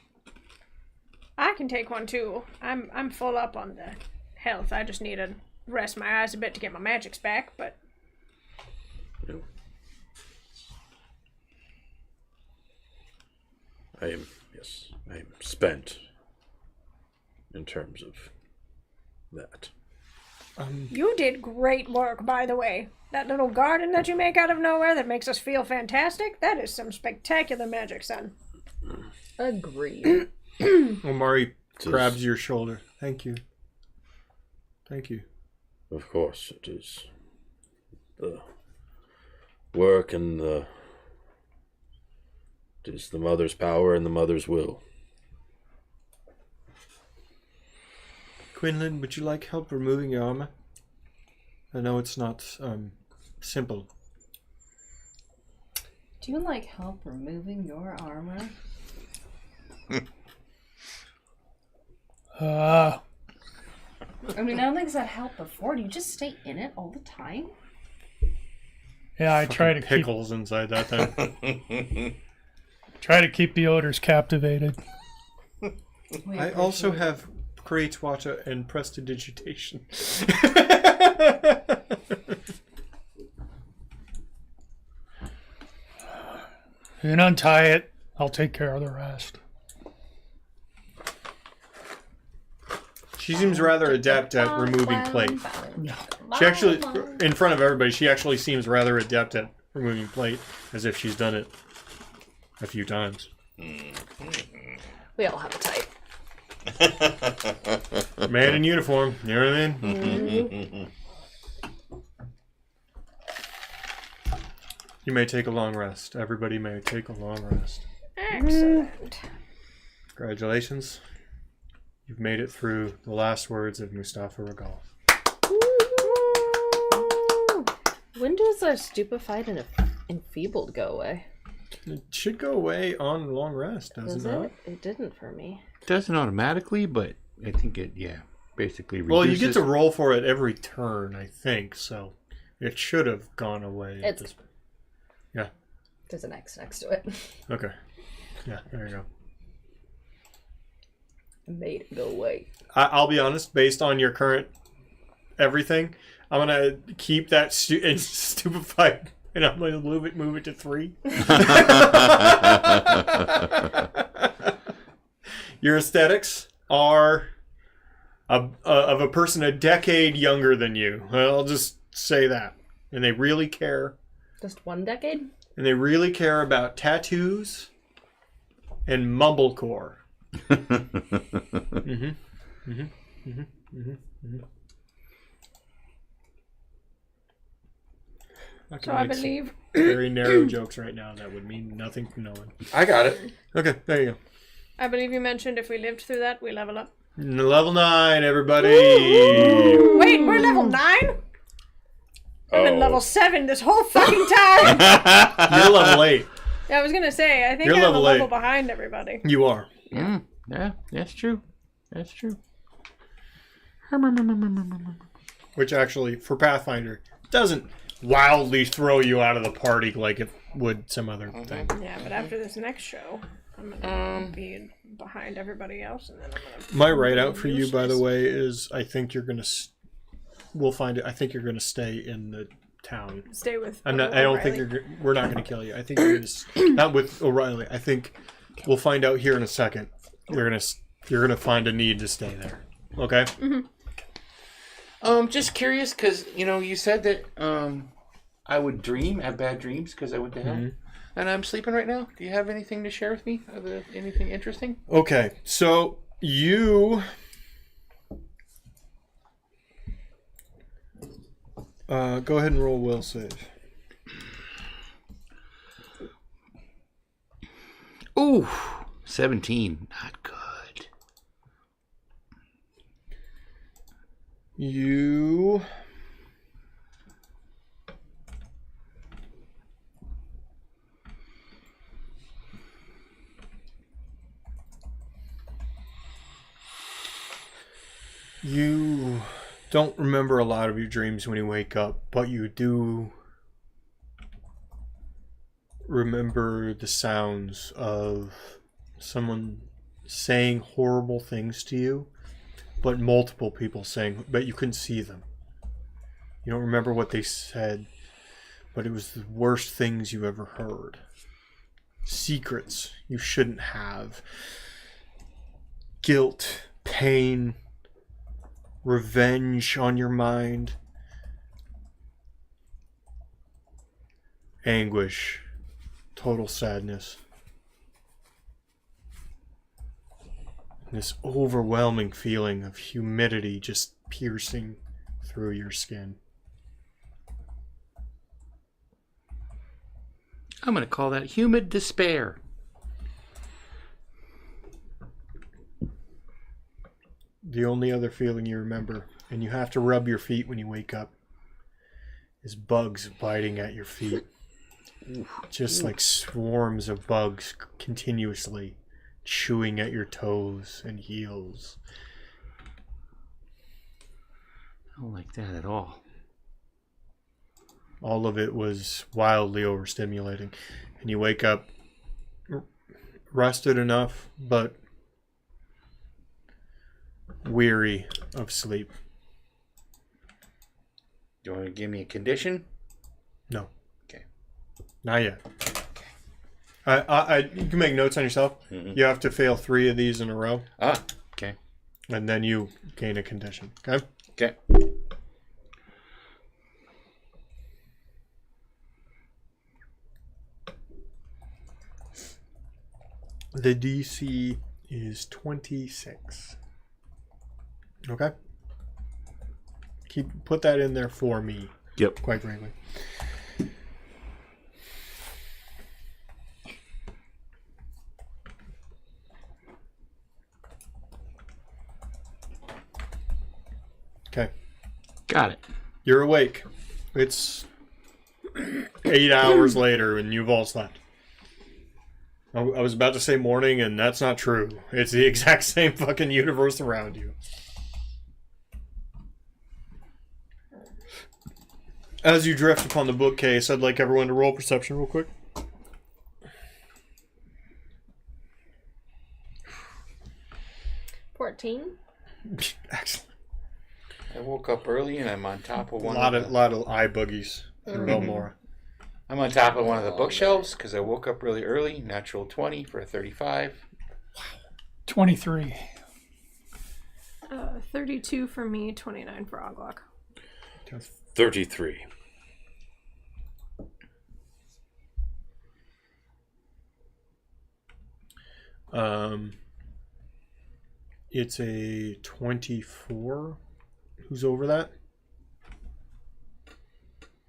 I can take one too. I'm full up on the health. I just need to rest my eyes a bit to get my magics back, but I am spent in terms of that. you did great work, by the way. That little garden that you make out of nowhere that makes us feel fantastic, that is some spectacular magic, son. Agreed. Omari grabs your shoulder. Thank you. Thank you. Of course, it is the work and it is the mother's power and the mother's will. Quinlan, would you like help removing your armor? I know it's not simple. Do you like help removing your armor? I mean, I don't think that helped before. Do you just stay in it all the time? Yeah, I try to keep Pickles inside that thing. the odors captivated. I also have create water and prestidigitation. You can untie it. I'll take care of the rest. She seems rather adept at removing plate. She actually, in front of everybody, she actually seems rather adept at removing plate, as if she's done it a few times. We all have a type. Man in uniform, you know what I mean? You may take a long rest. Everybody may take a long rest. Excellent. Congratulations. You've made it through the last words of Mustafa Regal. When does our stupefied and enfeebled go away? It should go away on long rest, doesn't Does it? it? It didn't for me. Doesn't automatically, but I think it, basically reduces. Well, you get to roll for it every turn, I think, so it should have gone away. It's- Yeah. There's an X next to it. Okay. Yeah, there you go. Made it go away. I'll be honest, based on your current everything, I'm going to keep that stupefied, and I'm going to move it to 3. Your aesthetics are of a person a decade younger than you. I'll just say that. And they really care. Just 1 decade? And they really care about tattoos and mumblecore. So I believe very narrow jokes right now that would mean nothing to no one. I got it. Okay, there you go. I believe you mentioned if we lived through that, we level up. Level 9, everybody. Wait, we're level 9? I've been level 7 this whole fucking time. You're level 8. Yeah, I was gonna say, I think You're I'm a level level 8. behind everybody. You are. Yeah, that's true. That's true. Which actually, for Pathfinder, doesn't wildly throw you out of the party like it would some other thing. Yeah, but after this next show, I'm gonna be behind everybody else, and then I'm gonna. My write out for you, by the way, is I think you're gonna. We'll find it. I think you're gonna stay in the town. Stay with. I'm not. I don't think we're not gonna kill you. I think you're gonna not with O'Reilly. I think we'll find out here in a second. You're gonna find a need to stay there. Okay. Just curious, because you said that I would have bad dreams because I went to hell, and I'm sleeping right now. Do you have anything to share with me? Anything interesting? Okay, so you go ahead and roll will save. Ooh, 17. Not good. You don't remember a lot of your dreams when you wake up, but you do remember the sounds of someone saying horrible things to you, but multiple people saying, but you couldn't see them. You don't remember what they said, but it was the worst things you ever heard. Secrets you shouldn't have. Guilt, pain, revenge on your mind. Anguish, total sadness. This overwhelming feeling of humidity just piercing through your skin. I'm going to call that humid despair. The only other feeling you remember, and you have to rub your feet when you wake up, is bugs biting at your feet. Just like swarms of bugs continuously chewing at your toes and heels. I don't like that at all. All of it was wildly overstimulating. And you wake up rested enough, but weary of sleep. Do you want to give me a condition? No. Okay. Not yet. You can make notes on yourself. Mm-mm. You have to fail 3 of these in a row. Okay. And then you gain a condition. Okay? Okay. The DC is 26. Okay? Put that in there for me. Yep. Quite frankly. Okay. Got it. You're awake. It's 8 hours later and you've all slept. I was about to say morning, and that's not true. It's the exact same fucking universe around you. As you drift upon the bookcase, I'd like everyone to roll perception real quick. 14. Excellent. I woke up early and I'm on top of A lot of eye boogies in Belmora. I'm on top of one of the bookshelves because I woke up really early. Natural 20 for a 35. 23. 32 for me, 29 for Oglock. 33. It's a 24. Who's over that?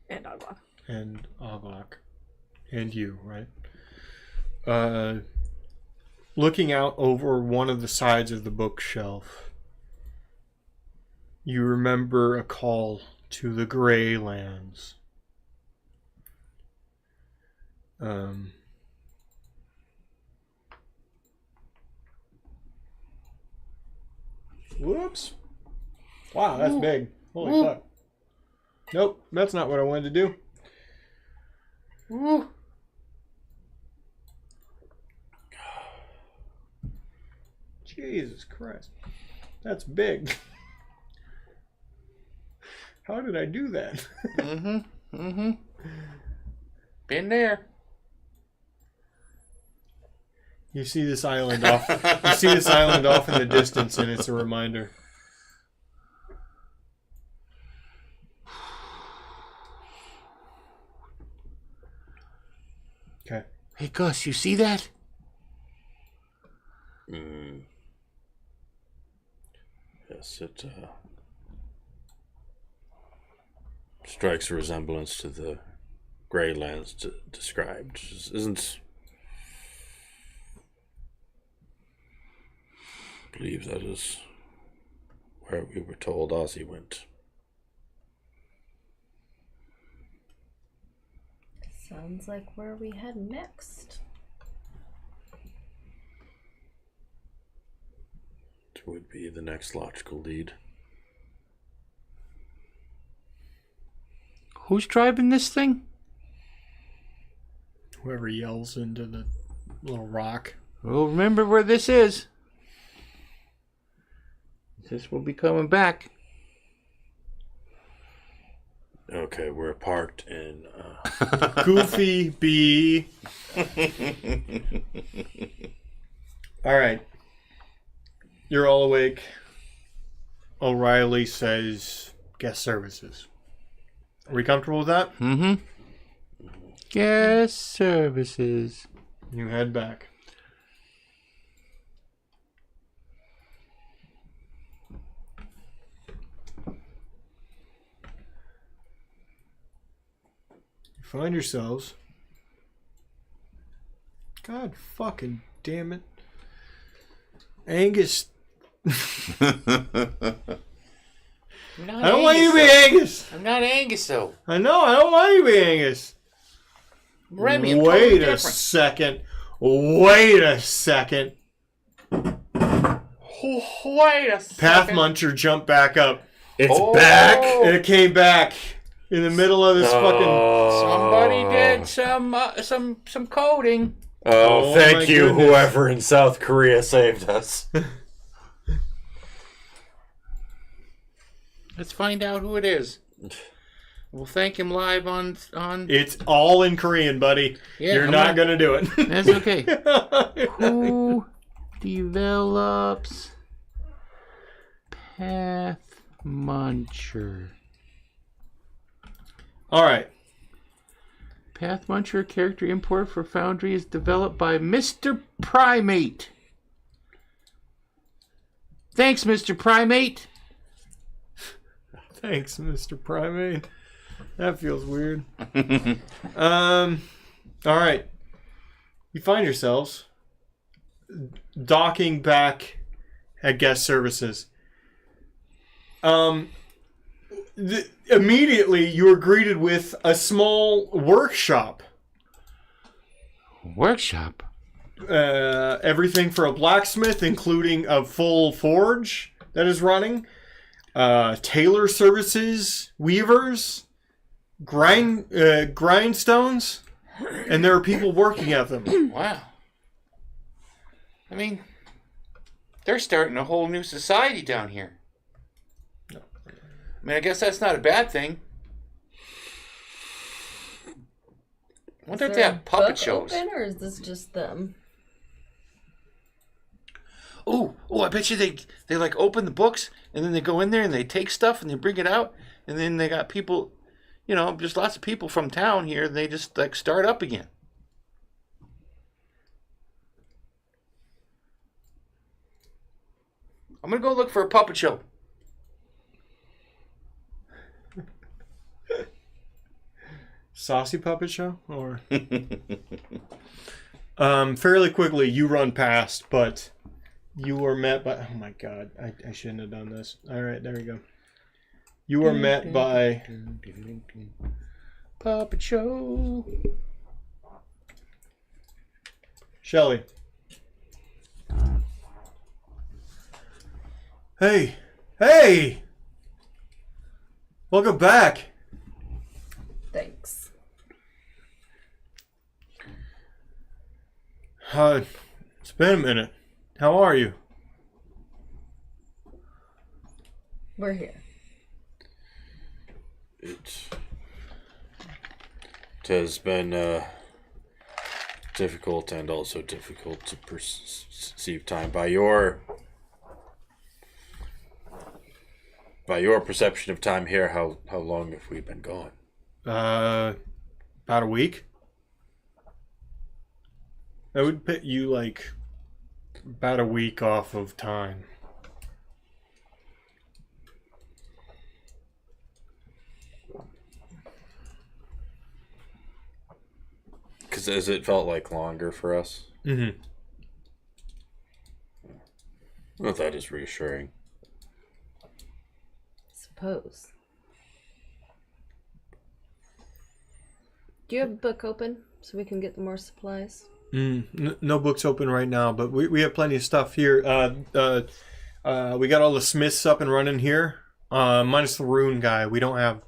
And Oglock. And Oglok. And you, right? Looking out over one of the sides of the bookshelf, you remember a call to the Gray Lands. Whoops. Wow, that's big. Holy fuck. Nope, that's not what I wanted to do. Jesus Christ. That's big. How did I do that? Been there. You see this island off. You see this island off in the distance, and it's a reminder. Okay. Hey, Gus, you see that? Yes, it strikes a resemblance to the Gray Lands described. Isn't... I believe that is where we were told Ozzy went. Sounds like where we head next. It would be the next logical lead. Who's driving this thing? Whoever yells into the little rock. Well, remember where this is. This will be coming back. Okay, we're parked in... Goofy B. All right. You're all awake. O'Reilly says guest services. Are we comfortable with that? Mm-hmm. Guest services. You head back. You find yourselves. God fucking damn it. Angus. I don't want you to be Angus. I'm not Angus, though. I know. I don't want you to be Angus. Remy, I'm Wait totally a different. second. Wait a second. Wait a second. Path Muncher jumped back up. It's back! And it came back in the middle of this fucking... Somebody did some coding. Oh, my thank you, goodness. whoever in South Korea saved us. Let's find out who it is. We'll thank him live on. It's all in Korean, buddy. Yeah, You're I'm not going to do it. That's okay. Who develops Path Muncher? All right. Path Muncher character import for Foundry is developed by Mr. Primate. Thanks, Mr. Primate. Thanks, Mr. Primate. That feels weird. All right. You find yourselves docking back at guest services. Immediately, you are greeted with a small workshop. Workshop? Everything for a blacksmith, including a full forge that is running. Tailor services, weavers, grindstones, and there are people working at them. Wow. I mean, they're starting a whole new society down here. I mean, I guess that's not a bad thing. I wonder if they have puppet shows. Open, or is this just them? Oh, I bet you they like open the books and then they go in there and they take stuff and they bring it out and then they got people, just lots of people from town here and they just like start up again. I'm gonna go look for a puppet show. Saucy puppet show? Or fairly quickly you run past, but you were met by... Oh my god, I shouldn't have done this. Alright, there we go. You are met by Puppet show. Shelly. Hey! Hey! Welcome back! Thanks. It's been a minute. How are you? We're here. It has been difficult and also difficult to perceive time by your perception of time here. How long have we been gone? About a week. I would put you like about a week off of time. Because as it felt like longer for us. Mm-hmm. Well, that is reassuring. Suppose. Do you have a book open so we can get more supplies? No books open right now, but we have plenty of stuff here. We got all the smiths up and running here, minus the rune guy. We don't have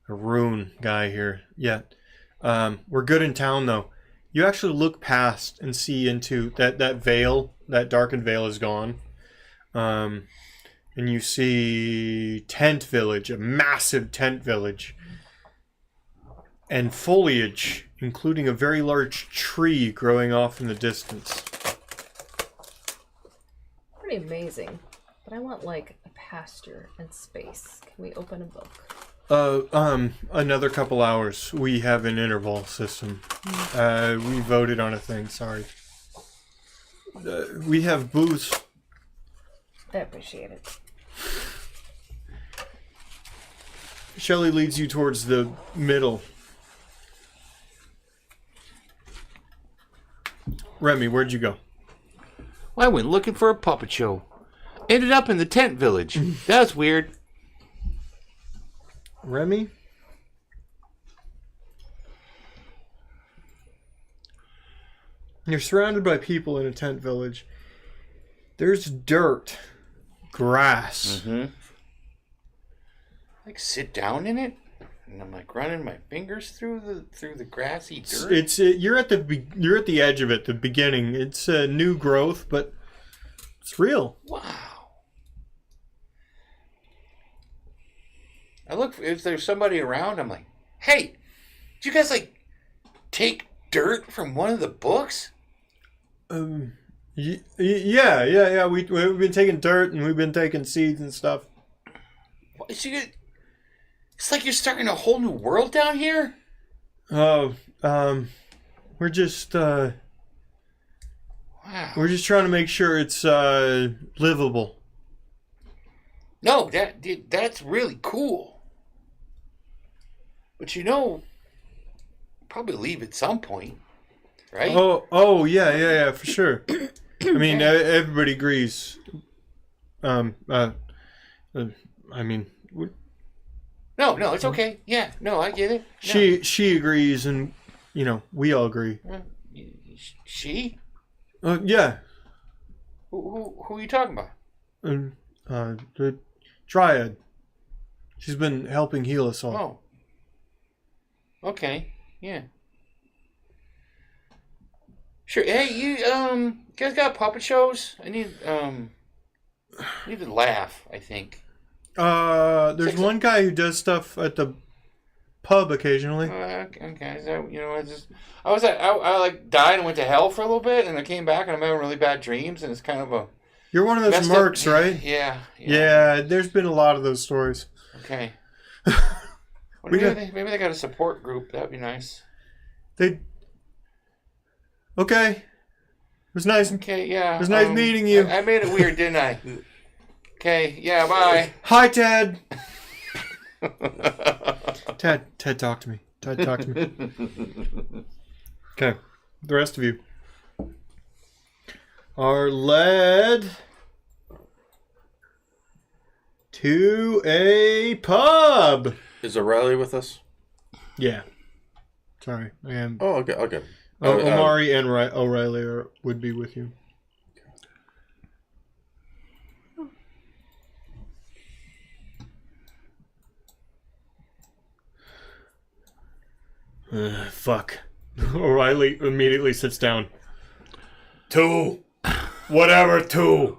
a rune guy here yet. We're good in town, though. You actually look past and see into that veil. That darkened veil is gone. And you see tent village, a massive tent village. And foliage, including a very large tree growing off in the distance. Pretty amazing. But I want, like, a pasture and space. Can we open a book? Another couple hours. We have an interval system. We voted on a thing, sorry. We have booths. I appreciate it. Shelly leads you towards the middle. Remy, where'd you go? Well, I went looking for a puppet show. Ended up in the tent village. That's weird. Remy? You're surrounded by people in a tent village. There's dirt, grass. Mm-hmm. Like sit down in it, and I'm like running my fingers through the grassy dirt. You're at the edge of it, the beginning. It's a new growth, but it's real. Wow. I look if there's somebody around. I'm like, hey, did you guys like take dirt from one of the books? Yeah. We've been taking dirt and we've been taking seeds and stuff. What, it's like you're starting a whole new world down here. Oh, we're just Wow. we're just trying to make sure it's livable. No, that's really cool. But probably leave at some point, right? Oh, yeah, for sure. I mean, everybody agrees. I mean, No, it's okay. Yeah, no, I get it. No. she agrees, and we all agree. She? Yeah. Who are you talking about? The Dryad. She's been helping heal us all. Oh. Okay. Yeah. Sure. Hey, you guys got puppet shows? I need to laugh, I think. There's one guy who does stuff at the pub occasionally. Okay. So, I like died and went to hell for a little bit, and I came back and I'm having really bad dreams, and it's kind of a. You're one of those mercs, right? Yeah. There's been a lot of those stories. Okay. Maybe they got a support group. That'd be nice. Okay. It was nice. Okay, yeah. It was nice meeting you. I made it weird, didn't I? Okay, yeah, bye. Hi, Ted. Ted, talk to me. Ted, talk to me. Okay. The rest of you are led to a pub. Is O'Reilly with us? Yeah. Sorry, I am. Oh, okay. Okay. Omari and O'Reilly would be with you. Fuck. O'Reilly immediately sits down. 2. Whatever, 2.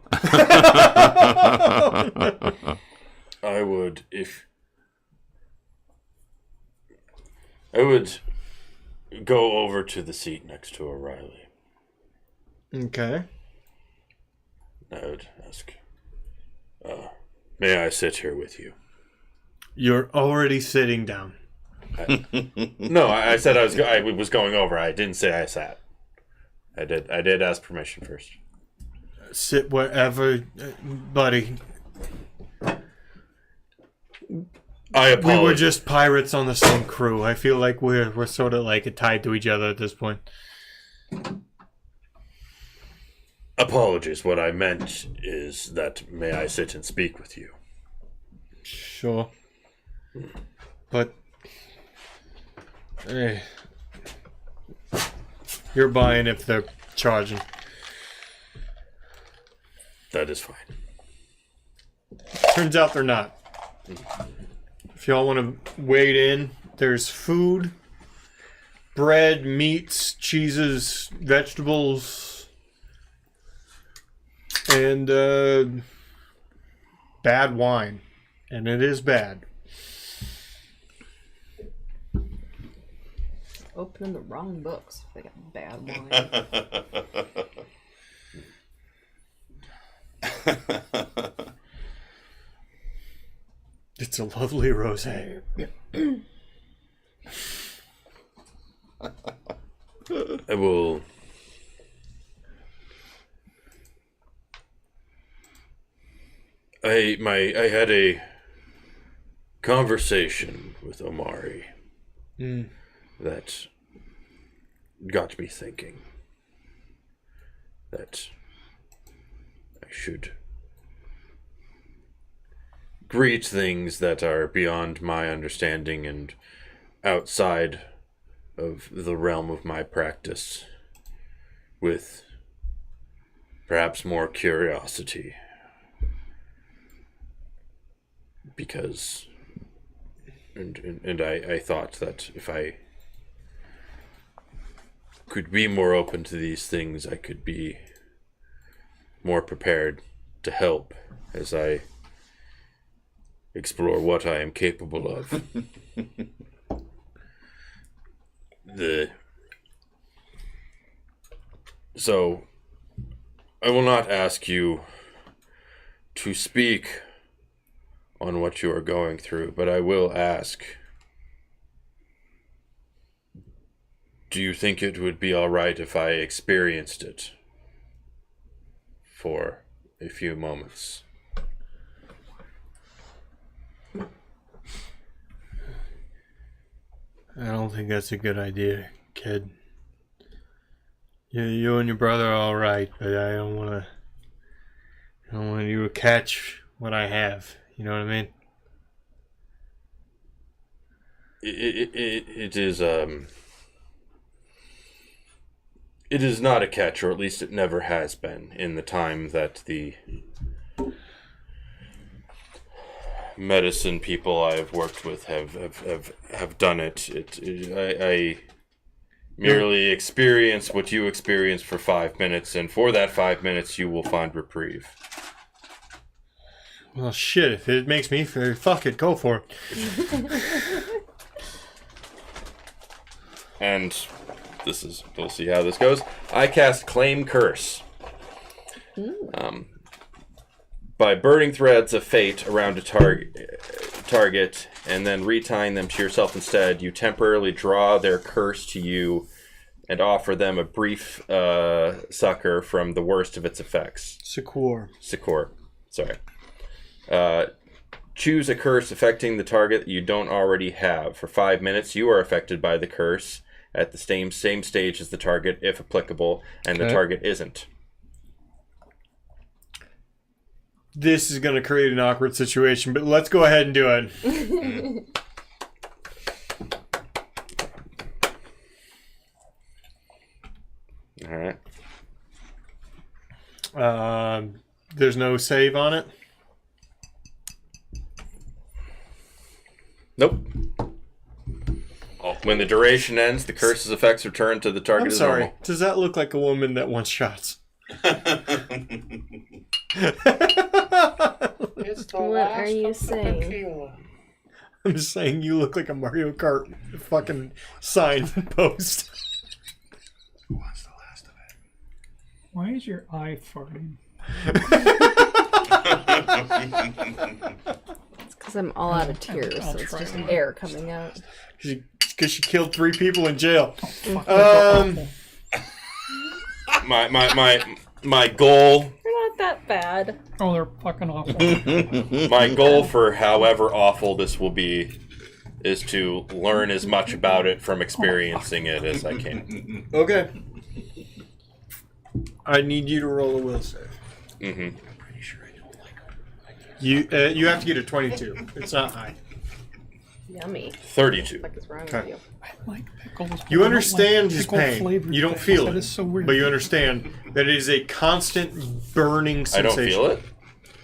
I would go over to the seat next to O'Reilly. Okay. I would ask, may I sit here with you? You're already sitting down. No, I said I was going over. I didn't say I sat. I did ask permission first. Sit wherever, buddy. I apologize. We were just pirates on the same crew. I feel like we're sort of like tied to each other at this point. Apologies. What I meant is that may I sit and speak with you? Sure. But hey, you're buying if they're charging. That is fine. Turns out they're not. If y'all want to wade in, there's food, bread, meats, cheeses, vegetables, and bad wine. And it is bad. Opening the wrong books. They got bad wine. It's a lovely rosé. I will. I had a conversation with Omari that got me thinking that I should greet things that are beyond my understanding and outside of the realm of my practice with perhaps more curiosity. Because and I thought that if I could be more open to these things, I could be more prepared to help as I explore what I am capable of. So I will not ask you to speak on what you are going through, but I will ask, do you think it would be all right if I experienced it for a few moments? I don't think that's a good idea, kid. You and your brother are all right, but I don't want you to catch what I have. You know what I mean? It is not a catch, or at least it never has been in the time that the medicine people I've worked with have done it. I merely experience what you experience for 5 minutes, and for that 5 minutes you will find reprieve. Well, shit, if it makes me feel, fuck it, go for it. And we'll see how this goes. I cast Claim Curse. By burning threads of fate around a target and then retying them to yourself instead, you temporarily draw their curse to you and offer them a brief succor from the worst of its effects. Succor. Sorry. Choose a curse affecting the target that you don't already have. For 5 minutes, you are affected by the curse at the same stage as the target, if applicable, and the target isn't. this is going to create an awkward situation, but let's go ahead and do it. All right. There's no save on it. Nope. When the duration ends, the curse's effects return to the target I'm as sorry. normal. Does that look like a woman that wants shots? What are you saying? I'm saying you look like a Mario Kart fucking sign post. What's the last of it? Why is your eye farting? It's because I'm all out of tears, so it's just air coming out. Because she killed 3 people in jail. My goal. They're not that bad. Oh, they're fucking awful. My goal for however awful this will be is to learn as much about it from experiencing it as I can. Okay. I need you to roll a will save. Mm-hmm. You have to get a 22. It's not high. Yummy. 32. What is wrong Okay. with you? I like pickles. but You I don't understand like his pickle pain. flavored You don't pickles. feel That it. is so weird. But you understand that it is a constant burning I sensation. don't feel it.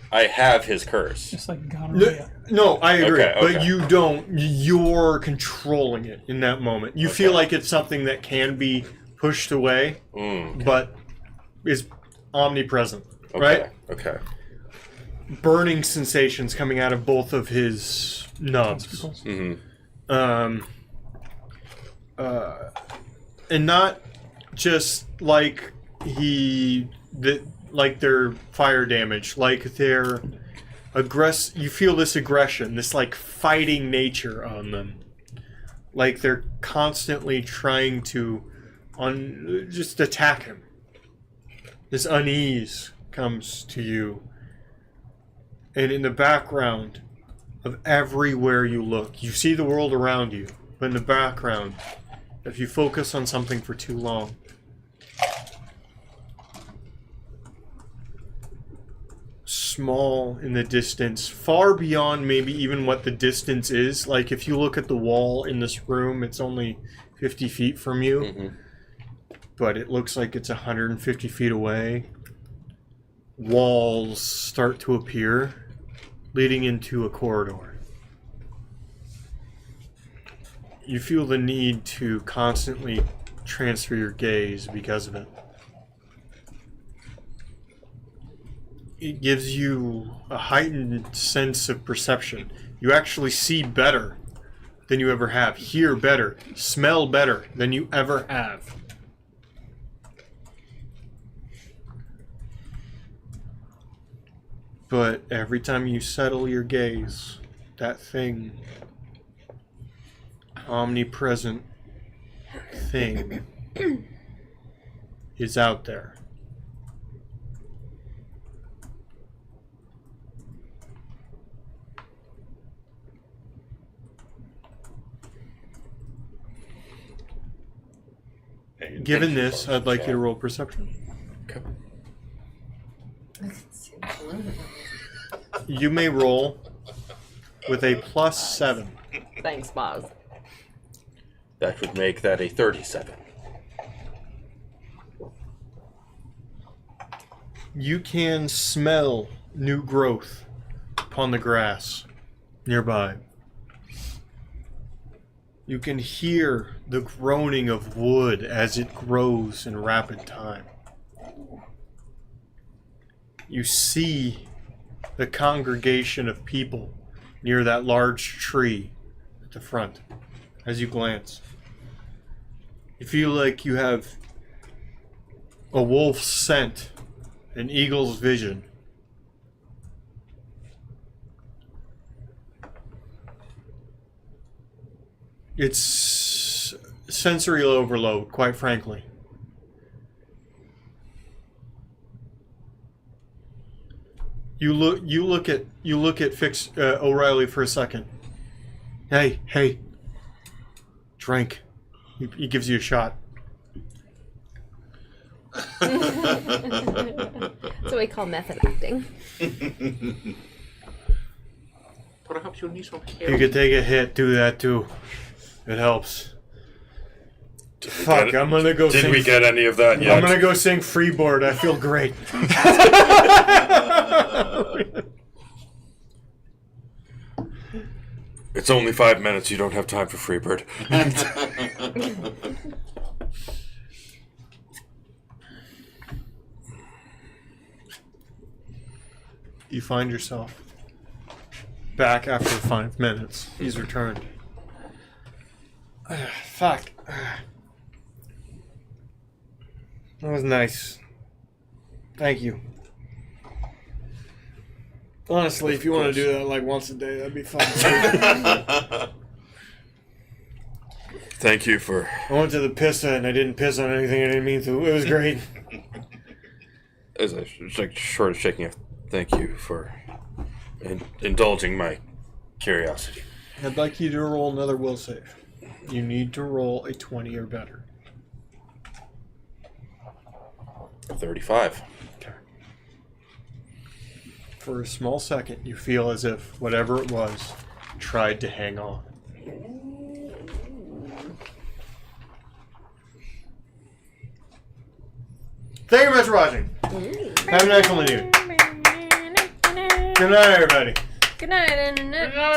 I have his curse. Just like gonorrhea. No, I agree. Okay, But okay. you don't. You're controlling it in that moment. You feel like it's something that can be pushed away, but is omnipresent, right? Okay. Burning sensations coming out of both of his nubs. Mm-hmm. And not just like like their fire damage, like their you feel this aggression, this like fighting nature on them, like they're constantly trying to just attack him. This unease comes to you, and in the background of everywhere you look, you see the world around you, but in the background, if you focus on something for too long, small in the distance, far beyond maybe even what the distance is. Like if you look at the wall in this room, it's only 50 feet from you, but it looks like it's 150 feet away. Walls start to appear, leading into a corridor. You feel the need to constantly transfer your gaze because of it. It gives you a heightened sense of perception. You actually see better than you ever have, hear better, smell better than you ever have. But every time you settle your gaze, that thing, omnipresent thing, is out there. Given this, I'd like you to roll perception. Okay. You may roll with a +7. Thanks, Boz. That would make that a 37. You can smell new growth upon the grass nearby. You can hear the groaning of wood as it grows in rapid time. You see the congregation of people near that large tree at the front as you glance. You feel like you have a wolf's scent, an eagle's vision. It's sensory overload, quite frankly. You look at O'Reilly for a second. Hey, drink. He gives you a shot. It's That's what we call method acting. Perhaps you'll need some You hair. could take a hit, do that too. It helps. Fuck, I'm gonna go Did sing. we get any of that yet? I'm gonna go sing Freeboard. I feel great. It's only 5 minutes. You don't have time for Freebird. You find yourself back after 5 minutes. He's returned. Fuck. That was nice. Thank you. Honestly, if you want to do that like once a day, that'd be fun. Thank you for... I went to the pissa and I didn't piss on anything I didn't mean to. It was great. As I like short of shaking off, thank you for indulging my curiosity. I'd like you to roll another will save. You need to roll a 20 or better. 35. For a small second, you feel as if whatever it was tried to hang on. Thank you very much for watching. Have an excellent evening. Good night, everybody. Good night, Internet.